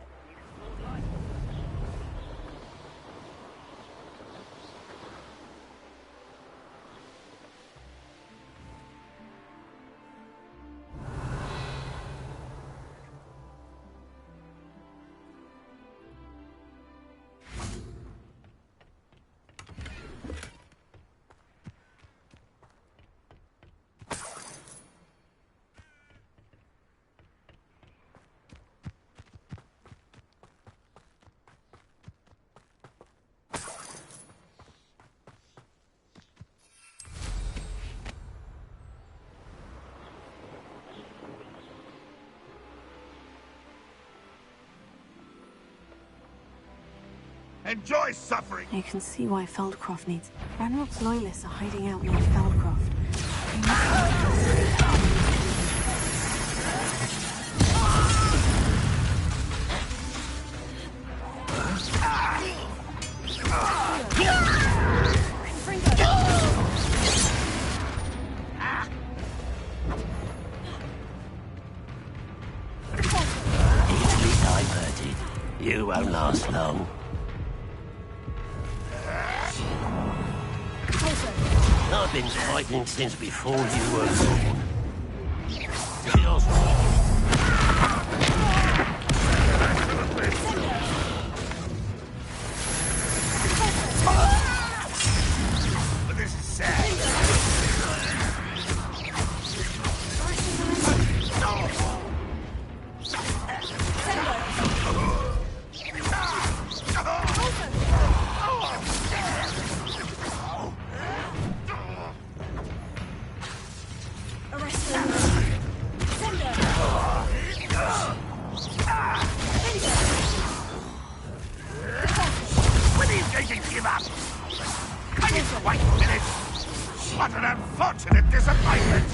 Enjoy suffering! You can see why Feldcroft needs... Ranrock's loyalists are hiding out near Feldcroft. Easily diverted. You won't last long. I've been fighting since before you were born. Feels But this is sad. When are you going to give up? Can you wait a minute? What an unfortunate disappointment!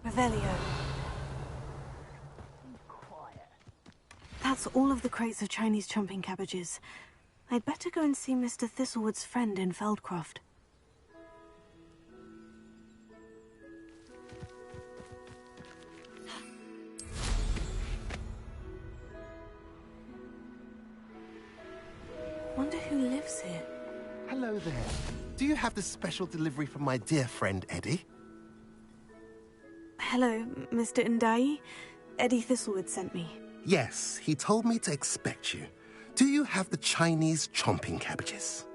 Revelio. That's all of the crates of Chinese chomping cabbages. I'd better go and see Mr. Thistlewood's friend in Feldcroft. Wonder who lives here. Hello there. Do you have the special delivery from my dear friend Eddie? Hello, Mr. Ndai. Eddie Thistlewood sent me. Yes, he told me to expect you. Do you have the Chinese chomping cabbages?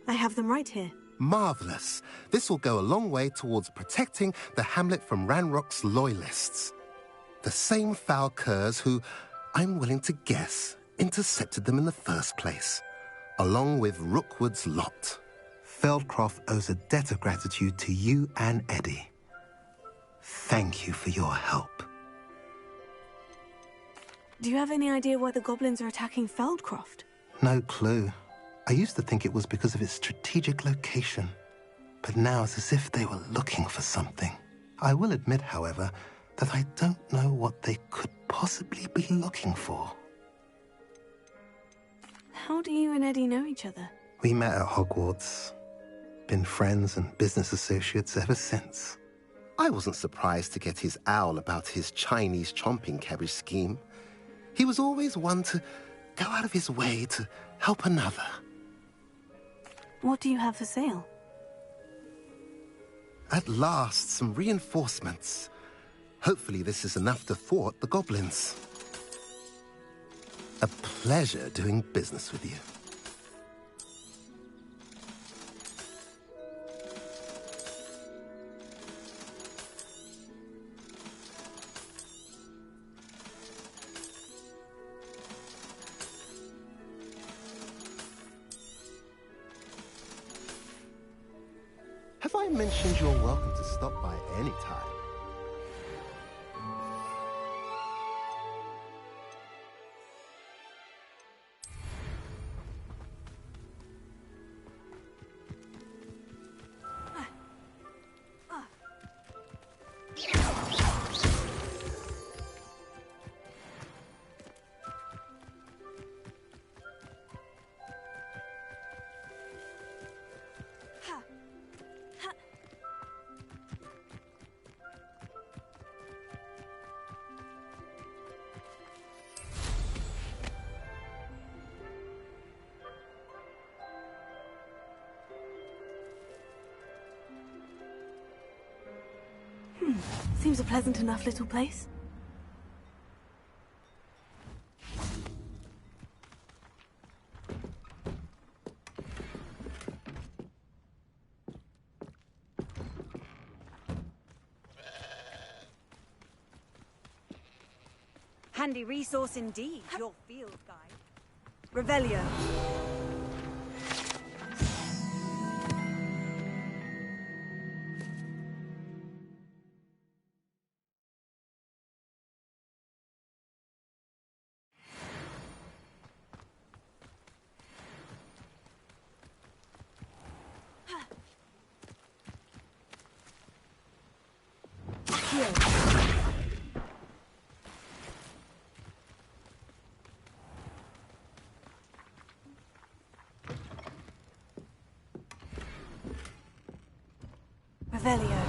I have them right here. Marvelous. This will go a long way towards protecting the hamlet from Ranrock's loyalists. The same foul curs who, I'm willing to guess, intercepted them in the first place, along with Rookwood's lot. Feldcroft owes a debt of gratitude to you and Eddie. Thank you for your help. Do you have any idea why the goblins are attacking Feldcroft? No clue. I used to think it was because of its strategic location, but now it's as if they were looking for something. I will admit, however, that I don't know what they could possibly be looking for. How do you and Eddie know each other? We met at Hogwarts. Been friends and business associates ever since. I wasn't surprised to get his owl about his Chinese chomping cabbage scheme. He was always one to go out of his way to help another. What do you have for sale? At last, some reinforcements. Hopefully this is enough to thwart the goblins. A pleasure doing business with you. Have I mentioned you're welcome to stop by any time? Seems a pleasant enough little place. Handy resource indeed, your field guide. Revelio. Revelio.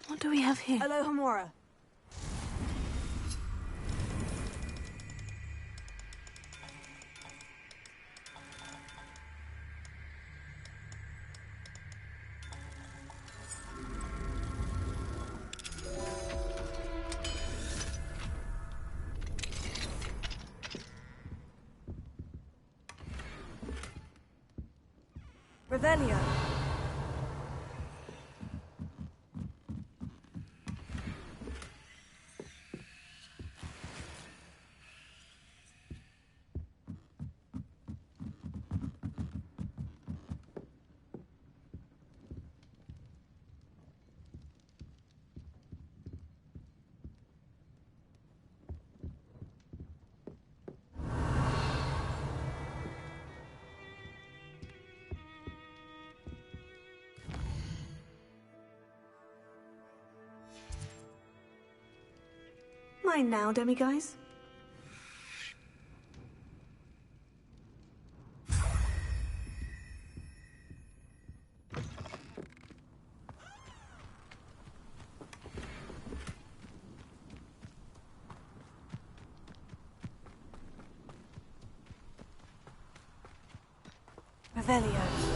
What do we have here? Alohomora. Revelio. Mine now, demiguise. Revelio.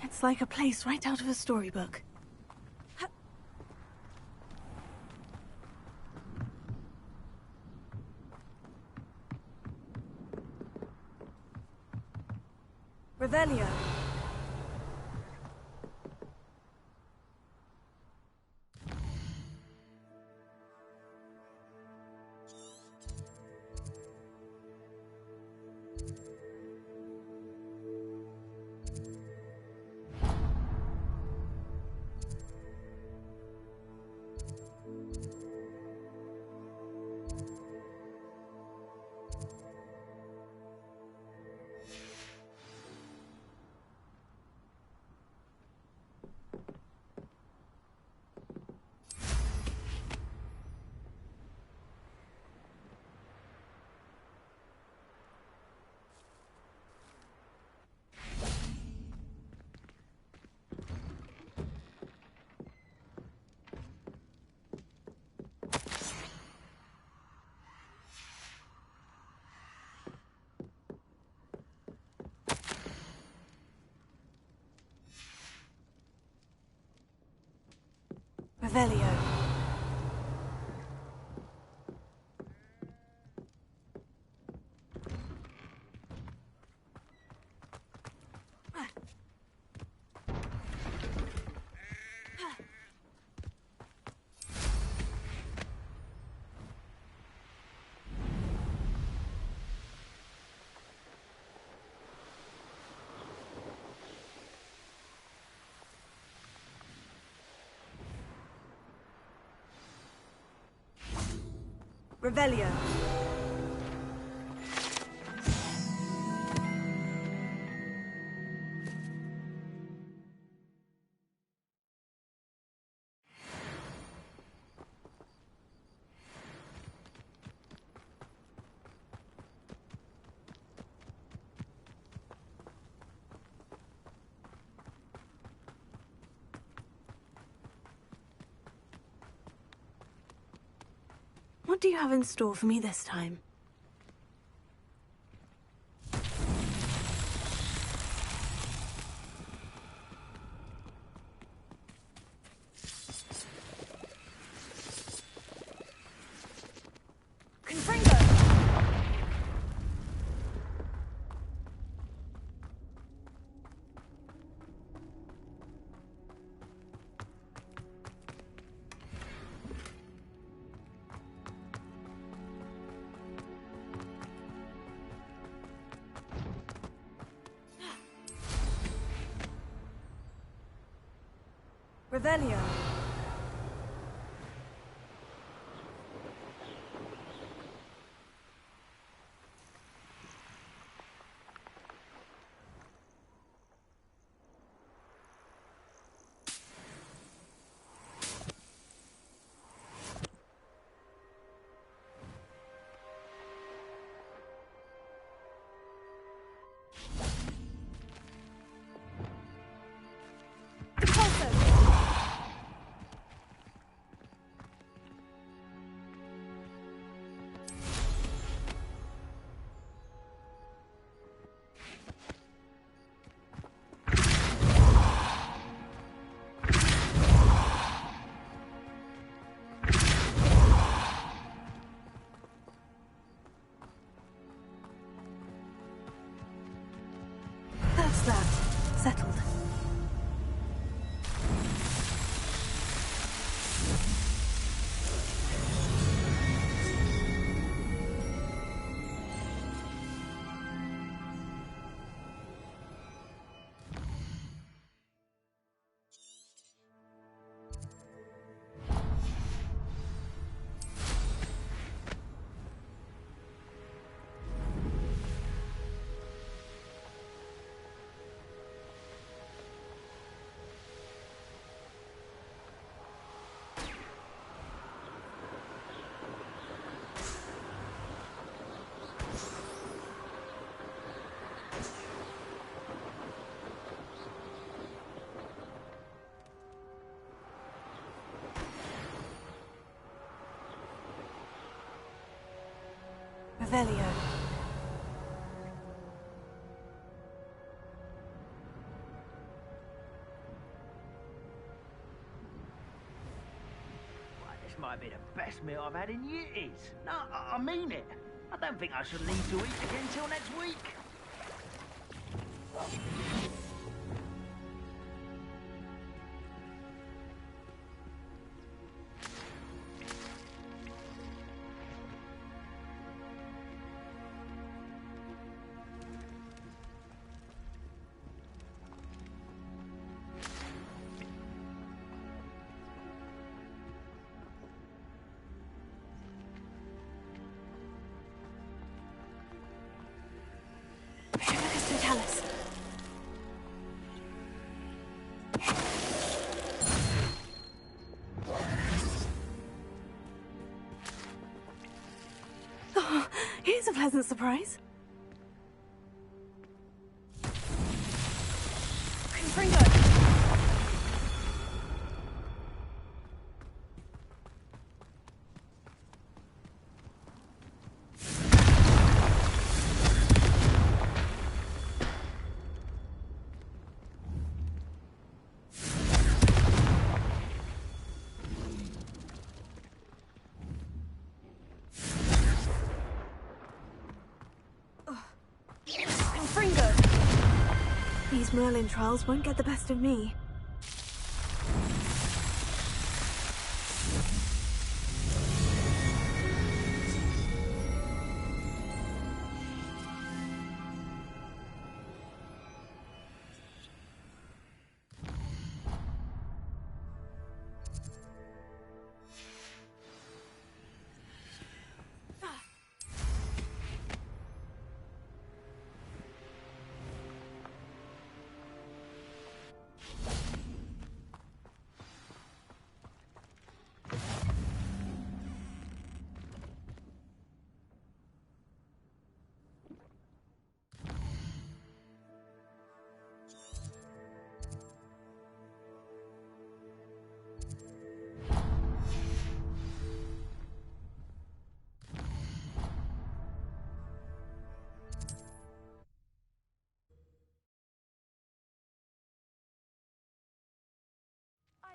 It's like a place right out of a storybook. Revelio. Revelio. Revelio. What do you have in store for me this time? Revelio. That's that. Settled. Revelio. This might be the best meal I've had in years. No, I mean it. I don't think I shall need to eat again till next week. Oh, here's a pleasant surprise. Confringo. These Merlin trials won't get the best of me.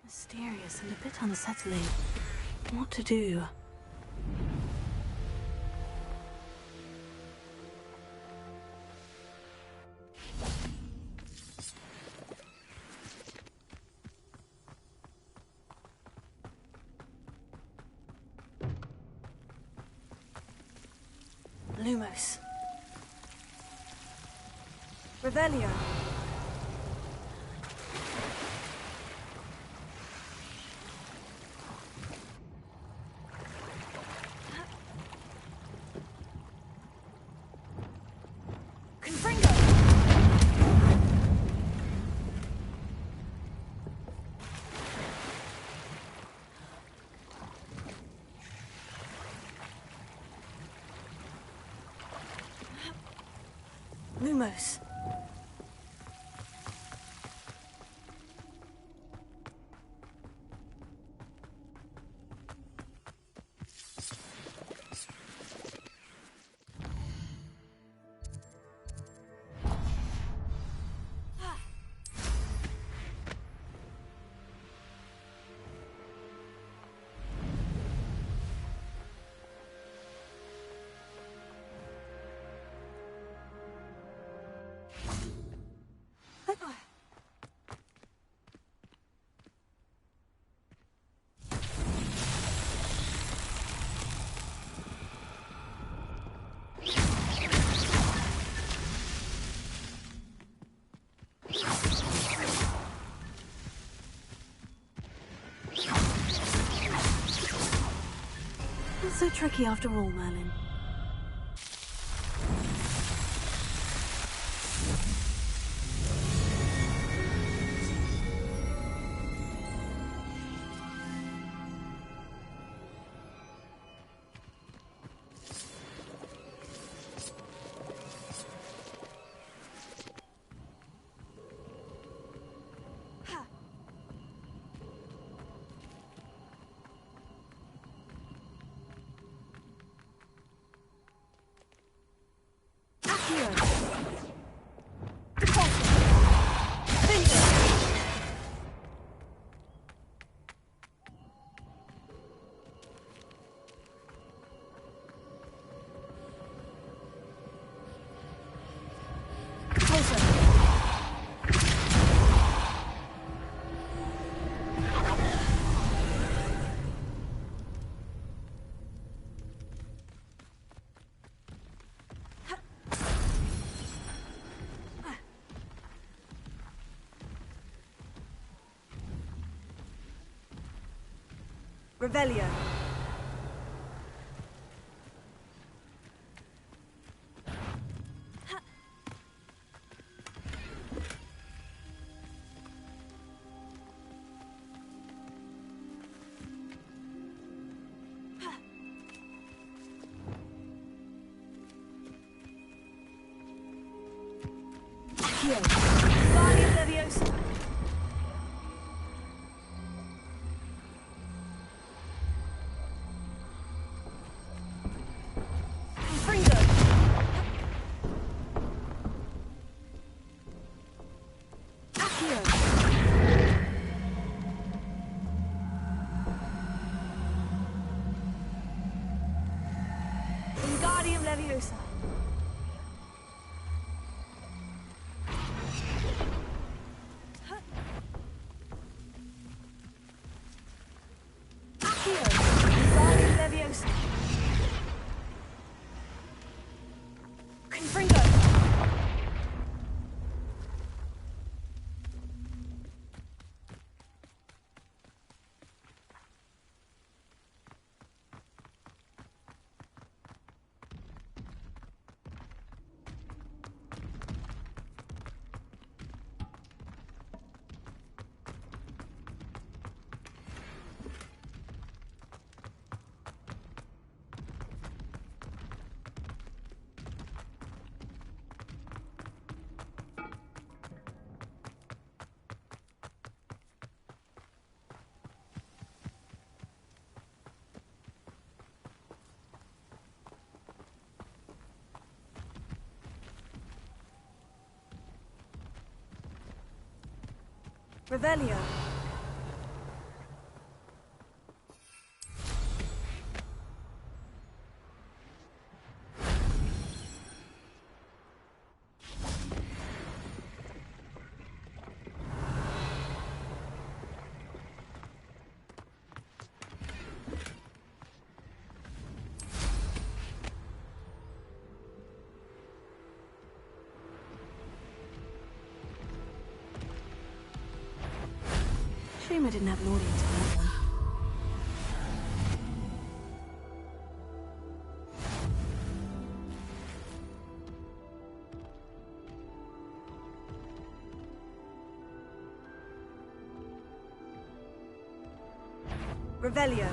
Mysterious and a bit unsettling. What to do? Lumos. Revelio. Lumos. Not so tricky after all, Merlin. Revelio. Guardian Leviosa. Fringo. Accio. Guardian Leviosa. Revelio. Shame I didn't have an audience for that one. Revelio.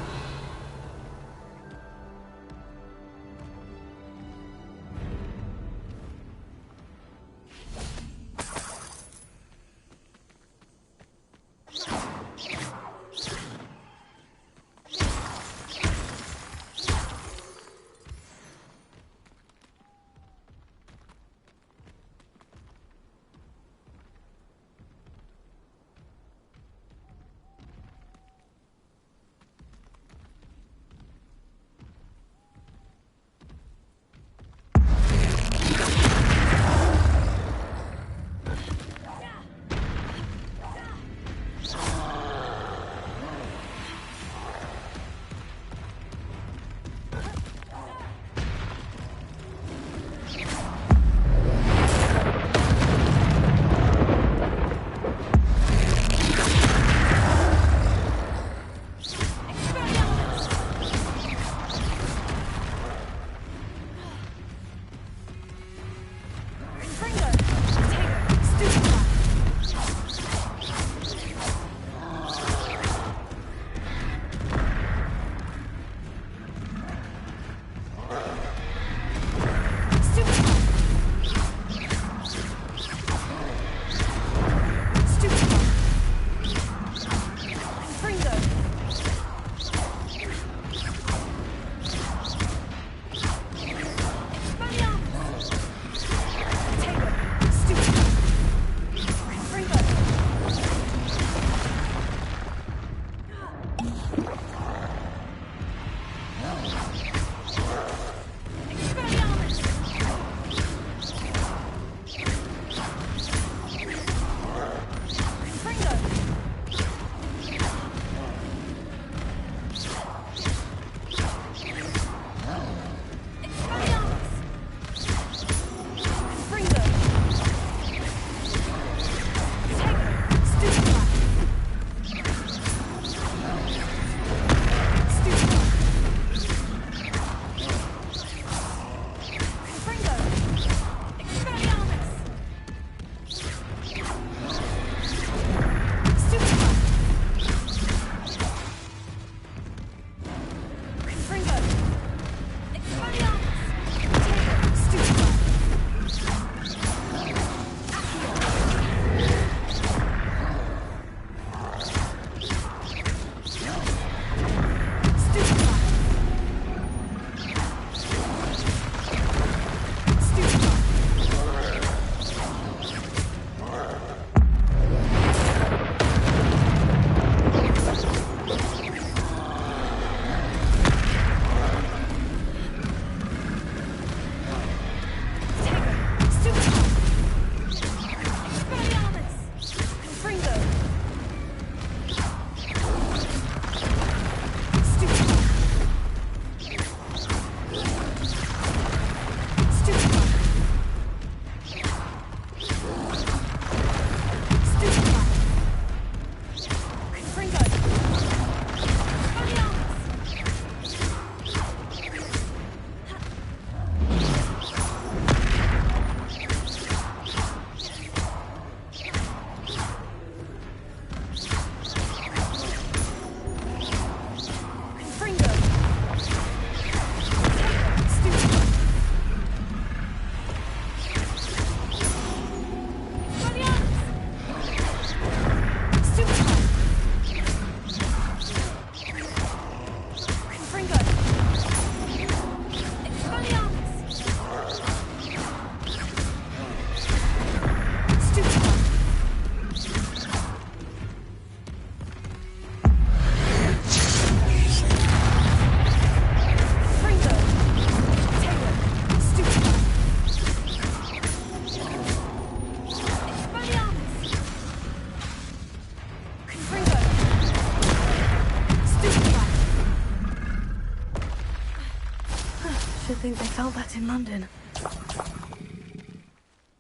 think they felt that in London.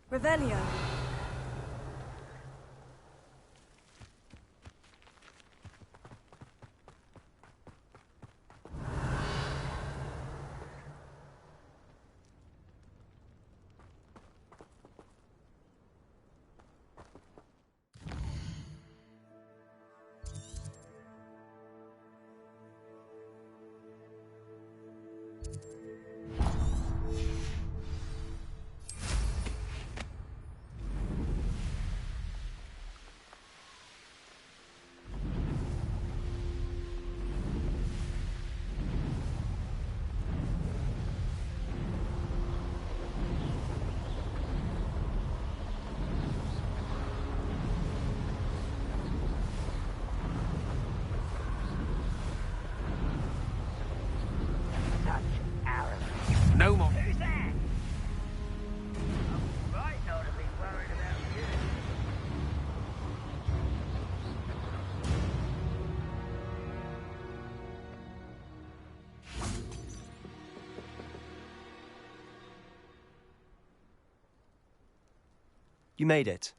Revelio. No more. Who's that? I'm right not to be worried about you. You made it.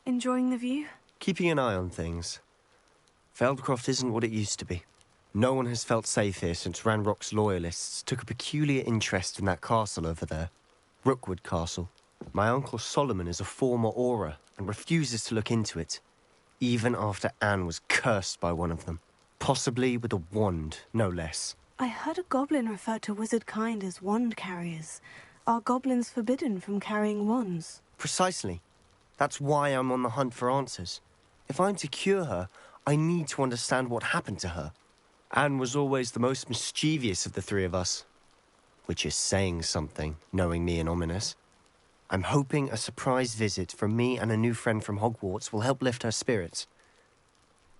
Enjoying the view? Keeping an eye on things. Feldcroft isn't what it used to be. No one has felt safe here since Ranrock's loyalists took a peculiar interest in that castle over there. Rookwood Castle. My uncle Solomon is a former Auror and refuses to look into it, even after Anne was cursed by one of them. Possibly with a wand, no less. I heard a goblin refer to wizard kind as wand carriers. Are goblins forbidden from carrying wands? Precisely. That's why I'm on the hunt for answers. If I'm to cure her, I need to understand what happened to her. Anne was always the most mischievous of the three of us. Which is saying something, knowing me and Ominous. I'm hoping a surprise visit from me and a new friend from Hogwarts will help lift her spirits.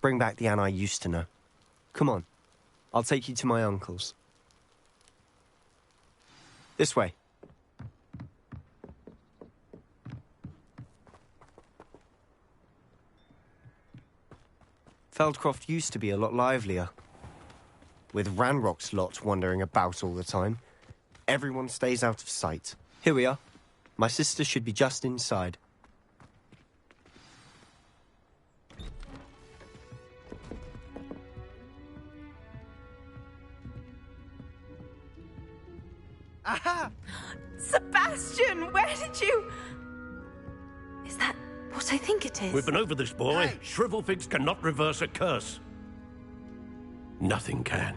Bring back the Anne I used to know. Come on. I'll take you to my uncle's. This way. Feldcroft used to be a lot livelier. With Ranrock's lot wandering about all the time, everyone stays out of sight. Here we are. My sister should be just inside. Aha! Sebastian, where did you... Is that what I think it is? We've been over this, boy. Hey. Shrivelfigs cannot reverse a curse. Nothing can.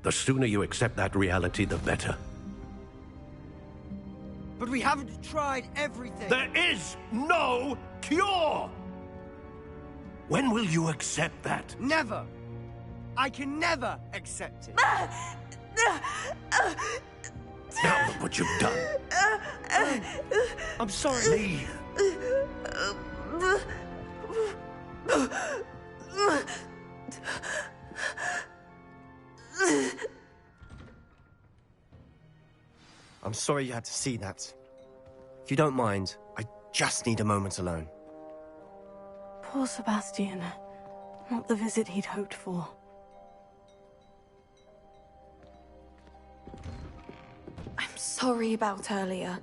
The sooner you accept that reality, the better. But we haven't tried everything. There is no cure! When will you accept that? Never. I can never accept it. Now look what you've done. I'm sorry. Leave. I'm sorry you had to see that. If you don't mind, I just need a moment alone. Poor Sebastian. Not the visit he'd hoped for. I'm sorry about earlier.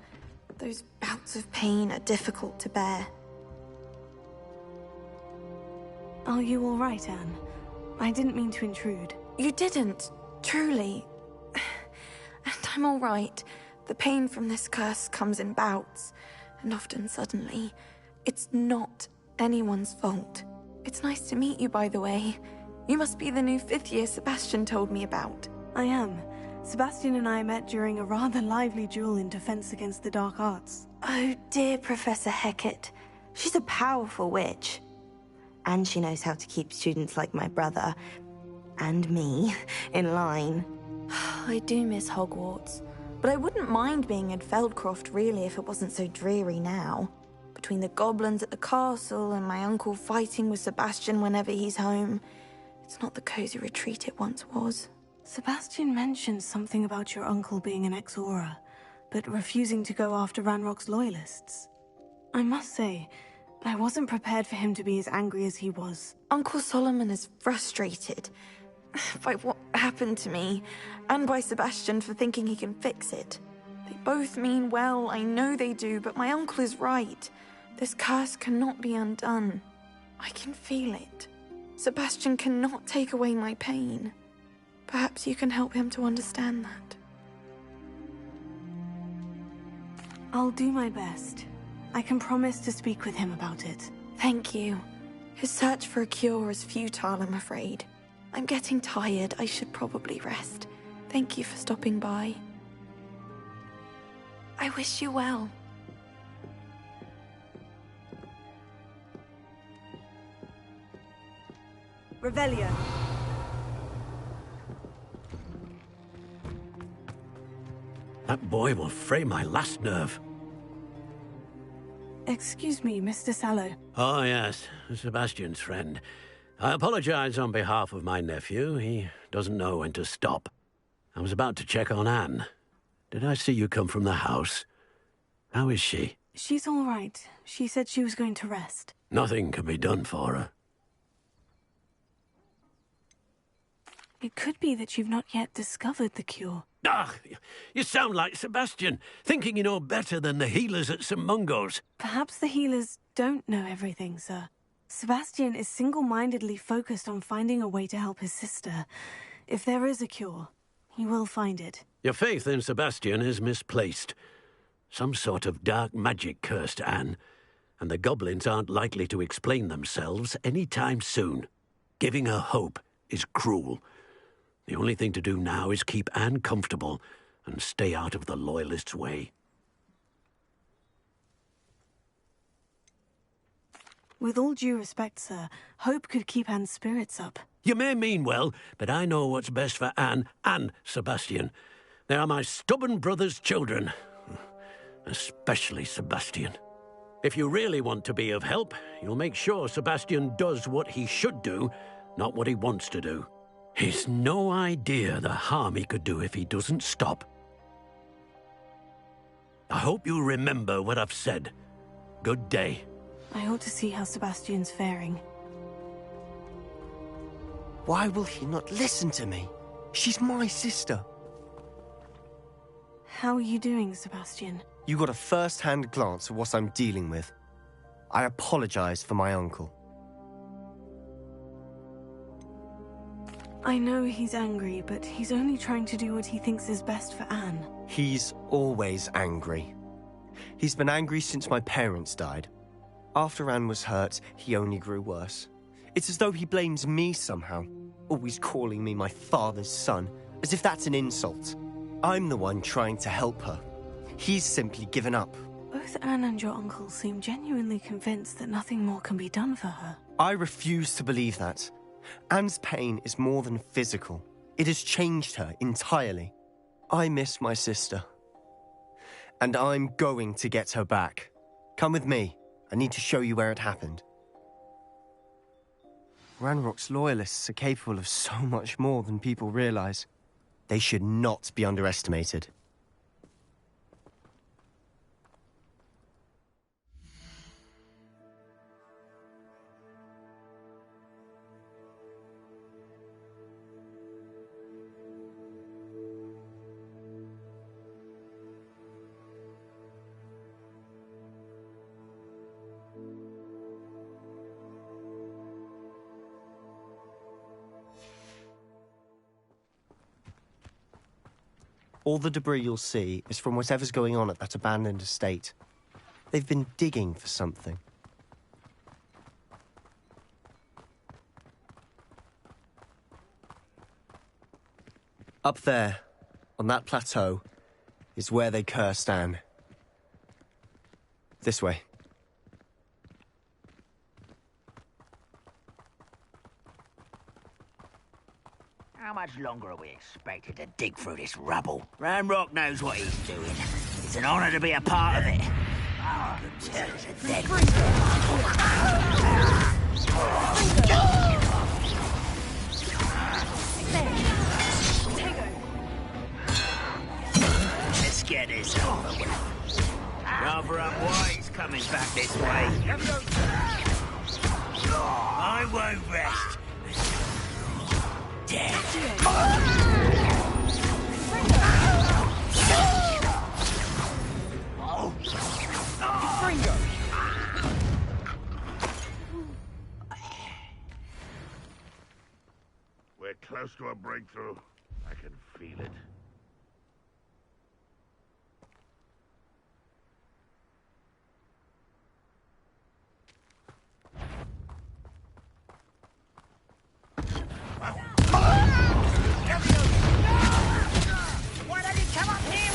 Those bouts of pain are difficult to bear. Are you all right, Anne? I didn't mean to intrude. You didn't, truly. And I'm all right. The pain from this curse comes in bouts, and often suddenly. It's not anyone's fault. It's nice to meet you, by the way. You must be the new 5th year Sebastian told me about. I am. Sebastian and I met during a rather lively duel in defense against the dark arts. Oh, dear Professor Hecat. She's a powerful witch. And she knows how to keep students like my brother, and me, in line. I do miss Hogwarts, but I wouldn't mind being in Feldcroft, really, if it wasn't so dreary now. Between the goblins at the castle and my uncle fighting with Sebastian whenever he's home, it's not the cozy retreat it once was. Sebastian mentioned something about your uncle being an ex-Auror, but refusing to go after Ranrock's loyalists. I must say, I wasn't prepared for him to be as angry as he was. Uncle Solomon is frustrated by what happened to me, and by Sebastian for thinking he can fix it. They both mean well, I know they do, but my uncle is right. This curse cannot be undone. I can feel it. Sebastian cannot take away my pain. Perhaps you can help him to understand that. I'll do my best. I can promise to speak with him about it. Thank you. His search for a cure is futile, I'm afraid. I'm getting tired. I should probably rest. Thank you for stopping by. I wish you well. Revelio. That boy will fray my last nerve. Excuse me, Mr. Sallow. Oh, yes, Sebastian's friend. I apologize on behalf of my nephew. He doesn't know when to stop. I was about to check on Anne. Did I see you come from the house? How is she? She's all right. She said she was going to rest. Nothing can be done for her. It could be that you've not yet discovered the cure. Ah, you sound like Sebastian, thinking you know better than the healers at St. Mungo's. Perhaps the healers don't know everything, sir. Sebastian is single-mindedly focused on finding a way to help his sister. If there is a cure, he will find it. Your faith in Sebastian is misplaced. Some sort of dark magic cursed Anne, and the goblins aren't likely to explain themselves any time soon. Giving her hope is cruel. The only thing to do now is keep Anne comfortable and stay out of the Loyalists' way. With all due respect, sir, hope could keep Anne's spirits up. You may mean well, but I know what's best for Anne and Sebastian. They are my stubborn brother's children. Especially Sebastian. If you really want to be of help, you'll make sure Sebastian does what he should do, not what he wants to do. He's no idea the harm he could do if he doesn't stop. I hope you remember what I've said. Good day. I ought to see how Sebastian's faring. Why will he not listen to me? She's my sister. How are you doing, Sebastian? You got a first-hand glance at what I'm dealing with. I apologize for my uncle. I know he's angry, but he's only trying to do what he thinks is best for Anne. He's always angry. He's been angry since my parents died. After Anne was hurt, he only grew worse. It's as though he blames me somehow, always calling me my father's son, as if that's an insult. I'm the one trying to help her. He's simply given up. Both Anne and your uncle seem genuinely convinced that nothing more can be done for her. I refuse to believe that. Anne's pain is more than physical. It has changed her entirely. I miss my sister. And I'm going to get her back. Come with me. I need to show you where it happened. Ranrock's loyalists are capable of so much more than people realize. They should not be underestimated. All the debris you'll see is from whatever's going on at that abandoned estate. They've been digging for something. Up there, on that plateau, is where they cursed Anne. This way. How much longer are we expected to dig through this rubble? Ranrock knows what he's doing. It's an honor to be a part of it. I could tell it's a dead Let's get this over with. Rather up why he's coming back this way. I won't rest. Dead. We're close to a breakthrough. I can feel it. Why don't you come up here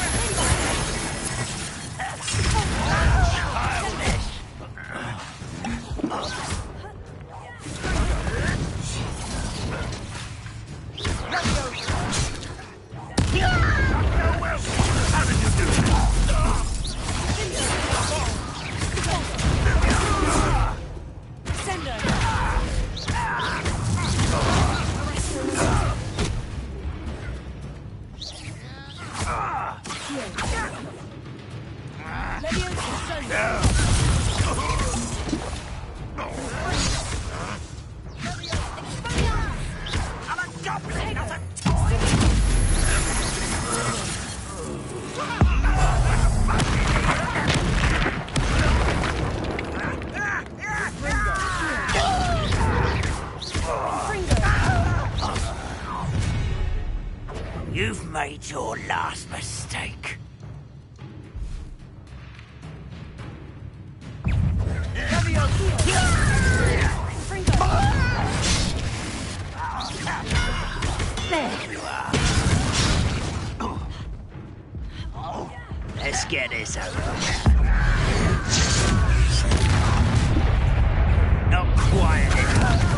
made your last mistake. There you are. Let's get this over. Not quiet enough.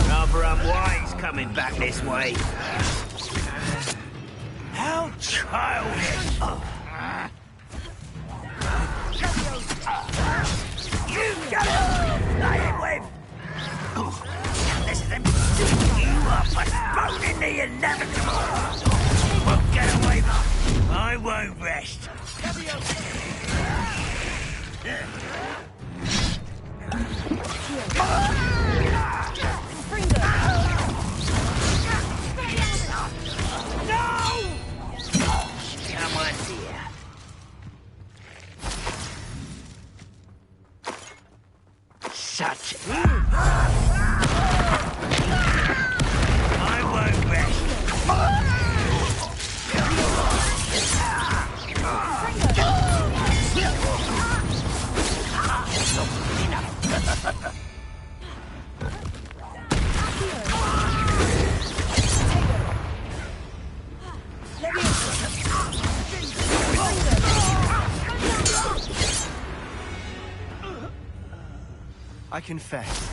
Rather unwise coming back this way. How childish! You got it! Lay it with! This is him setting you up, postponing the inevitable! Won't get away, I won't rest. Come on, dear. Such I won't rest. I confess,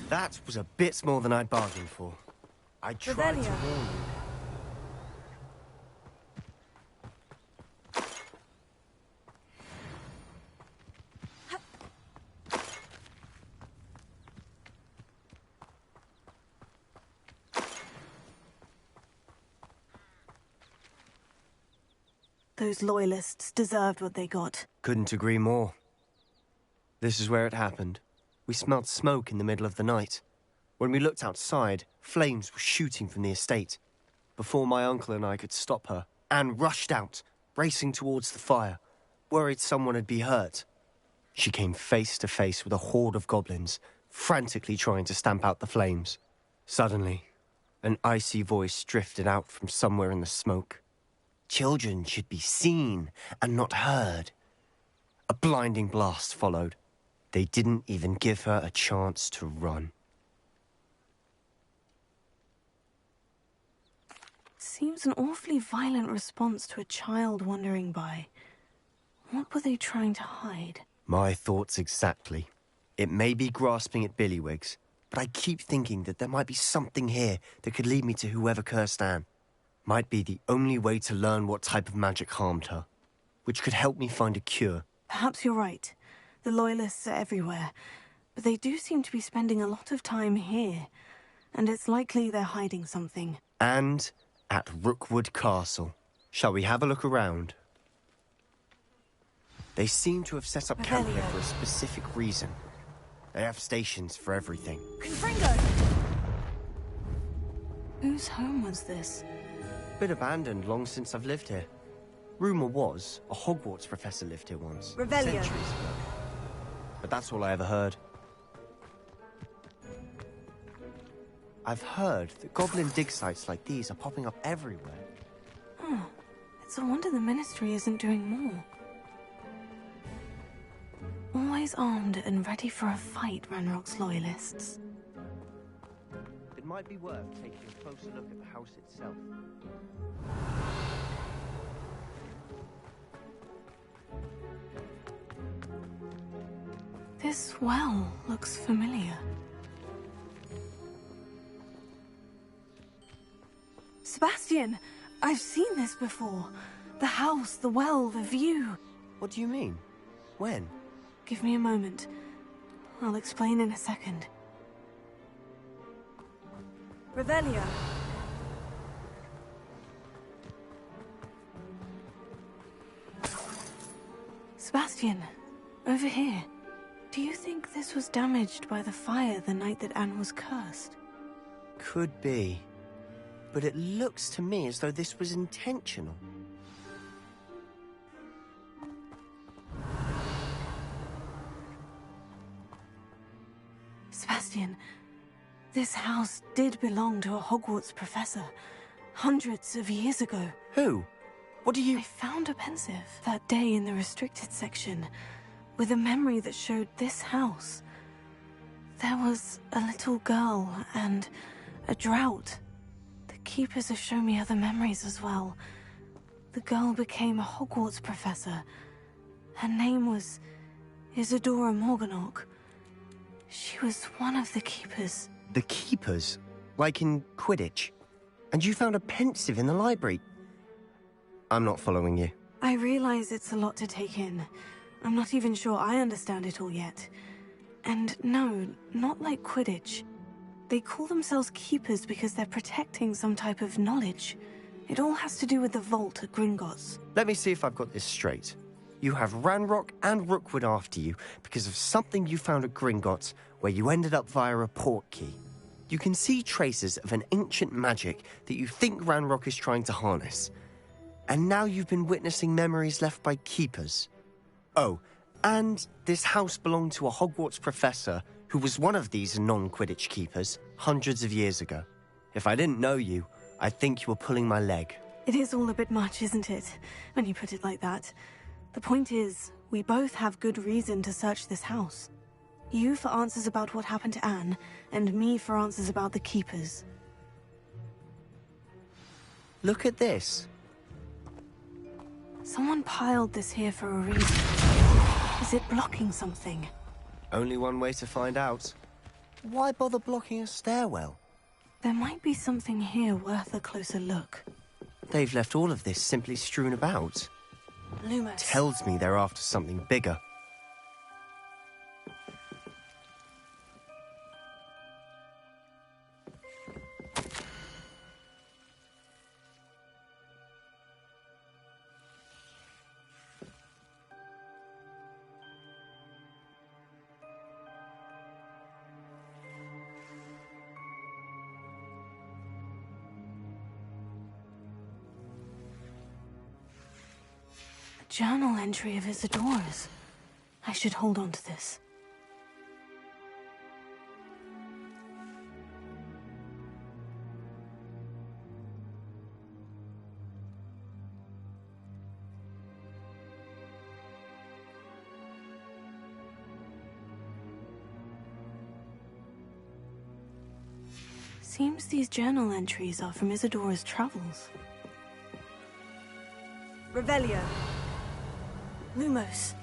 that was a bit more than I'd bargained for. I tried to warn you. Those loyalists deserved what they got. Couldn't agree more. This is where it happened. We smelled smoke in the middle of the night. When we looked outside, flames were shooting from the estate. Before my uncle and I could stop her, Anne rushed out, racing towards the fire, worried someone had been hurt. She came face to face with a horde of goblins, frantically trying to stamp out the flames. Suddenly, an icy voice drifted out from somewhere in the smoke. Children should be seen and not heard. A blinding blast followed. They didn't even give her a chance to run. Seems an awfully violent response to a child wandering by. What were they trying to hide? My thoughts exactly. It may be grasping at Billywigs, but I keep thinking that there might be something here that could lead me to whoever cursed Anne. Might be the only way to learn what type of magic harmed her, which could help me find a cure. Perhaps you're right. The Loyalists are everywhere, but they do seem to be spending a lot of time here, and it's likely they're hiding something. And at Rookwood Castle. Shall we have a look around? They seem to have set up camp here for a specific reason. They have stations for everything. Confringo! Whose home was this? Been abandoned long since I've lived here. Rumour was a Hogwarts professor lived here once. Revelio. Centuries ago. But that's all I ever heard. I've heard that goblin dig sites like these are popping up everywhere. Oh, it's a wonder the Ministry isn't doing more. Always armed and ready for a fight, Ranrock's Loyalists. It might be worth taking a closer look at the house itself. This well looks familiar. Sebastian! I've seen this before. The house, the well, the view. What do you mean? When? Give me a moment. I'll explain in a second. Revelio. Sebastian, over here. Do you think this was damaged by the fire the night that Anne was cursed? Could be. But it looks to me as though this was intentional. Sebastian, this house did belong to a Hogwarts professor hundreds of years ago. Who? What do you... I found a pensive that day in the restricted section with a memory that showed this house. There was a little girl and a drought. The keepers have shown me other memories as well. The girl became a Hogwarts professor. Her name was Isadora Morganach. She was one of the keepers. The keepers? Like in Quidditch? And you found a pensive in the library? I'm not following you. I realize it's a lot to take in. I'm not even sure I understand it all yet. And no, not like Quidditch. They call themselves keepers because they're protecting some type of knowledge. It all has to do with the vault at Gringotts. Let me see if I've got this straight. You have Ranrock and Rookwood after you because of something you found at Gringotts where you ended up via a portkey. You can see traces of an ancient magic that you think Ranrock is trying to harness. And now you've been witnessing memories left by keepers. Oh, and this house belonged to a Hogwarts professor who was one of these non-Quidditch keepers hundreds of years ago. If I didn't know you, I'd think you were pulling my leg. It is all a bit much, isn't it, when you put it like that? The point is, we both have good reason to search this house. You for answers about what happened to Anne, and me for answers about the keepers. Look at this. Someone piled this here for a reason. Is it blocking something? Only one way to find out. Why bother blocking a stairwell? There might be something here worth a closer look. They've left all of this simply strewn about. Lumos. Tells me they're after something bigger. Journal entry of Isadora's. I should hold on to this. Seems these journal entries are from Isadora's travels. Revelio. Lumos.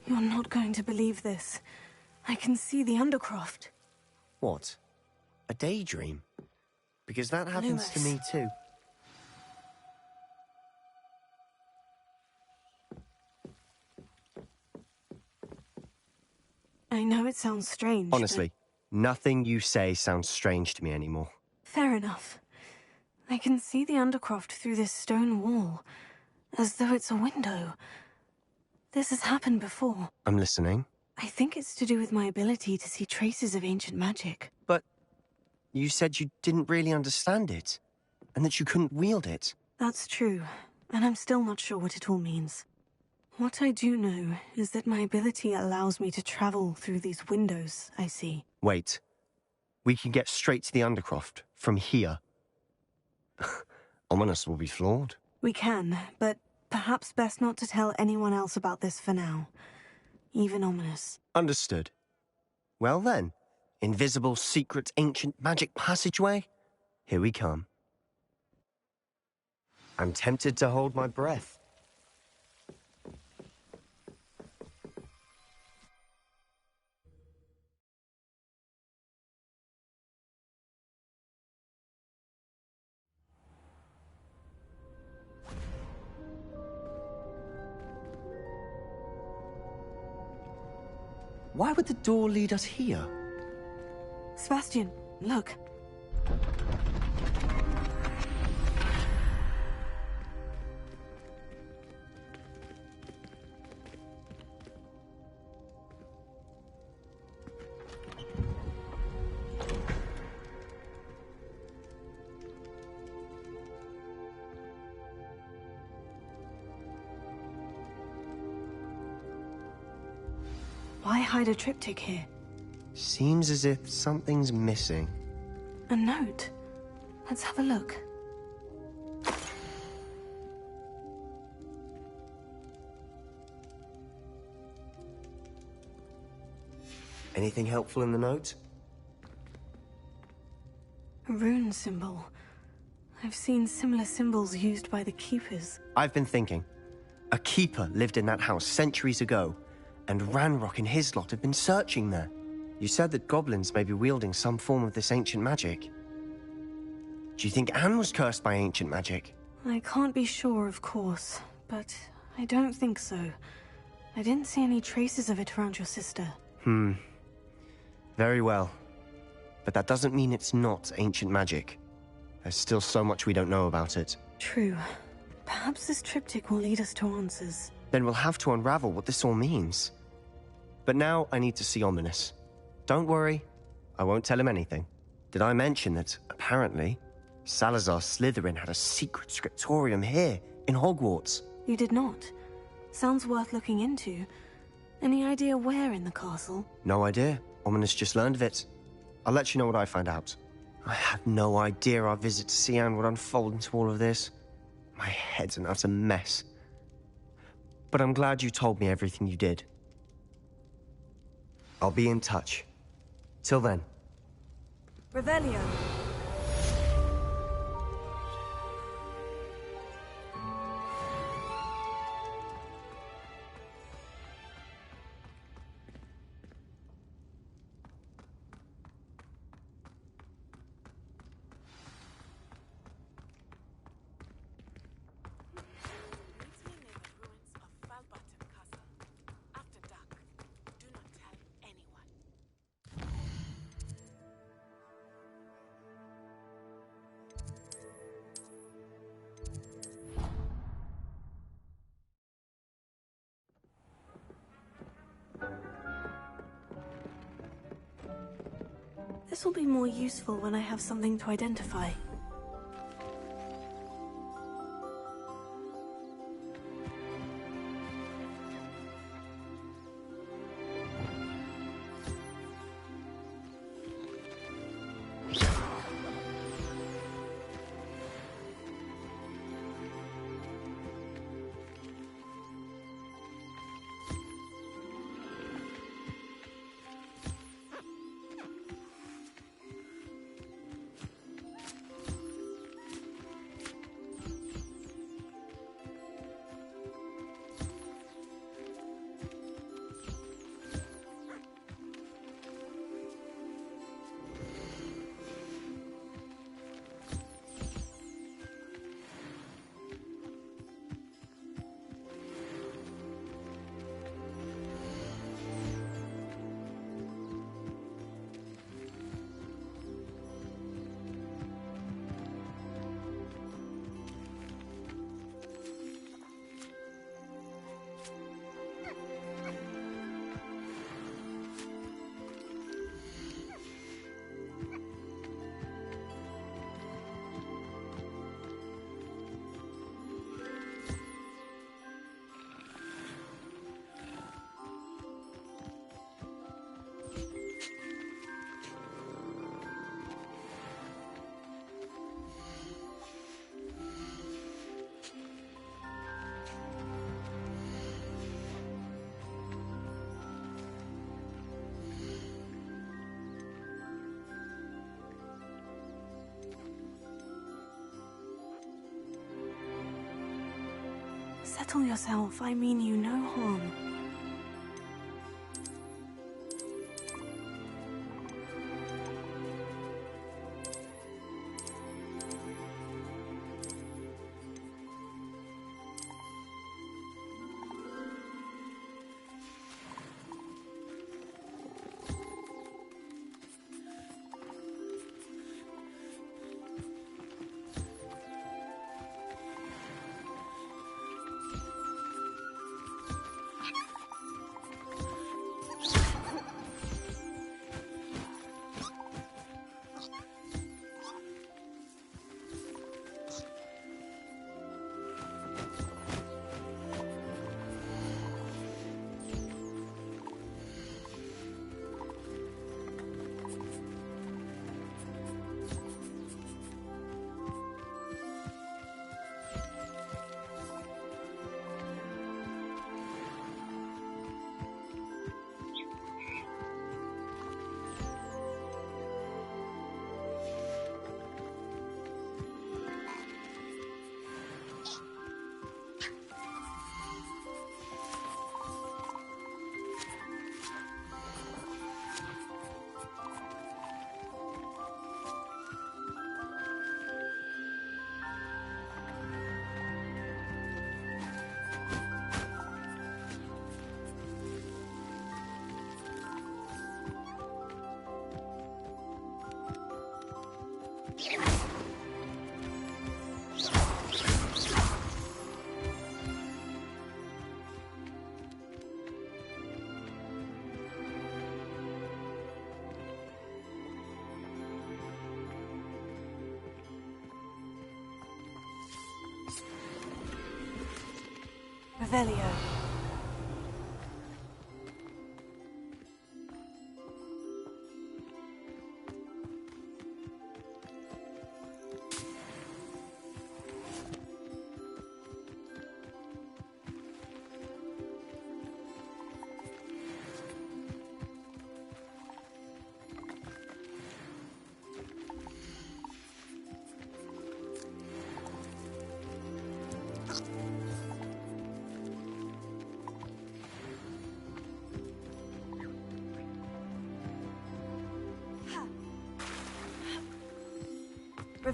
You're not going to believe this. I can see the Undercroft. What? A daydream? Because that happens to me too. I know it sounds strange. Honestly, nothing you say sounds strange to me anymore. Fair enough. I can see the Undercroft through this stone wall, as though it's a window. This has happened before. I'm listening. I think it's to do with my ability to see traces of ancient magic. But you said you didn't really understand it, and that you couldn't wield it. That's true, and I'm still not sure what it all means. What I do know is that my ability allows me to travel through these windows I see. Wait. We can get straight to the Undercroft from here. Ominous will be flawed. We can, but perhaps best not to tell anyone else about this for now. Even Ominous. Understood. Well then, invisible, secret, ancient magic passageway? Here we come. I'm tempted to hold my breath. Why would the door lead us here? Sebastian, look. Why hide a triptych here? Seems as if something's missing. A note. Let's have a look. Anything helpful in the note? A rune symbol. I've seen similar symbols used by the Keepers. I've been thinking. A Keeper lived in that house centuries ago, and Ranrock and his lot have been searching there. You said that goblins may be wielding some form of this ancient magic. Do you think Anne was cursed by ancient magic? I can't be sure, of course, but I don't think so. I didn't see any traces of it around your sister. Very well. But that doesn't mean it's not ancient magic. There's still so much we don't know about it. True. Perhaps this triptych will lead us to answers. Then we'll have to unravel what this all means. But now I need to see Ominous. Don't worry, I won't tell him anything. Did I mention that, apparently, Salazar Slytherin had a secret scriptorium here, in Hogwarts? You did not. Sounds worth looking into. Any idea where in the castle? No idea. Ominous just learned of it. I'll let you know what I find out. I had no idea our visit to Cian would unfold into all of this. My head's an utter mess. But I'm glad you told me everything you did. I'll be in touch. Till then. Revelio. This will be more useful when I have something to identify. Settle yourself. I mean you no harm. Revelio.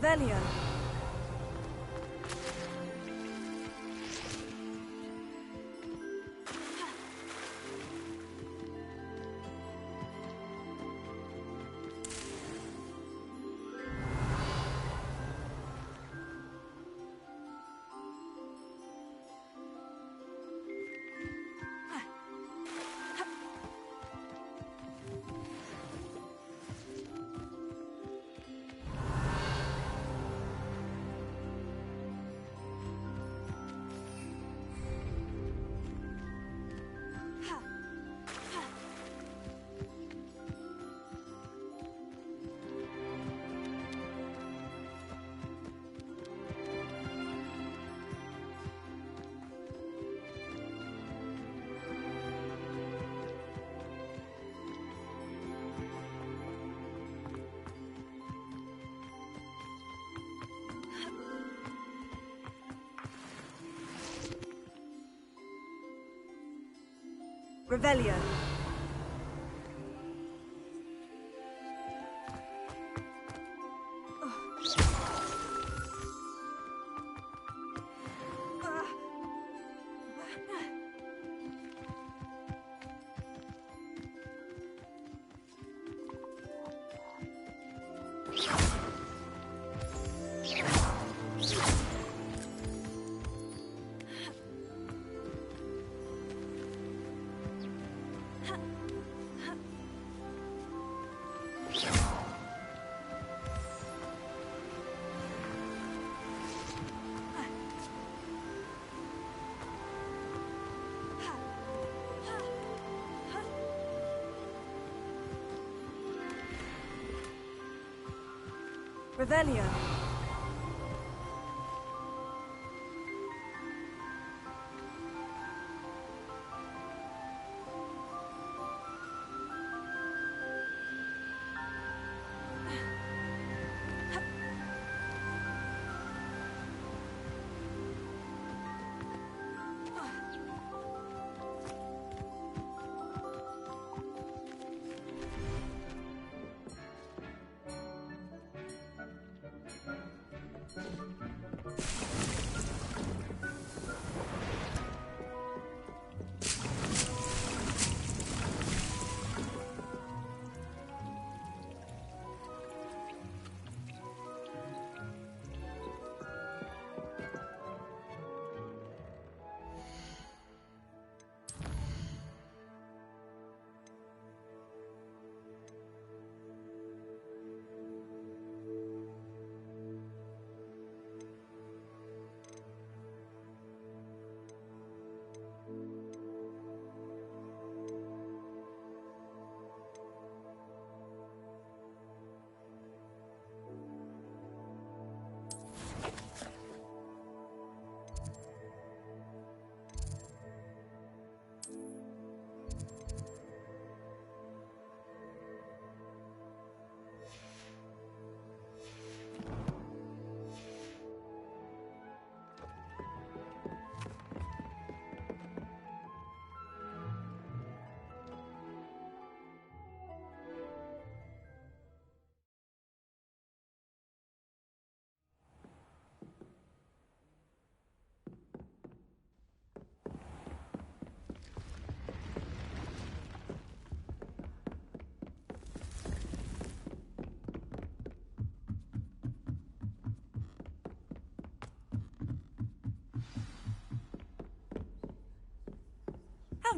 Revelio. Revelio. Revelio.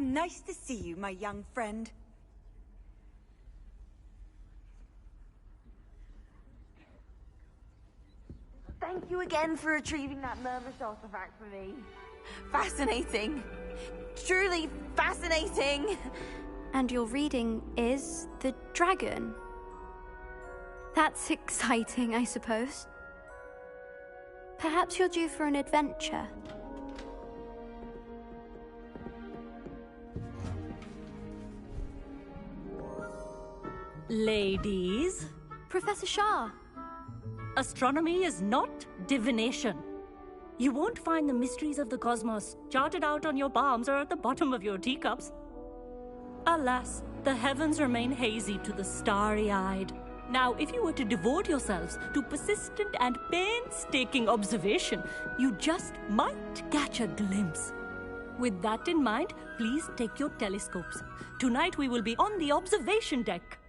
nice to see you, my young friend. Thank you again for retrieving that Murmush artifact for me. Fascinating. Truly fascinating. And your reading is the dragon. That's exciting, I suppose. Perhaps you're due for an adventure. Ladies. Professor Shah. Astronomy is not divination. You won't find the mysteries of the cosmos charted out on your palms or at the bottom of your teacups. Alas, the heavens remain hazy to the starry-eyed. Now, if you were to devote yourselves to persistent and painstaking observation, you just might catch a glimpse. With that in mind, please take your telescopes. Tonight we will be on the observation deck.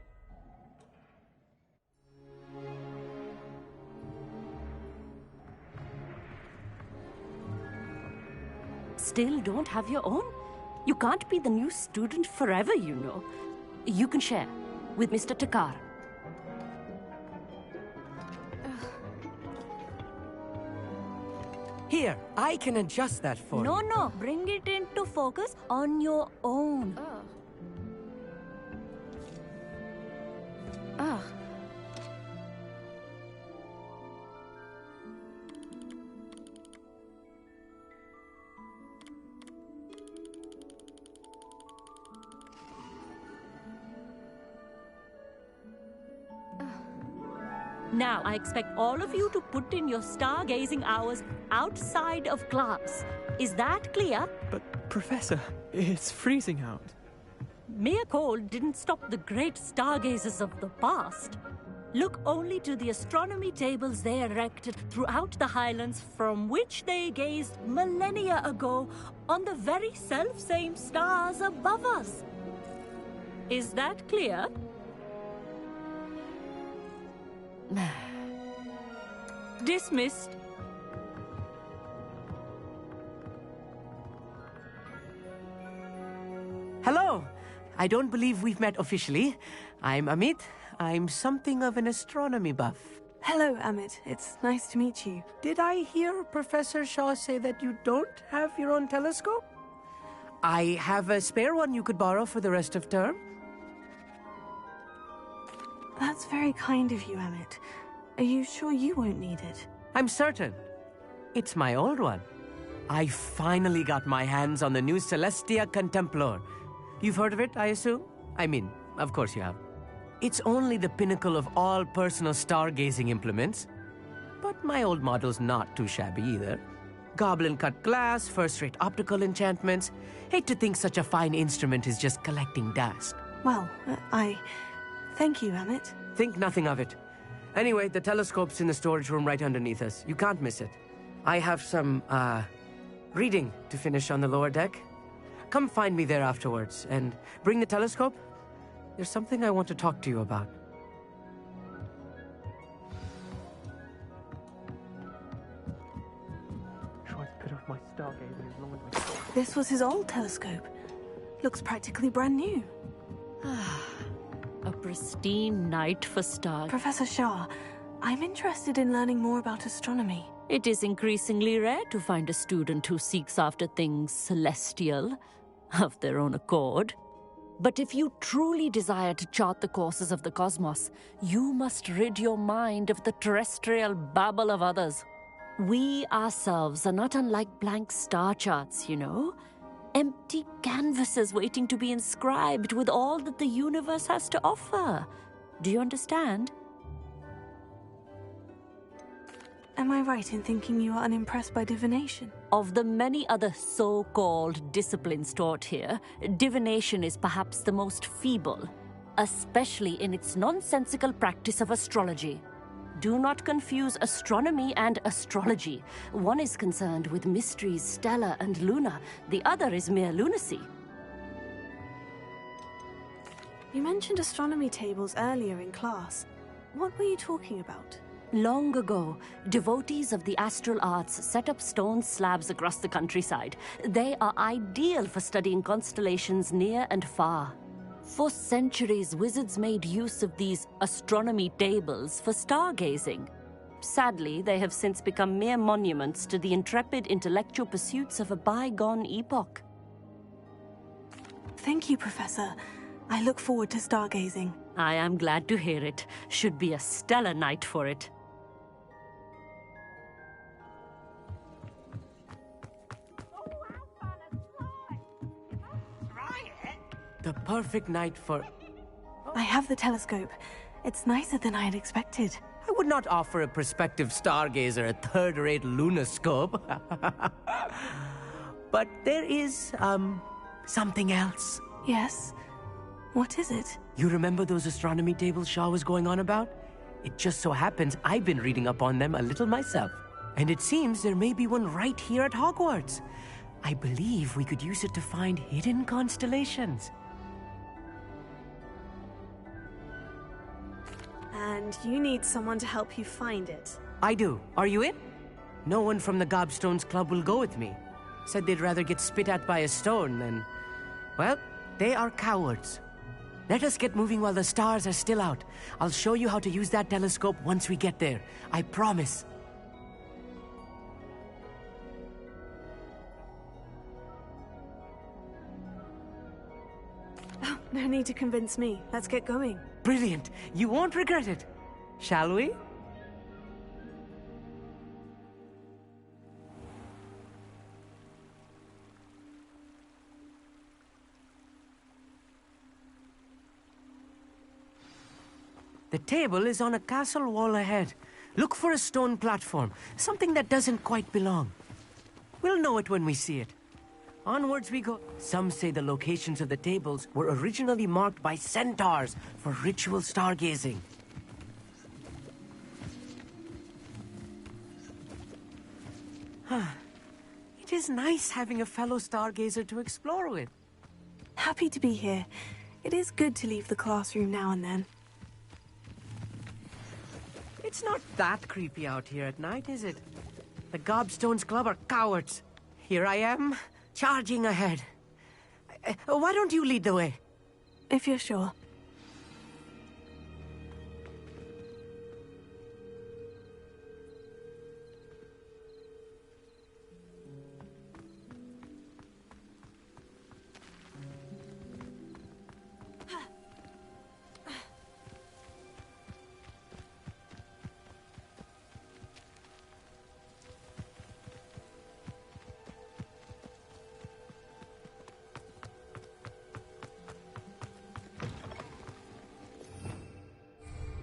Still don't have your own? You can't be the new student forever, you know. You can share with Mr. Takar. Here, I can adjust that for you. No, bring it into focus on your own. Now, I expect all of you to put in your stargazing hours outside of class. Is that clear? But, Professor, it's freezing out. Mere cold didn't stop the great stargazers of the past. Look only to the astronomy tables they erected throughout the highlands from which they gazed millennia ago on the very self-same stars above us. Is that clear? Dismissed. Hello. I don't believe we've met officially. I'm Amit. I'm something of an astronomy buff. Hello, Amit. It's nice to meet you. Did I hear Professor Shaw say that you don't have your own telescope? I have a spare one you could borrow for the rest of term. That's very kind of you, Amit. Are you sure you won't need it? I'm certain. It's my old one. I finally got my hands on the new Celestia Contemplar. You've heard of it, I assume? I mean, of course you have. It's only the pinnacle of all personal stargazing implements. But my old model's not too shabby either. Goblin-cut glass, first-rate optical enchantments. Hate to think such a fine instrument is just collecting dust. Well, thank you, Amit. Think nothing of it. Anyway, the telescope's in the storage room right underneath us. You can't miss it. I have some, reading to finish on the lower deck. Come find me there afterwards, and bring the telescope. There's something I want to talk to you about. Try to put off my stargazing as long as I can. This was his old telescope. Looks practically brand new. A pristine night for stars. Professor Shah, I'm interested in learning more about astronomy. It is increasingly rare to find a student who seeks after things celestial, of their own accord. But if you truly desire to chart the courses of the cosmos, you must rid your mind of the terrestrial babble of others. We ourselves are not unlike blank star charts, you know. Empty canvases waiting to be inscribed with all that the universe has to offer. Do you understand? Am I right in thinking you are unimpressed by divination? Of the many other so-called disciplines taught here, divination is perhaps the most feeble, especially in its nonsensical practice of astrology. Do not confuse astronomy and astrology. One is concerned with mysteries stellar and lunar. The other is mere lunacy. You mentioned astronomy tables earlier in class. What were you talking about? Long ago, devotees of the astral arts set up stone slabs across the countryside. They are ideal for studying constellations near and far. For centuries, wizards made use of these astronomy tables for stargazing. Sadly, they have since become mere monuments to the intrepid intellectual pursuits of a bygone epoch. Thank you, Professor. I look forward to stargazing. I am glad to hear it. Should be a stellar night for it. The perfect night for... I have the telescope. It's nicer than I had expected. I would not offer a prospective stargazer a third-rate lunoscope. But there is, something else. Yes? What is it? You remember those astronomy tables Shaw was going on about? It just so happens I've been reading up on them a little myself. And it seems there may be one right here at Hogwarts. I believe we could use it to find hidden constellations. And you need someone to help you find it. I do. Are you in? No one from the Gobstones Club will go with me. Said they'd rather get spit at by a stone than... Well, they are cowards. Let us get moving while the stars are still out. I'll show you how to use that telescope once we get there. I promise. Oh, no need to convince me. Let's get going. Brilliant. You won't regret it. Shall we? The table is on a castle wall ahead. Look for a stone platform, something that doesn't quite belong. We'll know it when we see it. Onwards we go. Some say the locations of the tables were originally marked by centaurs for ritual stargazing. It is nice having a fellow stargazer to explore with. Happy to be here. It is good to leave the classroom now and then. It's not that creepy out here at night, is it? The Gobstones Club are cowards. Here I am, charging ahead. Why don't you lead the way? If you're sure.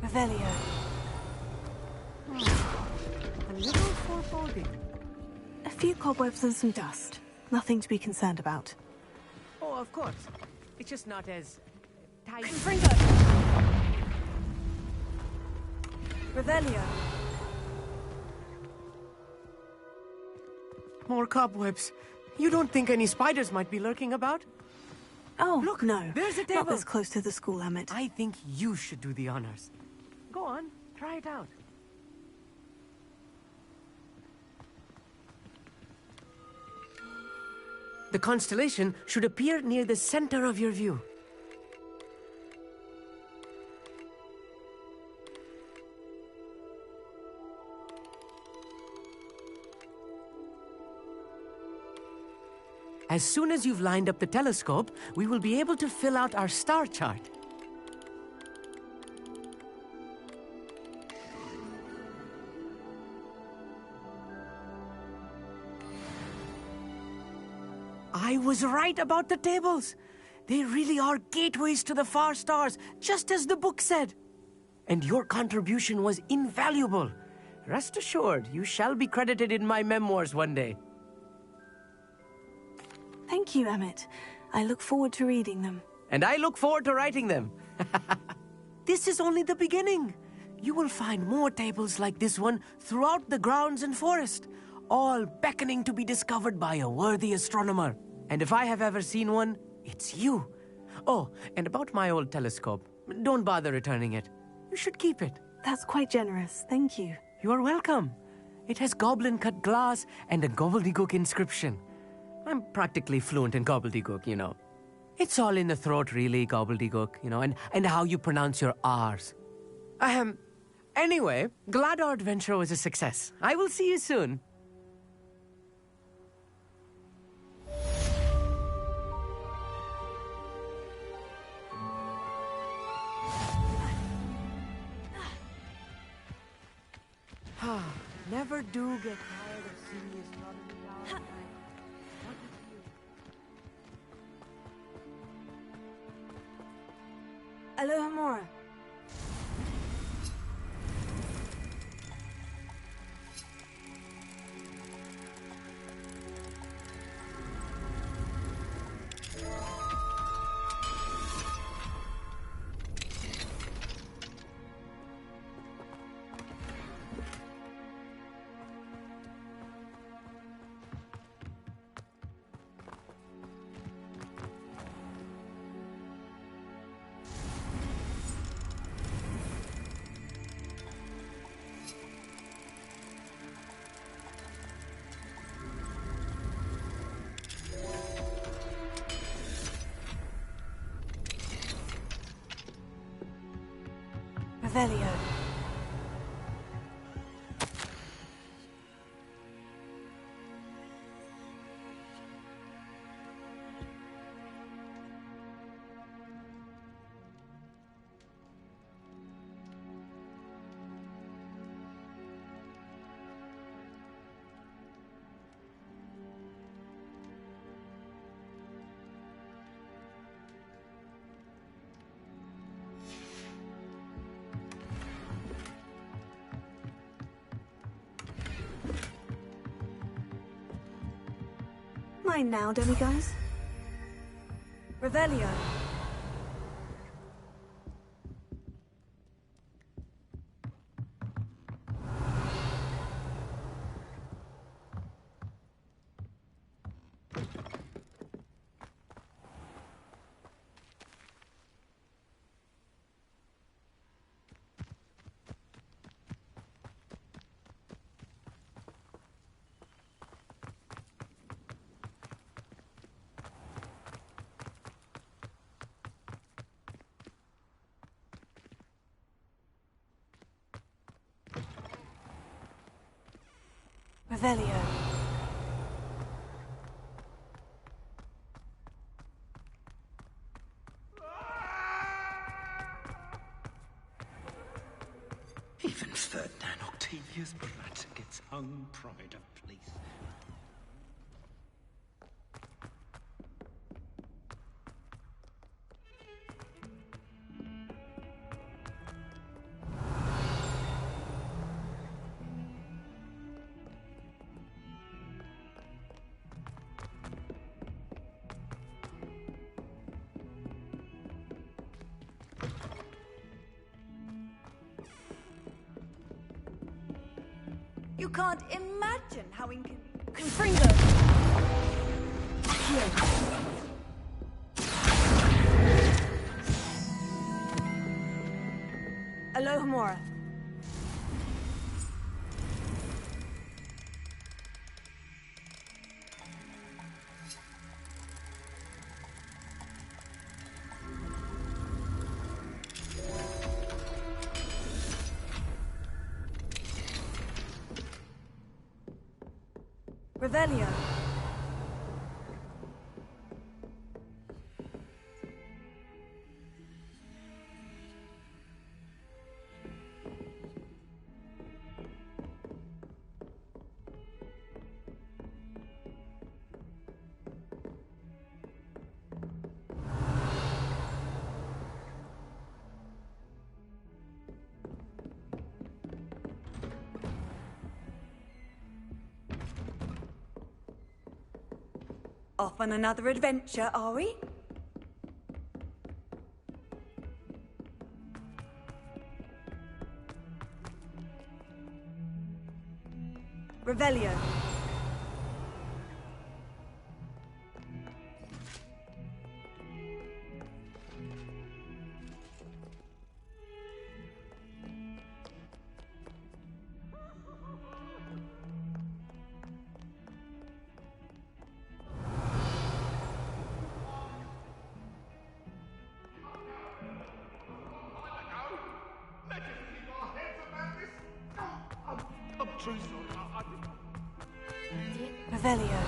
Revelio. A little foreboding. A few cobwebs and some dust. Nothing to be concerned about. Oh, of course. It's just not as tight. Confringo! Revelio. More cobwebs. You don't think any spiders might be lurking about? Oh, look, no. There's a table. Not this close to the school, Emmett. I think you should do the honors. Go on, try it out. The constellation should appear near the center of your view. As soon as you've lined up the telescope, we will be able to fill out our star chart. I was right about the tables. They really are gateways to the far stars, just as the book said. And your contribution was invaluable. Rest assured, you shall be credited in my memoirs one day. Thank you, Emmett. I look forward to reading them. And I look forward to writing them. This is only the beginning. You will find more tables like this one throughout the grounds and forest, all beckoning to be discovered by a worthy astronomer. And if I have ever seen one, it's you. Oh, and about my old telescope, don't bother returning it. You should keep it. That's quite generous, thank you. You are welcome. It has goblin-cut glass and a gobbledygook inscription. I'm practically fluent in gobbledygook, you know. It's all in the throat, really, gobbledygook, you know, and how you pronounce your R's. Anyway, glad our adventure was a success. I will see you soon. Never do get tired of seeing astronomy now. Alohomora. Revelio. Mine now, demiguise. Revelio. Revelio. Even Ferdinand Octavius Brat gets hung pride of place. You can't imagine how Confringo! Alohomora. Revelio. Off on another adventure, are we? Revelio. treason. Revelio.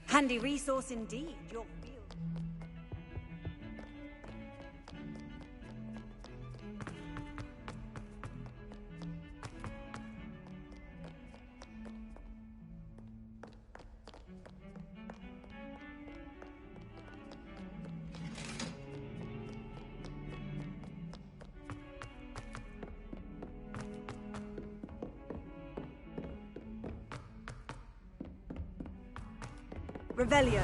Handy resource indeed, your field. Revelio.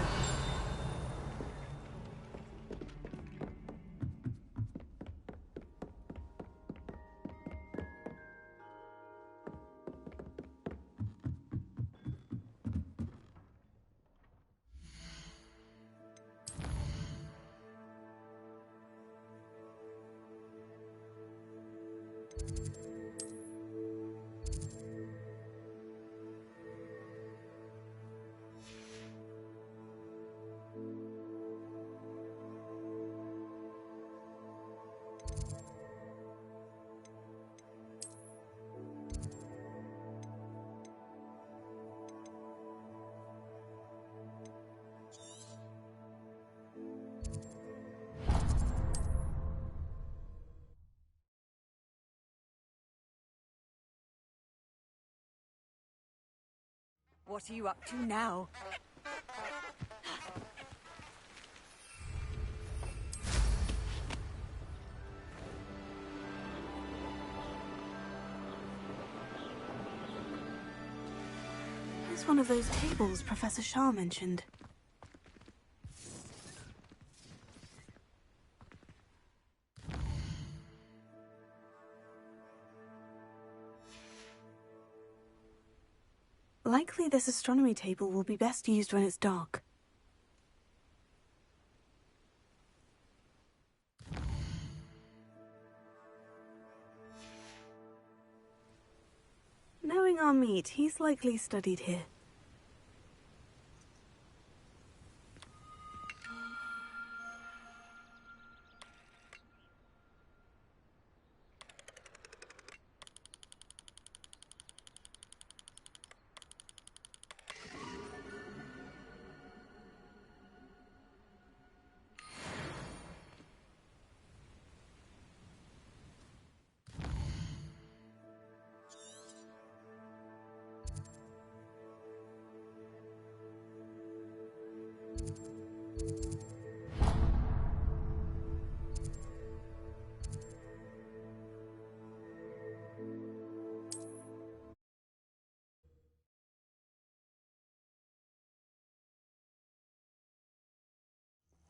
What are you up to now? It's one of those tables Professor Shah mentioned. Likely this astronomy table will be best used when it's dark. Knowing our meet, he's likely studied here.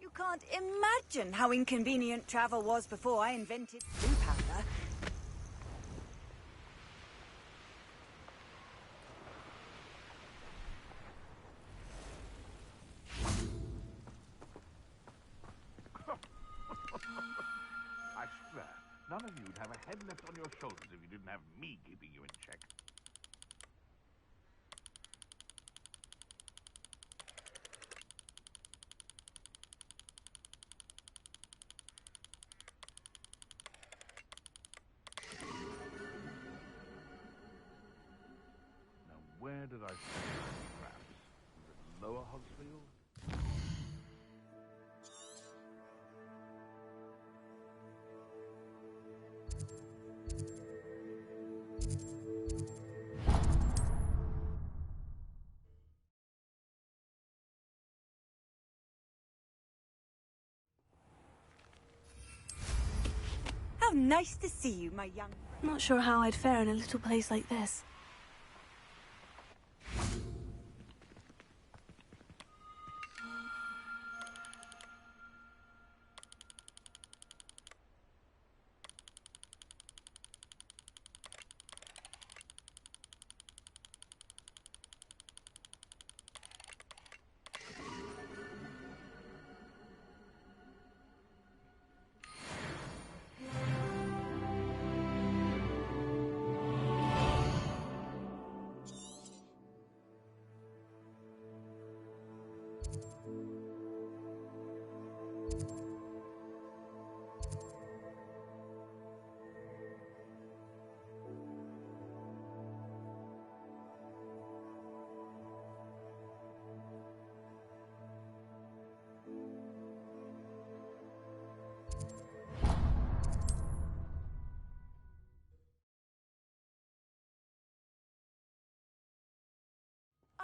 You can't imagine how inconvenient travel was before I invented blue powder. I swear, none of you'd have a head left on your shoulders if you didn't have me keeping you in check. Where did I send those traps? Was it Lower Hogsfield? How nice to see you, my young... Not sure how I'd fare in a little place like this.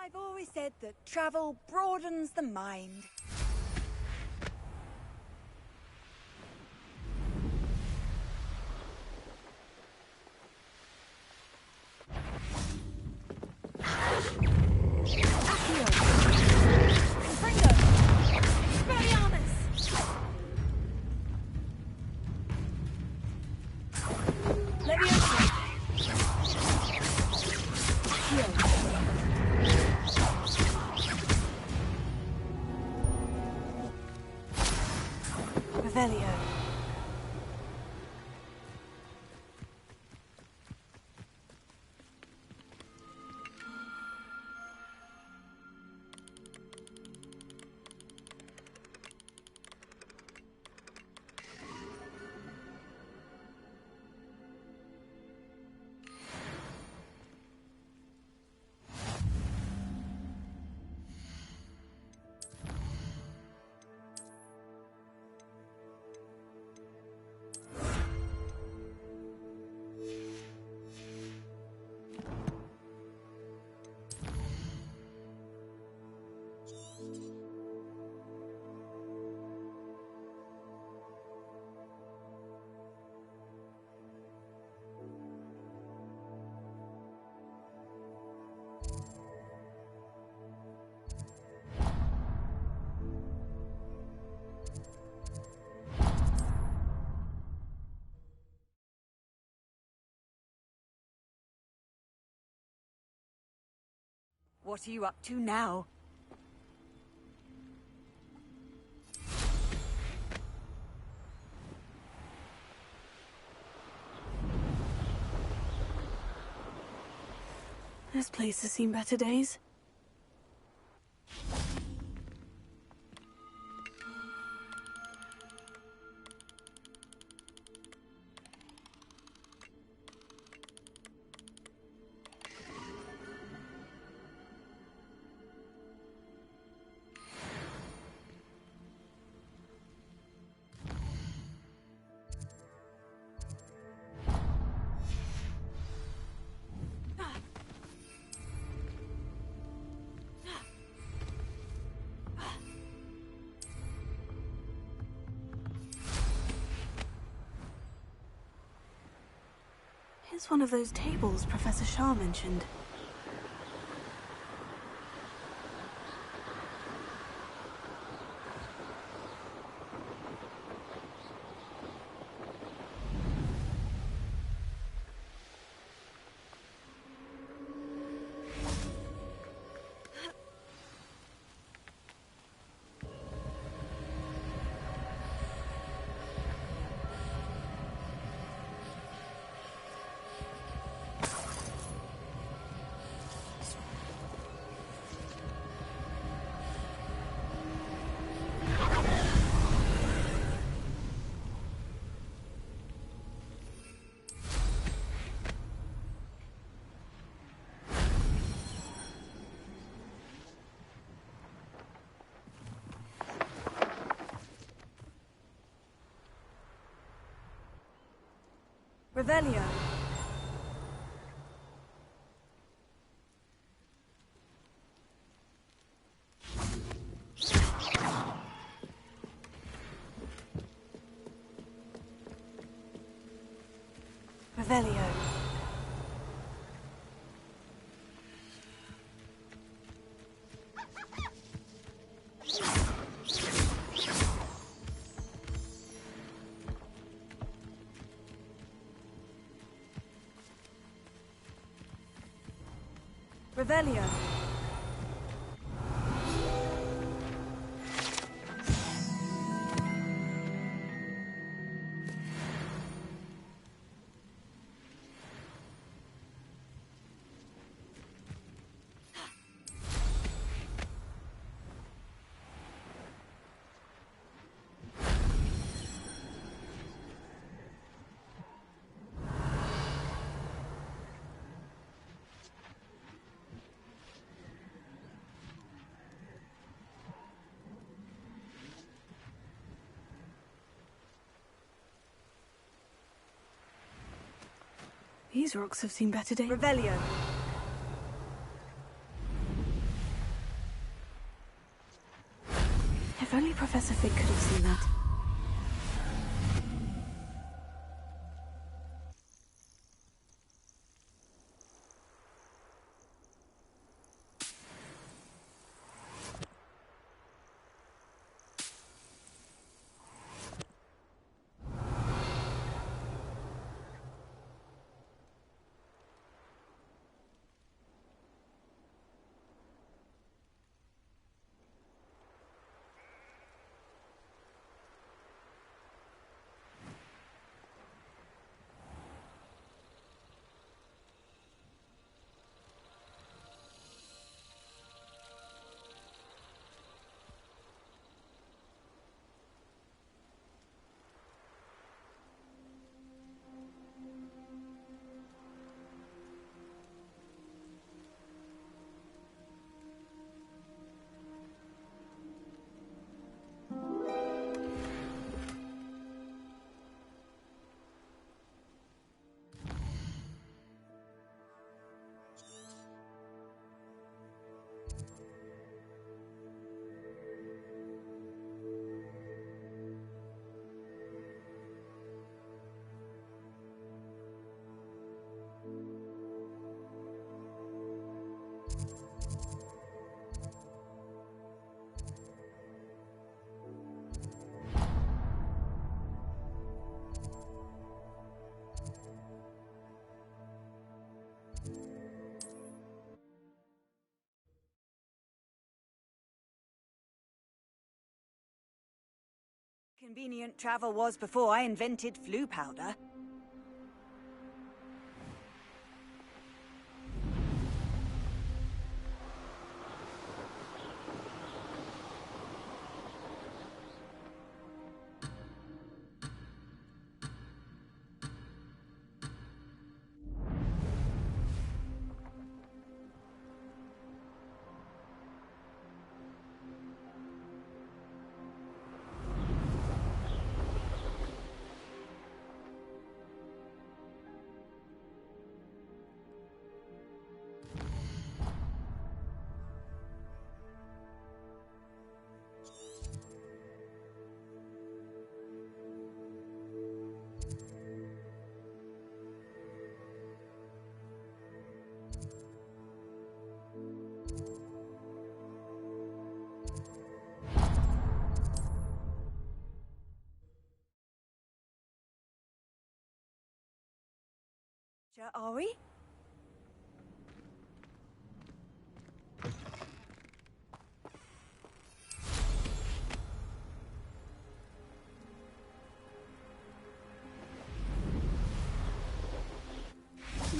I've always said that travel broadens the mind. What are you up to now? This place has seen better days. Here's one of those tables Professor Shah mentioned. Revelio. Revelio. Revelio. These rocks have seen better days. Revelio. it. Convenient travel was before I invented flu powder. Are we?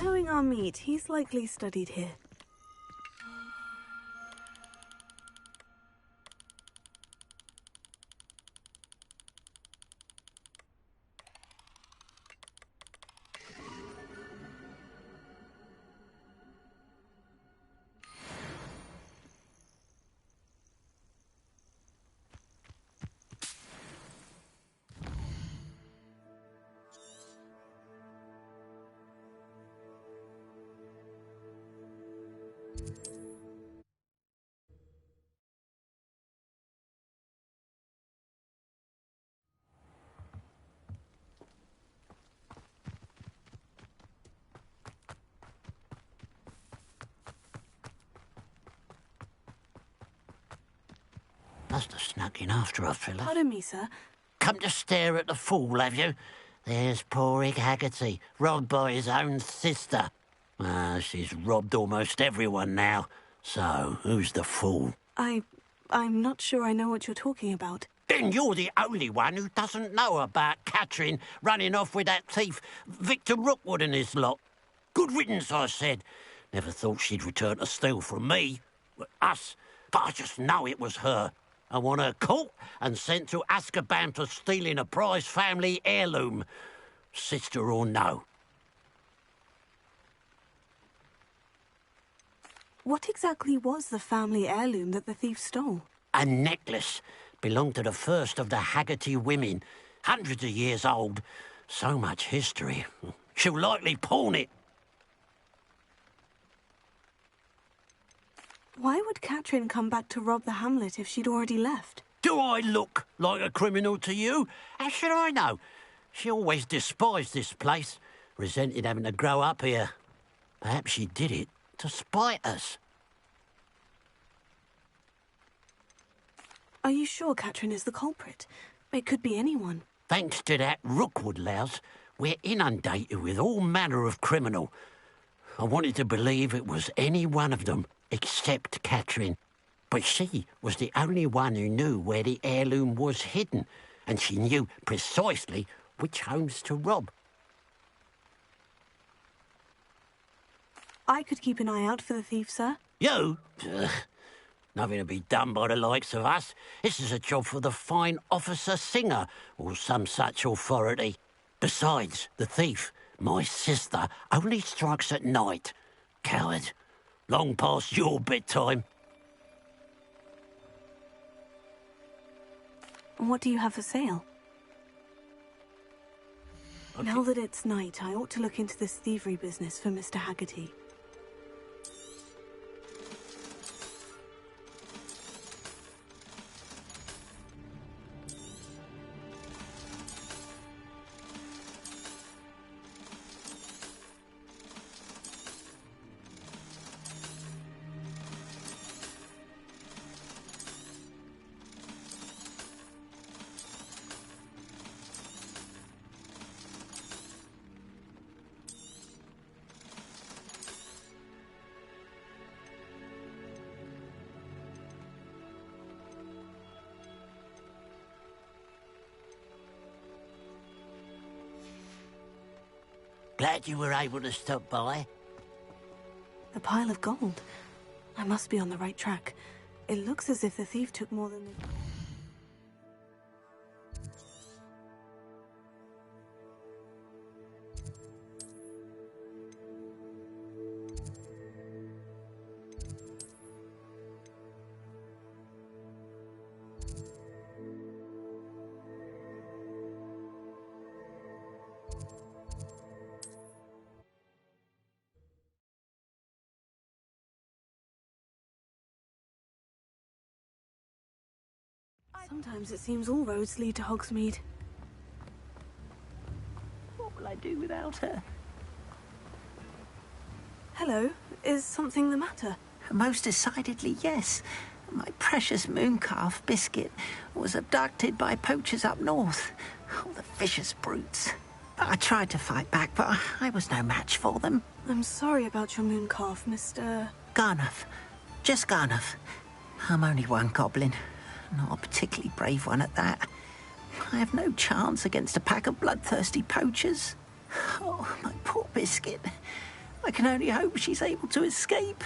Knowing our meat, he's likely studied here. Must have snuck in after us, Philip. Pardon me, sir. Come to stare at the fool, have you? There's poor Ig Haggerty, robbed by his own sister. She's robbed almost everyone now. So, who's the fool? I'm not sure I know what you're talking about. Then you're the only one who doesn't know about Catherine running off with that thief, Victor Rookwood and his lot. Good riddance, I said. Never thought she'd return to steal from me. Us. But I just know it was her. I want her caught and sent to Azkaban for stealing a prize family heirloom. Sister or no. What exactly was the family heirloom that the thief stole? A necklace. Belonged to the first of the Haggerty women. Hundreds of years old. So much history. She'll likely pawn it. Why would Catherine come back to rob the hamlet if she'd already left? Do I look like a criminal to you? How should I know? She always despised this place, resented having to grow up here. Perhaps she did it to spite us. Are you sure Katrin is the culprit? It could be anyone. Thanks to that Rookwood louse, we're inundated with all manner of criminal. I wanted to believe it was any one of them, except Katrin. But she was the only one who knew where the heirloom was hidden, and she knew precisely which homes to rob. I could keep an eye out for the thief, sir. You? Ugh. Nothing to be done by the likes of us. This is a job for the fine officer Singer, or some such authority. Besides, the thief, my sister, only strikes at night. Coward. Long past your bedtime. What do you have for sale? Now that it's night, I ought to look into this thievery business for Mr. Haggerty. Glad you were able to stop by. The pile of gold. I must be on the right track. It looks as if the thief took more than... Sometimes it seems all roads lead to Hogsmeade. What will I do without her? Hello, is something the matter? Most decidedly, yes. My precious mooncalf, Biscuit, was abducted by poachers up north. Oh, the vicious brutes. I tried to fight back, but I was no match for them. I'm sorry about your mooncalf, Mr... Garnuff. Just Garnuff. I'm only one goblin. Not a particularly brave one at that. I have no chance against a pack of bloodthirsty poachers. Oh, my poor Biscuit. I can only hope she's able to escape.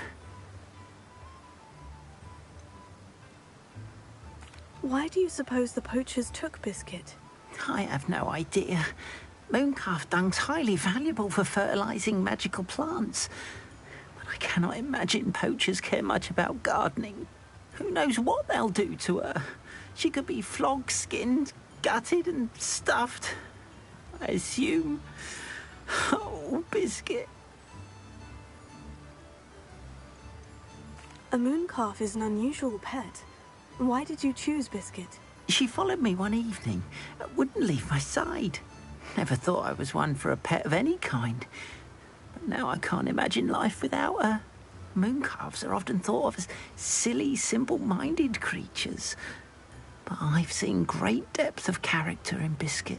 Why do you suppose the poachers took Biscuit? I have no idea. Mooncalf dung's highly valuable for fertilising magical plants. But I cannot imagine poachers care much about gardening. Who knows what they'll do to her? She could be flogged, skinned, gutted and stuffed. I assume. Oh, Biscuit. A mooncalf is an unusual pet. Why did you choose Biscuit? She followed me one evening. Wouldn't leave my side. Never thought I was one for a pet of any kind. But now I can't imagine life without her. Mooncalves are often thought of as silly, simple-minded creatures. But I've seen great depth of character in Biscuit.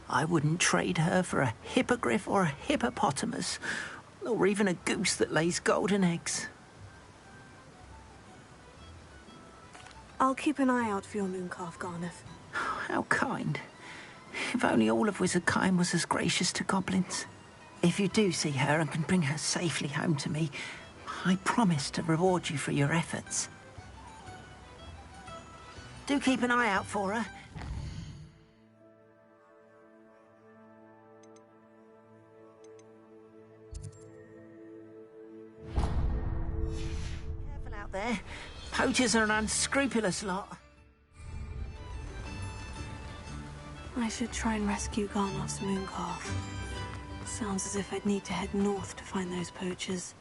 I wouldn't trade her for a hippogriff or a hippopotamus, or even a goose that lays golden eggs. I'll keep an eye out for your mooncalf, Garnuff. How kind. If only all of Wizardkind was as gracious to goblins. If you do see her and can bring her safely home to me, I promise to reward you for your efforts. Do keep an eye out for her. Careful out there. Poachers are an unscrupulous lot. I should try and rescue Garnoff's mooncalf. Sounds as if I'd need to head north to find those poachers.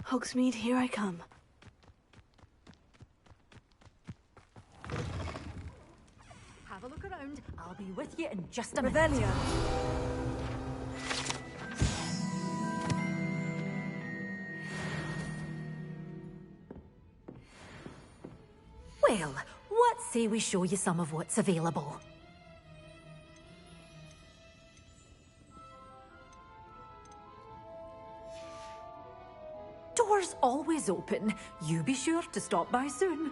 Hogsmeade, here I come. Have a look around. I'll be with you in just a minute. Revelia. Well, what say we show you some of what's available? Doors always open. You be sure to stop by soon.